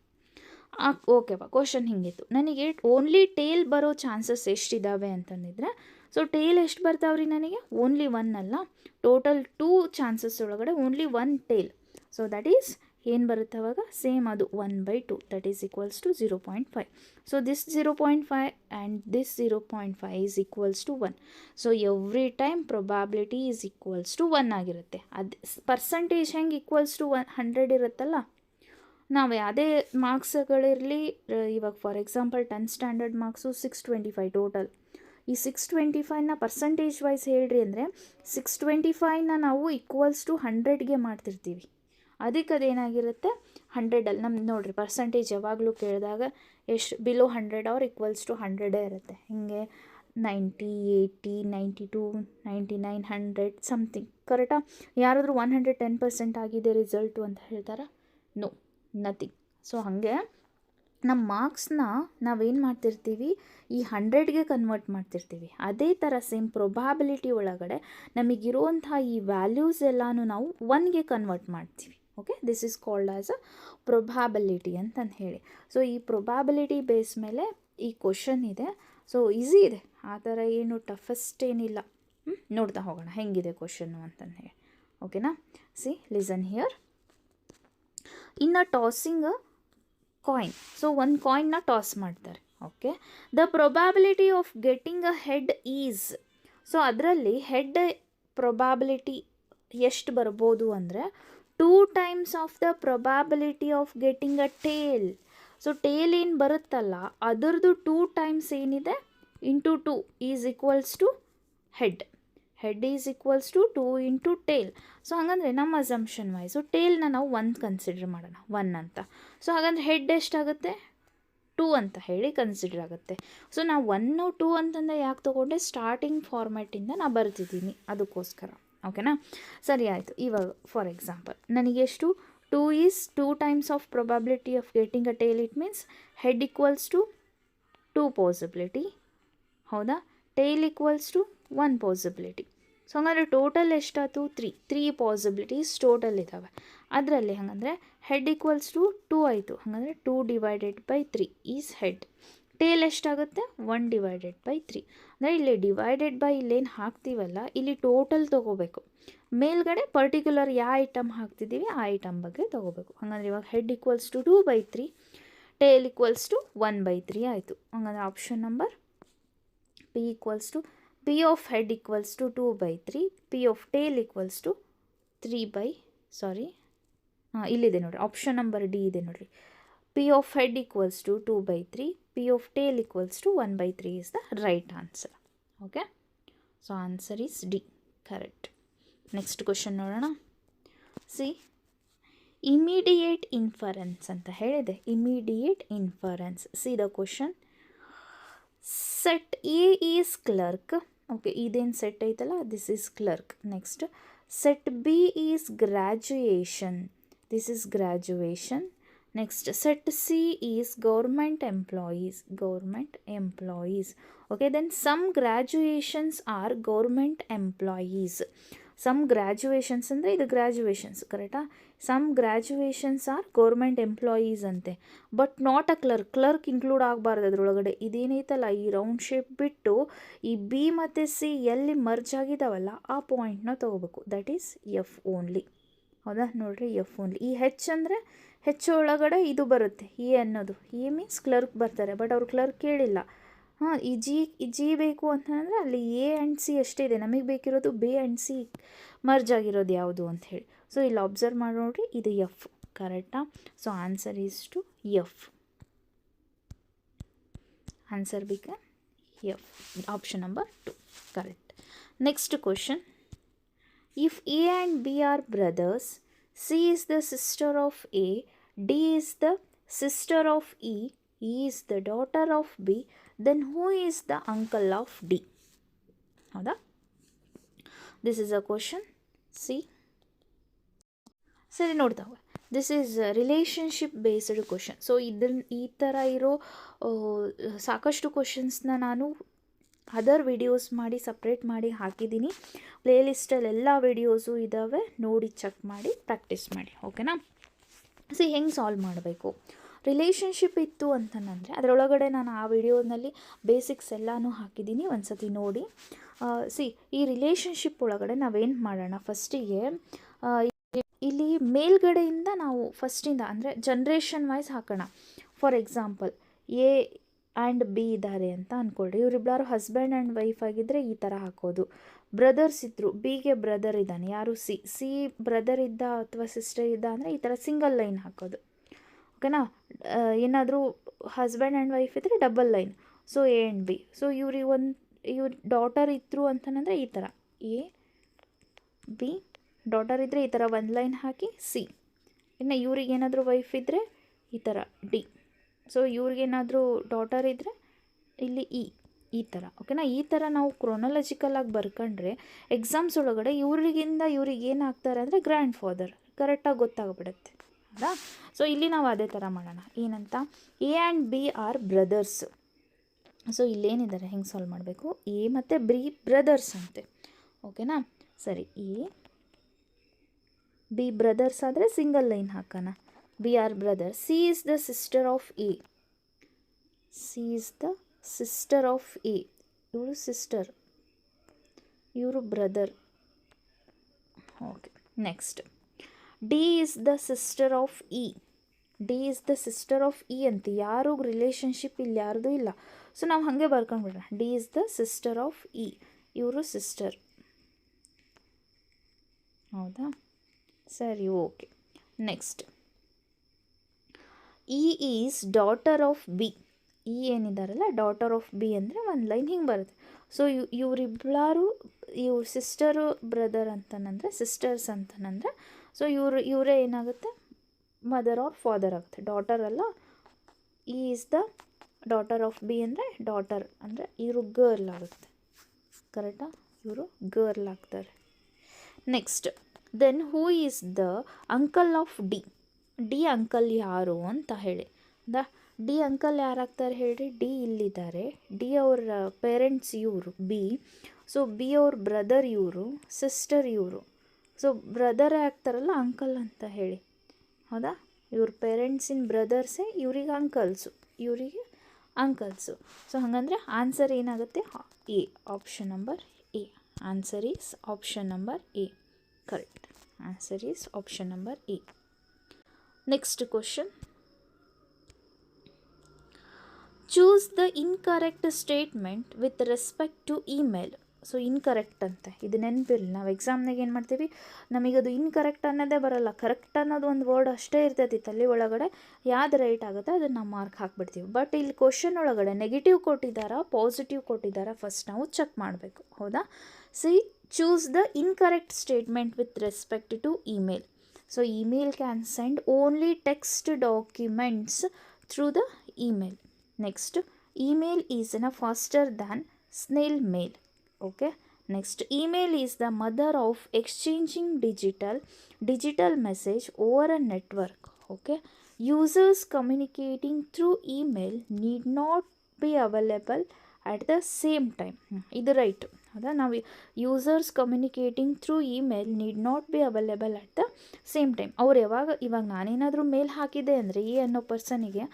ಓಕೆವಾ, ಕ್ವಶನ್ ಹಿಂಗಿತ್ತು. ನನಗೆ ಓನ್ಲಿ ಟೇಲ್ ಬರೋ ಚಾನ್ಸಸ್ ಎಷ್ಟಿದ್ದಾವೆ ಅಂತಂದಿದ್ರೆ, ಸೊ ಟೇಲ್ ಎಷ್ಟು ಬರ್ತಾವ್ರಿ ನನಗೆ? ಓನ್ಲಿ 1 ಅಲ್ಲ, ಟೋಟಲ್ 2 ಚಾನ್ಸಸ್ ಒಳಗಡೆ only 1 tail. So that is ಏನು ಬರುತ್ತೆ ಅವಾಗ? ಸೇಮ್ ಅದು 1/2, that is = 0.5. So this 0.5 and this 0.5 is = 1. So every time probability is = 1 ಆಗಿರುತ್ತೆ. ಅದು ಪರ್ಸಂಟೇಜ್ ಹೆಂಗೆ =100 ಇರುತ್ತಲ್ಲ, ನಾವು ಯಾವುದೇ ಮಾರ್ಕ್ಸ್ಗಳಿರಲಿ, ಇವಾಗ for example 10th standard marks 625 total. ಈ 625ನ ಪರ್ಸಂಟೇಜ್ ವೈಸ್ ಹೇಳ್ರಿ ಅಂದರೆ 625ನ ನಾವು =100ಗೆ ಮಾಡ್ತಿರ್ತೀವಿ. ಅದಕ್ಕೆ ಅದೇನಾಗಿರುತ್ತೆ 100ಅಲ್ಲಿ. ನಮ್ದು ನೋಡಿರಿ ಪರ್ಸಂಟೇಜ್ ಯಾವಾಗಲೂ ಕೇಳಿದಾಗ ಎಷ್ಟು ಬಿಲೋ 100 ಆರ್ =100 ಇರುತ್ತೆ. ಹಿಂಗೆ 90, 80, 92, 99, 100 ಸಮಥಿಂಗ್. ಕರೆಕ್ಟಾ? ಯಾರಾದರೂ 110% ಆಗಿದೆ ರಿಸಲ್ಟು ಅಂತ ಹೇಳ್ತಾರಾ? No, nothing. ಸೊ ಹಾಗೆ ನಮ್ಮ ಮಾರ್ಕ್ಸ್ನ ನಾವೇನು ಮಾಡ್ತಿರ್ತೀವಿ, ಈ 100ಗೆ ಕನ್ವರ್ಟ್ ಮಾಡ್ತಿರ್ತೀವಿ. ಅದೇ ಥರ ಸೇಮ್ ಪ್ರೊಬಾಬಿಲಿಟಿ ಒಳಗಡೆ ನಮಗಿರುವಂಥ ಈ ವ್ಯಾಲ್ಯೂಸ್ ಎಲ್ಲನೂ ನಾವು 1ಗೆ ಕನ್ವರ್ಟ್ ಮಾಡ್ತೀವಿ. Okay, this is called as a probability ಅಂತಂದು ಹೇಳಿ. ಸೊ ಈ ಪ್ರೊಬಾಬಿಲಿಟಿ ಬೇಸ್ ಮೇಲೆ ಈ ಕ್ವಶನ್ ಇದೆ. ಸೊ ಈಸಿ ಇದೆ, ಆ ಥರ ಏನು ಟಫೆಸ್ಟ್ ಏನಿಲ್ಲ. ನೋಡ್ತಾ ಹೋಗೋಣ ಹೆಂಗಿದೆ ಕ್ವಶನ್ನು ಅಂತಂದು ಹೇಳಿ. ಓಕೆನಾ? See, listen here. In a tossing a coin, so ಒಂದು ಕಾಯಿನ್ನ ಟಾಸ್ ಮಾಡ್ತಾರೆ. Okay, the probability of getting a head is, so ಅದರಲ್ಲಿ ಹೆಡ್ ಪ್ರೊಬಾಬಿಲಿಟಿ ಎಷ್ಟು ಬರ್ಬೋದು ಅಂದರೆ 2 times of the probability of getting a tail. So tail ಏನು ಬರುತ್ತಲ್ಲ ಅದರದ್ದು 2 times ಏನಿದೆ into 2 is = head. Head is = 2 into tail. So ಹಾಗಂದರೆ ನಮ್ಮ ಅಸಂಪ್ಷನ್ ವೈಸು ಟೇಲ್ನ ನಾವು 1 ಕನ್ಸಿಡರ್ ಮಾಡೋಣ, 1 ಅಂತ. ಸೊ ಹಾಗಂದ್ರೆ ಹೆಡ್ ಎಷ್ಟಾಗುತ್ತೆ? 2 ಅಂತ ಹೇಳಿ ಕನ್ಸಿಡರ್ ಆಗುತ್ತೆ. ಸೊ ನಾವು 1, 2 ಅಂತಂದರೆ ಯಾಕೆ ತೊಗೊಂಡೆ? ಸ್ಟಾರ್ಟಿಂಗ್ ಫಾರ್ಮ್ಯಾಟಿಂದ ನಾನು ಬರ್ತಿದ್ದೀನಿ, ಅದಕ್ಕೋಸ್ಕರ. ಓಕೆನಾ? ಸರಿ ಆಯಿತು. ಇವಾಗ ಫಾರ್ ಎಕ್ಸಾಂಪಲ್ ನನಗೆ ಎಷ್ಟು 2 is 2 times of probability of getting a tail. It means head = 2 possibility. ಹೌದಾ? Tail = 1 possibility. ಸೊ ಹಂಗಾದ್ರೆ ಟೋಟಲ್ ಎಷ್ಟಾಯ್ತು? 3 ಪಾಸಿಬಿಲಿಟೀಸ್ ಟೋಟಲ್ ಇದ್ದಾವೆ. ಅದರಲ್ಲಿ ಹಾಗಂದರೆ ಹೆಡ್ = 2 ಆಯಿತು. ಹಾಗಂದರೆ 2 / 3 ಈಸ್ ಹೆಡ್. ಟೇಲ್ ಎಷ್ಟಾಗುತ್ತೆ? 1 / 3. ಅಂದರೆ ಇಲ್ಲಿ ಡಿವೈಡೆಡ್ ಬೈ ಇಲ್ಲೇನು ಹಾಕ್ತೀವಲ್ಲ, ಇಲ್ಲಿ ಟೋಟಲ್ ತೊಗೋಬೇಕು. ಮೇಲ್ಗಡೆ ಪರ್ಟಿಕ್ಯುಲರ್ ಯಾವ ಐಟಮ್ ಹಾಕ್ತಿದ್ದೀವಿ ಆ ಐಟಮ್ ಬಗ್ಗೆ ತೊಗೋಬೇಕು. ಹಾಗಂದ್ರೆ ಇವಾಗ ಹೆಡ್ = 2/3, ಟೇಲ್ = 1/3 ಆಯಿತು. ಹಾಗಂದ್ರೆ option number P of head = 2/3, P of tail = 3 ಇಲ್ಲಿದೆ ನೋಡಿರಿ, ಆಪ್ಷನ್ ನಂಬರ್ ಡಿ ಇದೆ ನೋಡಿರಿ. P of head = 2/3, P of tail = 1/3 is the right answer. Okay, so answer is D, correct. Next question ನೋಡೋಣ. See, immediate inference ಅಂತ ಹೇಳಿದೆ. Immediate inference. See the question. Set A is clerk. Okay, ಇದೇನು set ಐತಲ್ಲ, this is clerk. Next, set B is graduation. This is graduation. Next, set C is government employees. Government employees. Okay, then some graduations are government employees. Some graduations ಅಂದರೆ ಇದು graduations, ಕರೆಕ್ಟಾ? Some graduations are government employees ಅಂತೆ, but not a clerk. Clerk include ಆಗಬಾರ್ದು ಅದರೊಳಗಡೆ. ಇದೇನೈತಲ್ಲ, ಈ round shape ಬಿಟ್ಟು ಈ B ಮತ್ತು ಸಿ ಎಲ್ಲಿ ಮರ್ಜ್ ಆಗಿದಾವಲ್ಲ ಆ ಪಾಯಿಂಟ್ನ ತೊಗೋಬೇಕು. That is F only. ಹೌದಾ? ನೋಡಿರಿ, ಎಫ್ ಓನ್ಲಿ. ಈ ಹೆಚ್ ಅಂದರೆ ಹೆಚ್ ಒಳಗಡೆ ಇದು ಬರುತ್ತೆ, ಎ ಅನ್ನೋದು. ಎ ಮೀನ್ಸ್ ಕ್ಲರ್ಕ್ ಬರ್ತಾರೆ, ಬಟ್ ಅವ್ರು ಕ್ಲರ್ಕ್ ಕೇಳಿಲ್ಲ. ಹಾಂ, ಈ ಜಿ ಬೇಕು ಅಂತಂದರೆ ಅಲ್ಲಿ ಎ ಆ್ಯಂಡ್ ಸಿ ಅಷ್ಟೇ ಇದೆ. ನಮಗೆ ಬೇಕಿರೋದು ಬಿ ಆ್ಯಂಡ್ ಸಿ ಮರ್ಜ್ ಆಗಿರೋದು ಯಾವುದು ಅಂತ ಹೇಳಿ. ಸೊ ಇಲ್ಲಿ ಅಬ್ಸರ್ವ್ ಮಾಡಿ ನೋಡಿರಿ, ಇದು ಎಫ್, ಕರೆಕ್ಟಾ? So answer is two F. Answer ಬಿಕ F, option number 2, correct. Next question. If A and B are brothers, C is the sister of A, D is the sister of E is the daughter of B, then who is the uncle of D? ಹೌದಾ? This is a question. See, ಸರಿ ನೋಡ್ತಾವೆ. This is relationship based question. So ಈ ಥರ ಇರೋ ಸಾಕಷ್ಟು ಕ್ವಶನ್ಸ್ನ ನಾನು other videos ಮಾಡಿ separate ಮಾಡಿ ಹಾಕಿದ್ದೀನಿ. ಪ್ಲೇಲಿಸ್ಟಲ್ಲಿ ಎಲ್ಲ ವಿಡಿಯೋಸು ಇದ್ದಾವೆ, ನೋಡಿ ಚೆಕ್ ಮಾಡಿ ಪ್ರಾಕ್ಟೀಸ್ ಮಾಡಿ. ಓಕೆನಾ? ಸಿ, ಹೆಂಗೆ ಸಾಲ್ವ್ ಮಾಡಬೇಕು? ರಿಲೇಷನ್ಶಿಪ್ ಇತ್ತು ಅಂತಂದರೆ ಅದರೊಳಗಡೆ ನಾನು ಆ ವಿಡಿಯೋನಲ್ಲಿ ಬೇಸಿಕ್ಸ್ ಎಲ್ಲನೂ ಹಾಕಿದ್ದೀನಿ, ಒಂದು ಸತಿ ನೋಡಿ. ಸಿ, ಈ ರಿಲೇಷನ್ಶಿಪ್ ಒಳಗಡೆ ನಾವೇನು ಮಾಡೋಣ, ಫಸ್ಟಿಗೆ ಇಲ್ಲಿ ಮೇಲ್ಗಡೆಯಿಂದ ನಾವು ಫಸ್ಟಿಂದ ಅಂದರೆ ಜನ್ರೇಷನ್ ವೈಸ್ ಹಾಕೋಣ. For example, A and B ಇದ್ದಾರೆ ಅಂತ ಅಂದ್ಕೊಳ್ರಿ. ಇವರಿಬ್ಬರು ಹಸ್ಬೆಂಡ್ ಆ್ಯಂಡ್ ವೈಫ್ ಆಗಿದ್ದರೆ ಈ ಥರ ಹಾಕೋದು. ಬ್ರದರ್ಸ್ ಇದ್ದರು, ಬಿಗೆ ಬ್ರದರ್ ಇದ್ದಾನೆ, ಯಾರು ಸಿ ಬ್ರದರ್ ಇದ್ದ ಅಥವಾ ಸಿಸ್ಟರ್ ಇದ್ದ ಅಂದರೆ ಈ ಥರ ಸಿಂಗಲ್ ಲೈನ್ ಹಾಕೋದು. ಓಕೆನಾ? ಏನಾದರೂ ಹಸ್ಬೆಂಡ್ ಆ್ಯಂಡ್ ವೈಫ್ ಇದ್ದರೆ double line. So A and B. So ಇವ್ರ ಡಾಟರ್ ಇದ್ದರು ಅಂತಂದರೆ ಈ ಥರ ಎ ಬಿ, ಡಾಟರ್ ಇದ್ದರೆ ಈ ಥರ ಒಂದು ಲೈನ್ ಹಾಕಿ ಸಿ. ಇನ್ನು ಇವ್ರಿಗೇನಾದರೂ ವೈಫ್ ಇದ್ದರೆ ಈ ಥರ ಡಿ. ಸೊ ಇವ್ರಿಗೇನಾದರೂ ಡಾಟರ್ ಇದ್ದರೆ ಇಲ್ಲಿ ಈ ಥರ. ಓಕೆನಾ? ಈ ಥರ ನಾವು ಕ್ರೊನಾಲಜಿಕಲಾಗಿ ಬರ್ಕೊಂಡ್ರೆ ಎಕ್ಸಾಮ್ಸ್ ಒಳಗಡೆ ಇವ್ರಿಗಿಂದ ಇವ್ರಿಗೆ ಏನಾಗ್ತಾರೆ ಅಂದರೆ ಗ್ರ್ಯಾಂಡ್ ಫಾದರ್ ಕರೆಕ್ಟಾಗಿ ಗೊತ್ತಾಗ್ಬಿಡುತ್ತೆ. ಹೌದಾ? ಸೊ ಇಲ್ಲಿ ನಾವು ಅದೇ ಥರ ಮಾಡೋಣ. ಏನಂತ, A and B are brothers. So ಇಲ್ಲೇನಿದ್ದಾರೆ, ಹೆಂಗೆ ಸಾಲ್ವ್ ಮಾಡಬೇಕು? ಎ ಮತ್ತು ಬಿ ಬ್ರದರ್ಸ್ ಅಂತೆ. ಓಕೆನಾ? ಸರಿ, ಎ ಬಿ ಬ್ರದರ್ಸ್ ಆದರೆ ಸಿಂಗಲ್ ಲೈನ್ ಹಾಕೋಣ. B are brothers. C is the sister of A. C is the sister of A. ಇವರು ಸಿಸ್ಟರ್, ಇವರು brother. Okay, next, D is the sister of E. D is the sister of E ಅಂತ ಯಾರು relationship ಇಲ್ಲಿ ಯಾರ್ದು ಇಲ್ಲ. So ನಾವು ಹಾಗೆ ಬರ್ಕೊಂಡ್ಬಿಡೋಣ. D is the sister of E, ಇವರು ಸಿಸ್ಟರ್. ಹೌದಾ? ಸರಿ, okay. Next, E is daughter of B. E ಏನಿದಾರಲ್ಲ, ಡಾಟರ್ ಆಫ್ ಬಿ ಅಂದರೆ ಒಂದು ಲೈನ್ ಹಿಂಗೆ ಬರುತ್ತೆ. ಸೊ ಇವರಿಬ್ಬರು ಇವ್ರ ಸಿಸ್ಟರು ಬ್ರದರ್ ಅಂತನಂದರೆ ಸಿಸ್ಟರ್ಸ್ ಅಂತನಂದರೆ ಸೊ ಇವರೇ ಏನಾಗುತ್ತೆ, ಮದರ್ ಆರ್ ಫಾದರ್ ಆಗುತ್ತೆ. ಡಾಟರ್ ಅಲ್ಲ, E is the daughter of B ಅಂದರೆ ಡಾಟರ್ ಅಂದರೆ ಇವರು ಗರ್ಲ್ ಆಗುತ್ತೆ. ಕರೆಕ್ಟಾ? ಇವರು ಗರ್ಲ್ ಆಗ್ತಾರೆ. Next, then who is the uncle of D. D uncle ಯಾರು ಅಂತ ಹೇಳಿ. ಡಿ ಅಂಕಲ್ ಯಾರಾಗ್ತಾರೆ ಹೇಳ್ರಿ? ಡಿ ಇಲ್ಲಿದ್ದಾರೆ. ಡಿ ಅವ್ರ ಪೇರೆಂಟ್ಸ್ ಇವರು ಬಿ. ಸೊ ಬಿ ಅವ್ರ ಬ್ರದರ್ ಇವರು, ಸಿಸ್ಟರ್ ಇವರು. ಸೊ ಬ್ರದರೇ ಆಗ್ತಾರಲ್ಲ ಅಂಕಲ್ ಅಂತ ಹೇಳಿ. ಹೌದಾ? ಇವ್ರ ಪೇರೆಂಟ್ಸಿನ ಬ್ರದರ್ಸೇ ಇವ್ರಿಗೆ ಅಂಕಲ್ಸು, ಇವರಿಗೆ ಅಂಕಲ್ಸು. ಸೊ ಹಾಗಂದರೆ ಆನ್ಸರ್ ಏನಾಗುತ್ತೆ? A, option number A. Answer is option number A, correct. Answer is option number A. Next question. Choose the incorrect statement with respect to email. So incorrect ಅಂತೆ. ಇದು ನೆನಪಿರಲಿ, ನಾವು ಎಕ್ಸಾಮ್ನಾಗ ಏನು ಮಾಡ್ತೀವಿ, ನಮಗದು ಇನ್ಕರೆಕ್ಟ್ ಅನ್ನೋದೇ ಬರೋಲ್ಲ, ಕರೆಕ್ಟ್ ಅನ್ನೋದು ಒಂದು ವರ್ಡ್ ಅಷ್ಟೇ ಇರ್ತೈತಿ ತಲೆ ಒಳಗಡೆ, ಯಾವ್ದು ರೈಟ್ ಆಗುತ್ತೆ ಅದನ್ನು ನಾವು ಮಾರ್ಕ್ ಹಾಕ್ಬಿಡ್ತೀವಿ. ಬಟ್ ಇಲ್ಲಿ ಕ್ವಶನ್ ಒಳಗಡೆ ನೆಗೆಟಿವ್ ಕೊಟ್ಟಿದ್ದಾರಾ ಪಾಸಿಟಿವ್ ಕೊಟ್ಟಿದ್ದಾರಾ ಫಸ್ಟ್ ನಾವು ಚೆಕ್ ಮಾಡಬೇಕು, ಹೌದಾ. See choose the incorrect statement with respect to email. So email can send only text documents through the email. Next, email is faster than snail mail. Okay. Next, email is the mother of exchanging digital message over a network. Okay. Users communicating through email need not be available at the same time. ಇದು right, ಹೌದಾ. ನಾವು users communicating through email need not be available at the same time. ಅವ್ರು ಇವಾಗ ನಾನೇನಾದರೂ ಮೇಲ್ ಹಾಕಿದೆ ಅಂದರೆ A ಅನ್ನೋ ಪರ್ಸನಿಗೆ,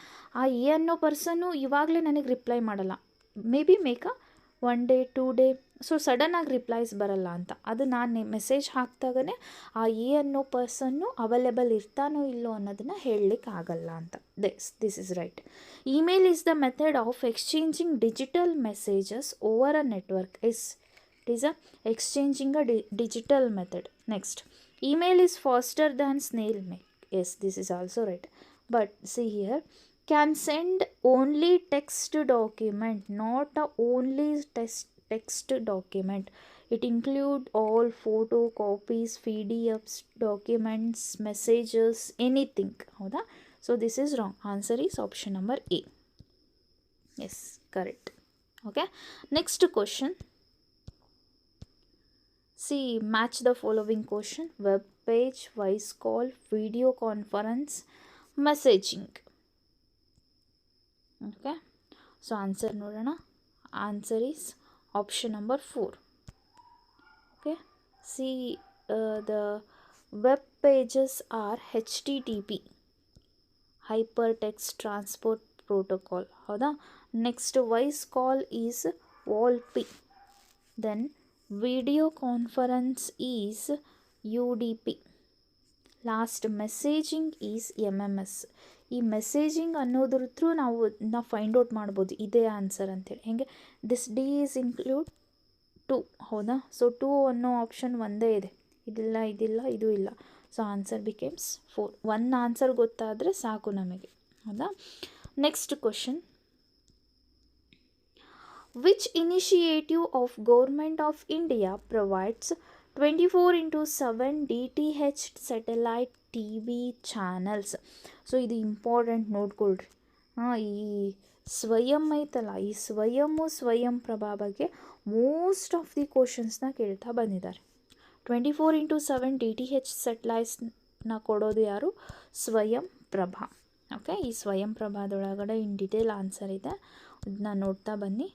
ಆ ಎ ಅನ್ನೋ ಪರ್ಸನ್ನು ಇವಾಗಲೇ ನನಗೆ ರಿಪ್ಲೈ ಮಾಡಲ್ಲ, ಮೇ ಬಿ ಮೇಕ 1 day 2 day, ಸೊ ಸಡನ್ನಾಗಿ ರಿಪ್ಲೈಸ್ ಬರಲ್ಲ ಅಂತ. ಅದು ನಾನು ಮೆಸೇಜ್ ಹಾಕಿದಾಗನೇ ಆ ಎ ಅನ್ನೋ ಪರ್ಸನ್ನು ಅವೈಲೇಬಲ್ ಇರ್ತಾನೋ ಇಲ್ಲೋ ಅನ್ನೋದನ್ನು ಹೇಳಲಿಕ್ಕೆ ಆಗಲ್ಲ ಅಂತ. This is right. Email is the method of exchanging digital messages over a network. It is a exchanging a digital method. Next, email is faster than snail mail. Yes, this is also right. But see here, can send only text document, not a only text document. It include all photocopies, PDFs, documents, messages, anything. Howda? So this is wrong. Answer is option number A. Yes, correct. Okay. Next question. See, match the following question: web page, voice call, video conference, messaging. Okay. So answer nodana. Answer is option number 4. Okay. See, the web pages are HTTP, hypertext transport protocol. Howda? Next, voice call is VoLP. Then video conference is UDP. Last, messaging is MMS. ಈ messaging ಅನ್ನೋದ್ರ through ನಾವು find out ಮಾಡ್ಬೋದು ಇದೇ answer ಅಂತೇಳಿ. ಹೆಂಗೆ, this D is include 2, ಹೌದಾ. So 2 ಅನ್ನೋ option ಒಂದೇ ಇದೆ, ಇದಿಲ್ಲ ಇದು ಇಲ್ಲ. So answer ಬಿಕೇಮ್ಸ್ 4. 1 ಆನ್ಸರ್ ಗೊತ್ತಾದರೆ ಸಾಕು ನಮಗೆ, ಹೌದಾ. Next question: which initiative of Government of India provides 24/7 DTH satellite TV channels? So ಇದು ಇಂಪಾರ್ಟೆಂಟ್ ನೋಡ್ಕೊಳ್ರಿ. ಈ ಸ್ವಯಂ ಐತಲ್ಲ, ಈ ಸ್ವಯಂ ಪ್ರಭಾ ಬಗ್ಗೆ ಮೋಸ್ಟ್ ಆಫ್ ದಿ ಕ್ವಶನ್ಸ್ನ ಕೇಳ್ತಾ ಬಂದಿದ್ದಾರೆ. 24/7 DTH ಸೆಟಲೈಟ್ಸ್ನ ಕೊಡೋದು ಯಾರು? ಸ್ವಯಂ ಪ್ರಭಾ. ಓಕೆ. ಈ ಸ್ವಯಂ ಪ್ರಭಾದೊಳಗಡೆ ಇನ್ ಡಿಟೇಲ್ ಆನ್ಸರ್ ಇದೆ, ಇದನ್ನ ನೋಡ್ತಾ ಬನ್ನಿ.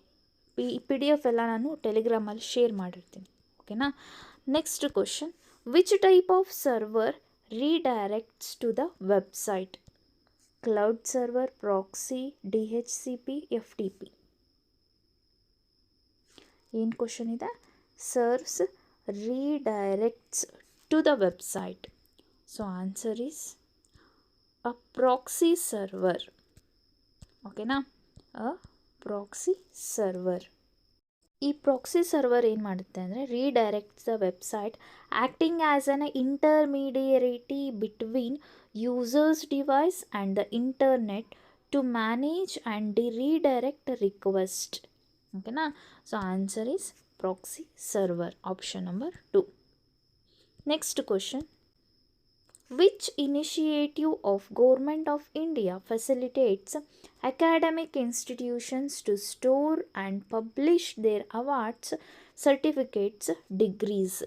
PDF ಎಲ್ಲ ನಾನು ಟೆಲಿಗ್ರಾಮಲ್ಲಿ ಶೇರ್ ಮಾಡಿರ್ತೀನಿ, ಓಕೆನಾ. Next question: which type of server redirects to the website? Cloud server, proxy, DHCP, FTP. ಏನು ಕ್ವಶನ್ ಇದೆ? Serves redirects to the website. So answer is a proxy server, ಓಕೆನಾ. A proxy server. ಈ proxy server ಏನು ಮಾಡುತ್ತೆ ಅಂದರೆ redirects the website, acting as an intermediary between users device and the internet to manage and redirect request, ಓಕೆನಾ. So answer is proxy server, option number 2. Next question: which initiative of Government of India facilitates academic institutions to store and publish their awards, certificates, degrees?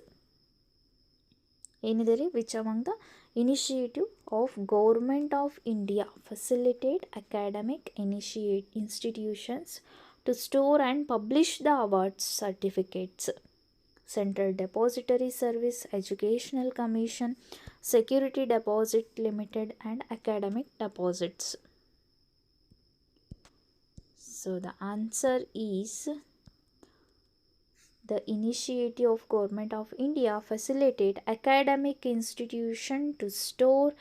ಏನಿದೆ ರೀ? which among the initiative of Government of India facilitate academic institutions to store and publish the awards, certificates? Central Depository Service, Educational Commission, Security Deposit Limited, and Academic Deposits. So the answer is the initiative of Government of India facilitate academic institution to store,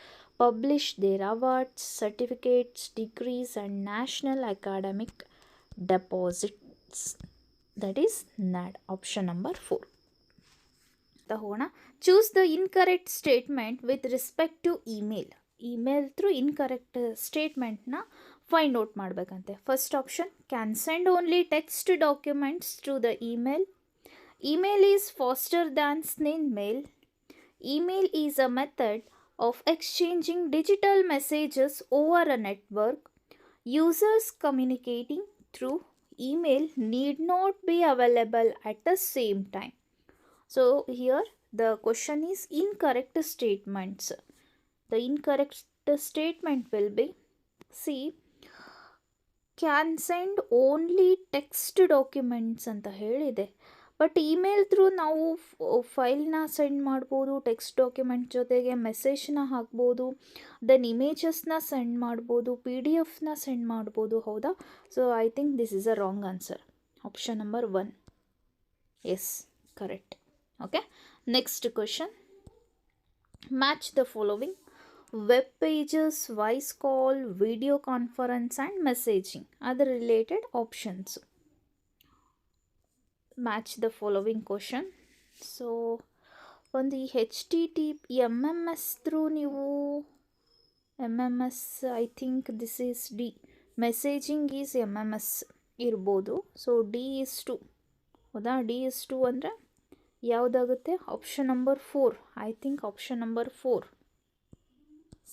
publish their awards, certificates, degrees, and national academic deposits. That is NAD, option number 4. ಹೋಗೋಣ. Choose the incorrect statement with respect to email through incorrect ಸ್ಟೇಟ್ಮೆಂಟ್ನ find out ಮಾಡಬೇಕಂತೆ. First option, can send only text documents through the email is faster than snail mail. Email is a method of exchanging digital messages over a network. Users communicating through email need not be available at the same time. So here the question is incorrect statements. The incorrect statement will be C, can send only text documents ಅಂತ ಹೇಳಿದೆ. But email through ನಾವು ಫೈಲ್ನ send ಮಾಡ್ಬೋದು, text document ಜೊತೆಗೆ ಮೆಸೇಜ್ನ ಹಾಕ್ಬೋದು, then ಇಮೇಜಸ್ನ send ಮಾಡ್ಬೋದು, PDF ಸೆಂಡ್ ಮಾಡ್ಬೋದು, ಹೌದಾ? So I think this is a wrong answer. Option number 1, yes, correct. Okay, next question. Match the following: web pages, voice call, video conference and messaging, ಅದರ related options. Match the following question. So ಒಂದು ಈ MMS through ನೀವು MMS, I think this is D, messaging is MMS ಇರ್ಬೋದು. So D/2, ಹೌದಾ? D/2 ಅಂದರೆ ಯಾವುದಾಗುತ್ತೆ? Option number 4, I think option number 4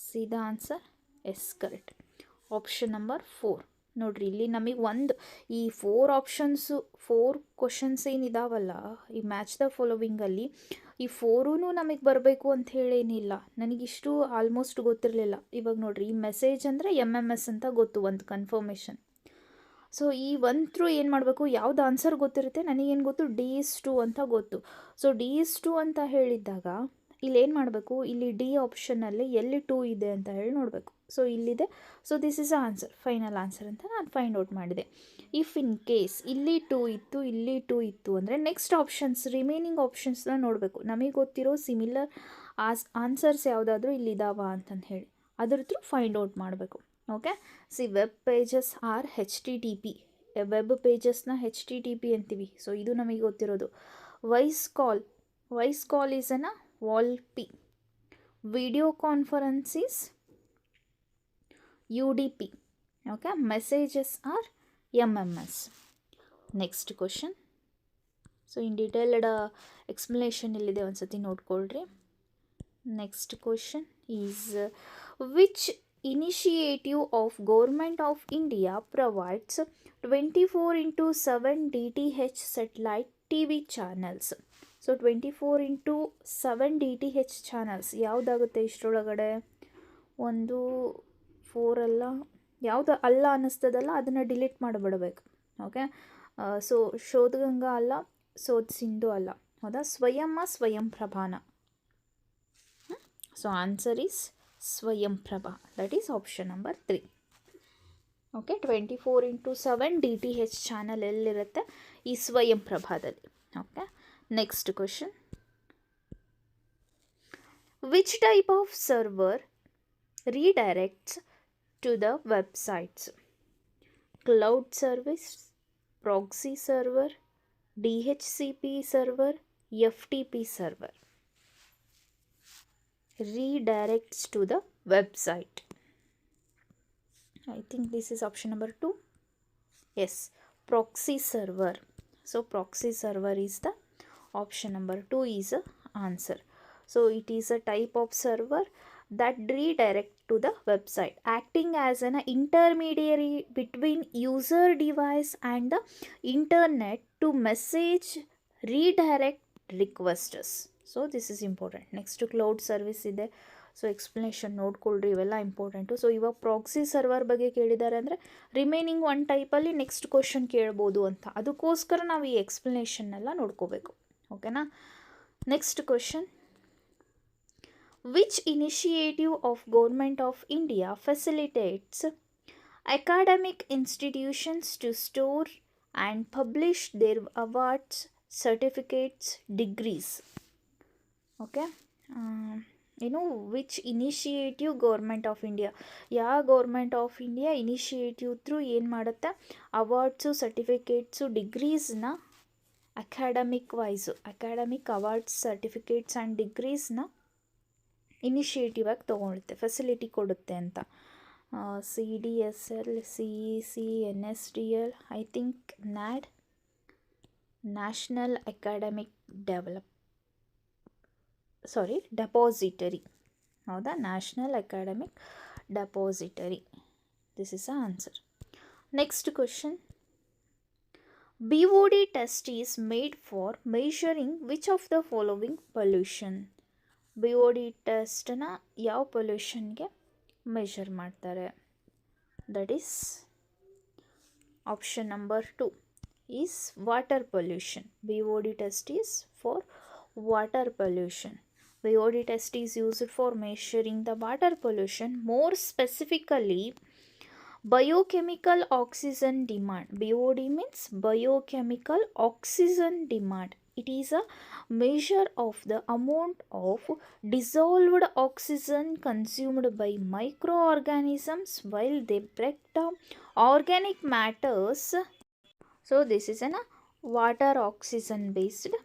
ಸೀದಾ answer. Yes, correct, option number 4. ನೋಡ್ರಿ, ಇಲ್ಲಿ ನಮಗೆ ಈ 4 ಕ್ವಶನ್ಸ್ ಏನಿದಾವಲ್ಲ ಈ ಮ್ಯಾಚ್ ದ ಫಾಲೋವಿಂಗಲ್ಲಿ, ಈ 4 ನಮಗೆ ಬರಬೇಕು ಅಂತ ಹೇಳೇನಿಲ್ಲ. ನನಗಿಷ್ಟು ಆಲ್ಮೋಸ್ಟ್ ಗೊತ್ತಿರಲಿಲ್ಲ. ಇವಾಗ ನೋಡ್ರಿ, ಈ ಮೆಸೇಜ್ ಅಂದರೆ MMS ಅಂತ ಗೊತ್ತು, ಒಂದು ಕನ್ಫರ್ಮೇಷನ್. ಸೊ ಈ 1 ಥ್ರೂ ಏನು ಮಾಡಬೇಕು? ಯಾವ್ದು ಆನ್ಸರ್ ಗೊತ್ತಿರುತ್ತೆ, ನನಗೇನು ಗೊತ್ತು? D/2 ಅಂತ ಗೊತ್ತು. ಸೊ D/2 ಅಂತ ಹೇಳಿದ್ದಾಗ ಇಲ್ಲೇನು ಮಾಡಬೇಕು? ಇಲ್ಲಿ D ಆಪ್ಷನಲ್ಲಿ ಎಲ್ಲಿ 2 ಇದೆ ಅಂತ ಹೇಳಿ ನೋಡಬೇಕು. ಸೊ ಇಲ್ಲಿದೆ. So this is answer, final answer ಅಂತ ನಾನು ಫೈಂಡ್ ಔಟ್ ಮಾಡಿದೆ. ಇಫ್ ಇನ್ ಕೇಸ್ ಇಲ್ಲಿ 2 ಇತ್ತು, ಇಲ್ಲಿ 2 ಇತ್ತು ಅಂದರೆ ನೆಕ್ಸ್ಟ್ ಆಪ್ಷನ್ಸ್, ರಿಮೈನಿಂಗ್ ಆಪ್ಷನ್ಸ್ನ ನೋಡಬೇಕು. ನಮಗೆ ಗೊತ್ತಿರೋ ಸಿಮಿಲರ್ ಆನ್ಸರ್ಸ್ ಯಾವುದಾದ್ರೂ ಇಲ್ಲಿದ್ದಾವ ಅಂತಂದು ಹೇಳಿ ಅದ್ರ ಥ್ರೂ ಫೈಂಡ್ ಔಟ್ ಮಾಡಬೇಕು. Okay, web pages are HTTP, web ಪೇಜಸ್ನ HTTP ಅಂತೀವಿ. ಸೊ ಇದು ನಮಗೆ ಗೊತ್ತಿರೋದು. ವಾಯ್ಸ್ ಕಾಲ್ ಈಸ್ ಅನ್ನ VoLP. Video conference is UDP. Okay, messages are MMS. Next question. So in detailed explanation ಇಲ್ಲಿದೆ, ಒಂದ್ಸತಿ ನೋಡ್ಕೊಳ್ರಿ. Next question is which initiative of Government of India provides 24/7 DTH satellite TV channels. So 24/7 DTH channels ಯಾವುದಾಗುತ್ತೆ ಇಷ್ಟರೊಳಗಡೆ? 1, 4 ಅಲ್ಲ, ಯಾವುದು ಅಲ್ಲ ಅನ್ನಿಸ್ತದಲ್ಲ ಅದನ್ನು ಡಿಲೀಟ್ ಮಾಡಿಬಿಡಬೇಕು. ಓಕೆ, ಸೊ ಶೋಧಗಂಗಾ ಅಲ್ಲ, ಸಿಂಧು ಅಲ್ಲ, ಹೌದಾ? ಸ್ವಯಂಪ್ರಭಾನ. So answer is Swayamprabha, that is option number 3. Okay, 24/7 DTH channel ಎಲ್ಲಿರುತ್ತೆ? ಈ ಸ್ವಯಂಪ್ರಭಾದಲ್ಲಿ. Okay, next question. Which type of server redirects to the websites? Cloud service, proxy server, DHCP server, FTP server. Redirects to the website. I think this is option number 2. Yes, proxy server. So proxy server is the option number 2 is the answer. So it is a type of server that redirect to the website, acting as an intermediary between user device and the internet to message redirect requests. So this is important. Next cloud service ಇದೆ. So explanation ನೋಡ್ಕೊಳ್ರಿ, ಇವೆಲ್ಲ important. So ಇವಾಗ proxy server ಬಗ್ಗೆ ಕೇಳಿದ್ದಾರೆ ಅಂದರೆ remaining 1 ಟೈಪಲ್ಲಿ next question ಕೇಳ್ಬೋದು ಅಂತ, ಅದಕ್ಕೋಸ್ಕರ ನಾವು ಈ ಎಕ್ಸ್ಪ್ಲನೇಷನ್ನೆಲ್ಲ ನೋಡ್ಕೋಬೇಕು. ಓಕೆನಾ? Next question. Which initiative of government of India facilitates academic institutions to store and publish their awards, certificates, degrees? Okay, which initiative government of India, ಯಾವ government of India initiative through ಏನು ಮಾಡುತ್ತೆ? ಅವಾರ್ಡ್ಸು, ಸರ್ಟಿಫಿಕೇಟ್ಸು, ಡಿಗ್ರೀಸ್ನ academic wise academic awards certificates and ಡಿಗ್ರೀಸ್ನ initiative ಆಗಿ ತೊಗೊಳುತ್ತೆ, facility ಕೊಡುತ್ತೆ ಅಂತ. CDSL, CEC, NSDL, I think NAD, national academic depository. ಹೌದಾ, national academic depository. This is a answer. Next question. BOD test is made for measuring which of the following pollution? BOD ಟೆಸ್ಟನ್ನ ಯಾವ ಪೊಲ್ಯೂಷನ್ಗೆ measure ಮಾಡ್ತಾರೆ? That is option number 2 is water pollution. BOD test is for water pollution. BOD test is used for measuring the water pollution, more specifically biochemical oxygen demand. BOD means biochemical oxygen demand. It is a measure of the amount of dissolved oxygen consumed by microorganisms while they break down organic matters. So this is a water oxygen based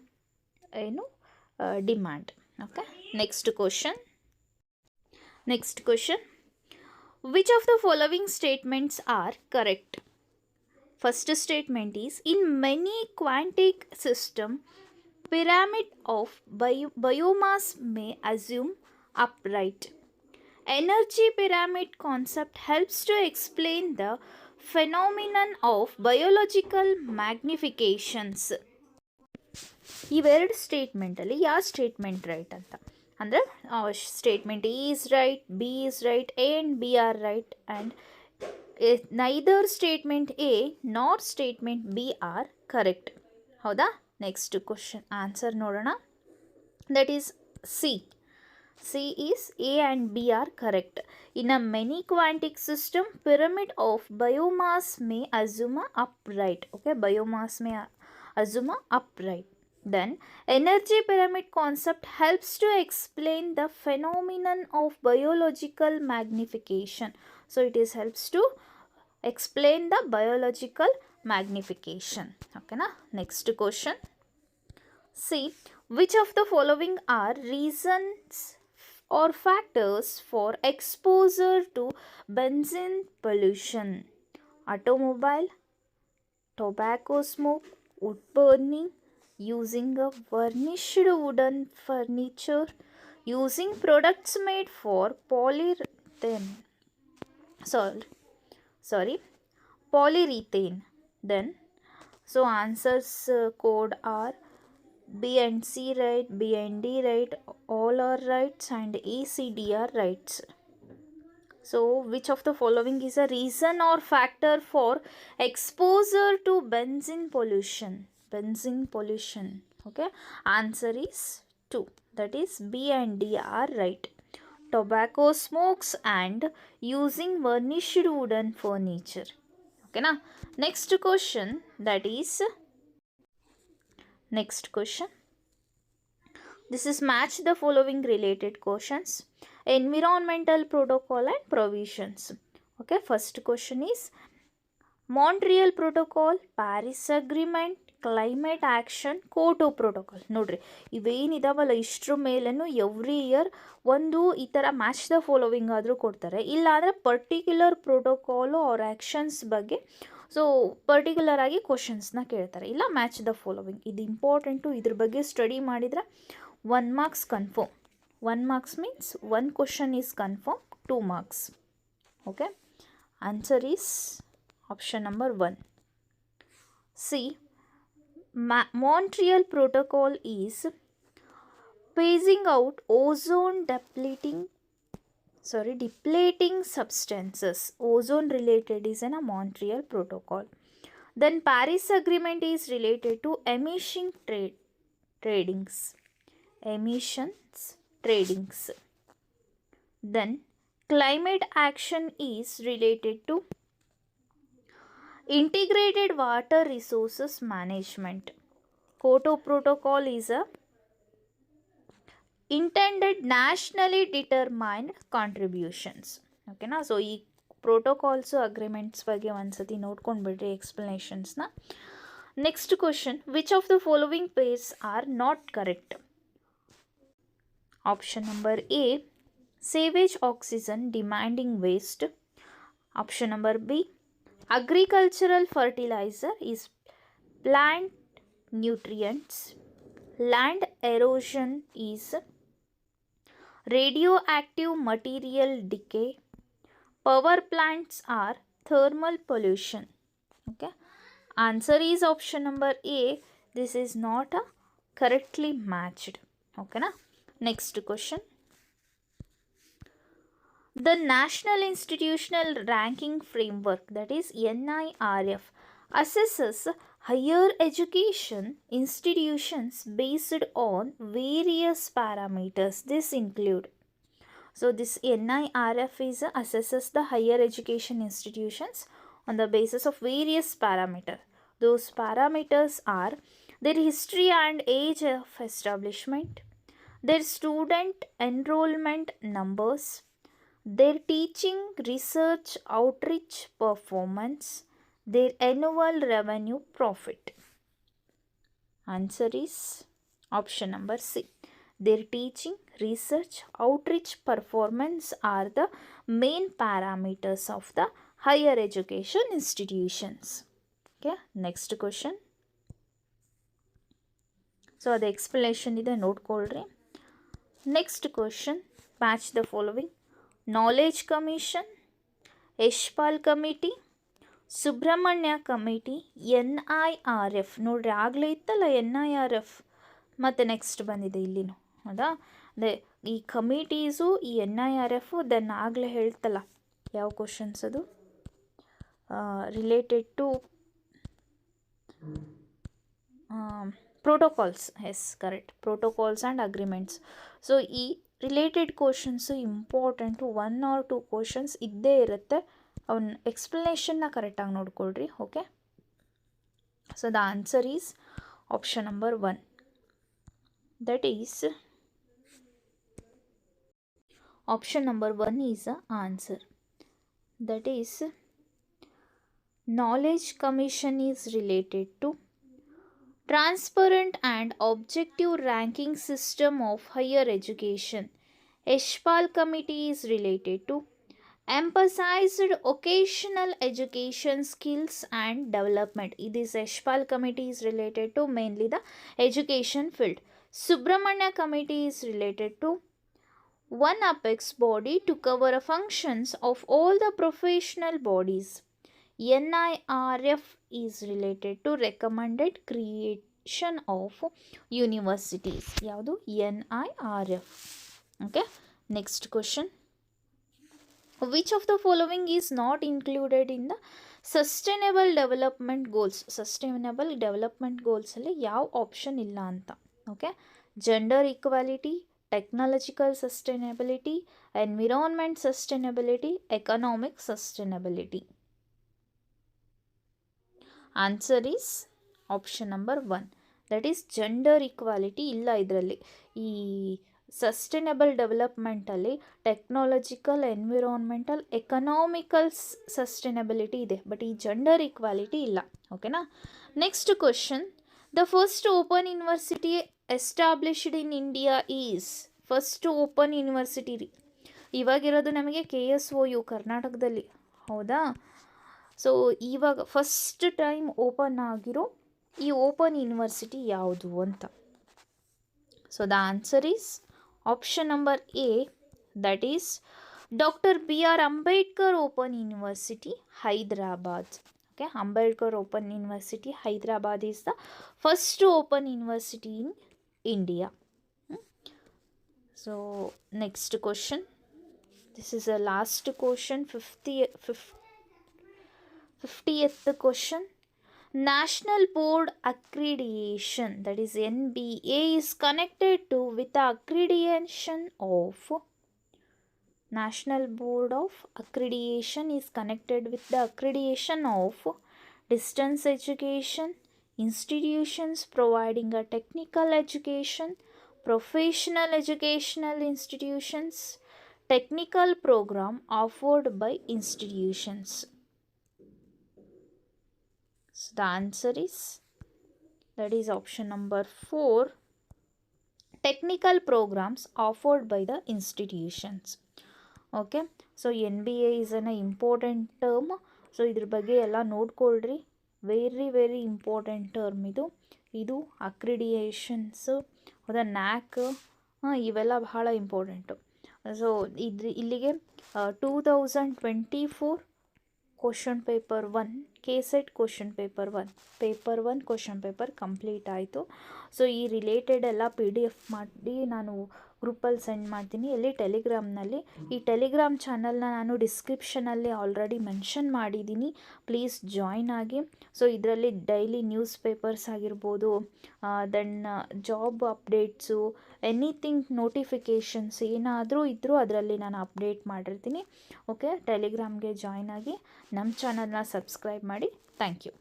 demand. Okay, next question. Which of the following statements are correct? First statement is, in many quantic system, pyramid of biomass may assume upright. Energy pyramid concept helps to explain the phenomenon of biological magnifications. ಇವೆರಡು ಸ್ಟೇಟ್ಮೆಂಟಲ್ಲಿ ಯಾವ statement right ಅಂತ ಅಂದರೆ statement A is right, B is right, A and B are right, and neither statement A not statement B are correct. ಹೌದಾ, next question answer ನೋಡೋಣ. That is C. C is A and B are correct. In a many quantic system, pyramid of biomass may assume upright. Okay, biomass may assume upright. Then, energy pyramid concept helps to explain the phenomenon of biological magnification. So, it is helps to explain the biological magnification. Okay, na? Next question. See, which of the following are reasons or factors for exposure to benzene pollution? Automobile, tobacco smoke, wood burning, using a varnished wooden furniture, using products made for polyurethane. Then, so answers code are B and C right, B and D right, all are rights, and A, C, D are rights. So, which of the following is a reason or factor for exposure to benzene pollution? Okay, answer is 2. That is B and D are right. Tobacco smokes and using varnished wooden furniture. Okay, na? Next question. This is match the following related questions. Environmental protocol and provisions. Okay, first question is Montreal Protocol, Paris Agreement, Climate Action, Kyoto Protocol. ನೋಡ್ರಿ, ಇವೇನಿದಾವಲ್ಲ ಇಷ್ಟರ ಮೇಲೂ every year ಒಂದು ಈ ಥರ match the following ಆದರೂ ಕೊಡ್ತಾರೆ. ಇಲ್ಲಾಂದರೆ particular protocol ಅವ್ರ ಆ್ಯಕ್ಷನ್ಸ್ ಬಗ್ಗೆ ಸೊ ಪರ್ಟಿಕ್ಯುಲರ್ ಆಗಿ ಕ್ವಶನ್ಸ್ನ ಕೇಳ್ತಾರೆ. ಇಲ್ಲ ಮ್ಯಾಚ್ ದ ಫಾಲೋವಿಂಗ್, ಇದು ಇಂಪಾರ್ಟೆಂಟು. ಇದ್ರ ಬಗ್ಗೆ ಸ್ಟಡಿ ಮಾಡಿದರೆ 1 marks confirm. 1 marks means 1 question is confirm, 2 marks. Okay, answer is option number 1. See, Montreal Protocol is phasing out ozone depleting substances. Ozone related is in a Montreal Protocol. Then Paris Agreement is related to emissions tradings. Then climate action is related to integrated water resources management. Kyoto Protocol is a intended nationally determined contributions. Okay na? So ಈ ಪ್ರೋಟೋಕಾಲ್ಸು agreements ಬಗ್ಗೆ ಒಂದ್ಸತಿ ನೋಡ್ಕೊಂಡ್ಬಿಡ್ರಿ ಎಕ್ಸ್ಪ್ಲನೇಷನ್ಸ್ನ. Next question, which of the following pairs are not correct? Option number A, sewage oxygen demanding waste. Option number B, agricultural fertilizer is plant nutrients. Land erosion is radioactive material decay. Power plants are thermal pollution. Okay. Answer is option number A. This is not a correctly matched. Okay na? Next question. The National Institutional Ranking Framework, that is NIRF, assesses higher education institutions based on various parameters. This include, so this NIRF is assesses the higher education institutions on the basis of various parameters. Those parameters are their history and age of establishment, their student enrollment numbers, their teaching, research, outreach performance, their annual revenue profit. Answer is option number C. Their teaching, research, outreach performance are the main parameters of the higher education institutions. Okay, next question. So the explanation is notekolri. Next question, match the following. Knowledge Commission, Yashpal committee, Subrahmanya committee, NIRF. ನೋಡ್ರಿ ಆಗಲೇ ಇತ್ತಲ್ಲ NIRF, ಮತ್ತು next ಬಂದಿದೆ ಇಲ್ಲಿನೂ, ಹೌದಾ? ಅದೇ ಈ committees ಈ NIRF ದೆನ್ ಆಗಲೇ ಹೇಳ್ತಲ್ಲ ಯಾವ ಕ್ವಶನ್ಸ್ ಅದು related to protocols. Yes correct, protocols and agreements. So ಈ related questions important, 1 or 2 questions ಇದ್ದೇ ಇರುತ್ತೆ. ಅವನ್ನ ಎಕ್ಸ್ಪ್ಲನೇಷನ್ನ ಕರೆಕ್ಟಾಗಿ ನೋಡ್ಕೊಳ್ರಿ. Okay, so the answer is option number 1. That is option number 1 is the answer. That is knowledge commission is related to transparent and objective ranking system of higher education. Yashpal committee is related to emphasized occasional education skills and development. This Yashpal committee is related to mainly the education field. Subramanya committee is related to one apex body to cover functions of all the professional bodies. NIRF is related to recommended creation of universities. ಯಾವುದು NIRF. Okay, next question. Which of the following is not included in the sustainable development goals? Sustainable development goals ಅಲ್ಲಿ ಯಾವ option ಇಲ್ಲ ಅಂತ. Okay, gender equality, technological sustainability, environment sustainability, economic sustainability. Answer is option number 1. That is gender equality ಇಲ್ಲ ಇದರಲ್ಲಿ. ಈ sustainable ಡೆವಲಪ್ಮೆಂಟಲ್ಲಿ technological, environmental, economical sustainability ಇದೆ, but ಈ ಜೆಂಡರ್ ಈಕ್ವಾಲಿಟಿ ಇಲ್ಲ. ಓಕೆನಾ? Next question. The first open university established in India is. First open university ರೀ ಇವಾಗಿರೋದು ನಮಗೆ KSOU ಕರ್ನಾಟಕದಲ್ಲಿ, ಹೌದಾ? ಸೊ ಇವಾಗ ಫಸ್ಟ್ ಟೈಮ್ ಓಪನ್ ಆಗಿರೋ ಈ ಓಪನ್ ಯೂನಿವರ್ಸಿಟಿ ಯಾವುದು ಅಂತ. So the answer is option number A. That is doctor BR Ambedkar open university, Hyderabad. Okay, Ambedkar open university, Hyderabad is the first open university in India. So next question. This is a last question, 50th question. National Board Accreditation, that is NBA, is connected to with the accreditation of National Board of Accreditation is connected with the accreditation of distance education, institutions providing a technical education, professional educational institutions, technical program offered by institutions. So the answer is that is option number 4, technical programs offered by the institutions. Okay, so NBA is an important term. So ಇದ್ರ ಬಗ್ಗೆ ಎಲ್ಲ ನೋಡ್ಕೊಳ್ರಿ, very important term ಇದು ಅಕ್ರಿಡಿಯೇಷನ್ಸು, ಹೌದಾ, ನ್ಯಾಕ್, ಇವೆಲ್ಲ ಬಹಳ important. So ಇಲ್ಲಿಗೆ 2024 question paper 1 KSET question paper 1 question paper complete ಆಯಿತು. So ಈ ರಿಲೇಟೆಡ್ ಎಲ್ಲ PDF ಮಾಡಿ ನಾನು ಗ್ರೂಪಲ್ಲಿ ಸೆಂಡ್ ಮಾಡ್ತೀನಿ, ಎಲ್ಲಿ ಟೆಲಿಗ್ರಾಮ್ನಲ್ಲಿ. ಈ ಟೆಲಿಗ್ರಾಮ್ ಚಾನಲ್ನ ನಾನು ಡಿಸ್ಕ್ರಿಪ್ಷನಲ್ಲಿ ಆಲ್ರೆಡಿ ಮೆನ್ಷನ್ ಮಾಡಿದ್ದೀನಿ, ಪ್ಲೀಸ್ ಜಾಯ್ನ್ ಆಗಿ. ಸೊ ಇದರಲ್ಲಿ ಡೈಲಿ ನ್ಯೂಸ್ ಪೇಪರ್ಸ್ ಆಗಿರ್ಬೋದು, then job updates, anything notifications ಏನಾದರೂ ಇದ್ದರೂ ಅದರಲ್ಲಿ ನಾನು ಅಪ್ಡೇಟ್ ಮಾಡಿರ್ತೀನಿ. ಓಕೆ, ಟೆಲಿಗ್ರಾಮ್ಗೆ ಜಾಯ್ನ್ ಆಗಿ ನಮ್ಮ ಚಾನಲ್ನ ಸಬ್ಸ್ಕ್ರೈಬ್ ಮಾಡಿ. Thank you.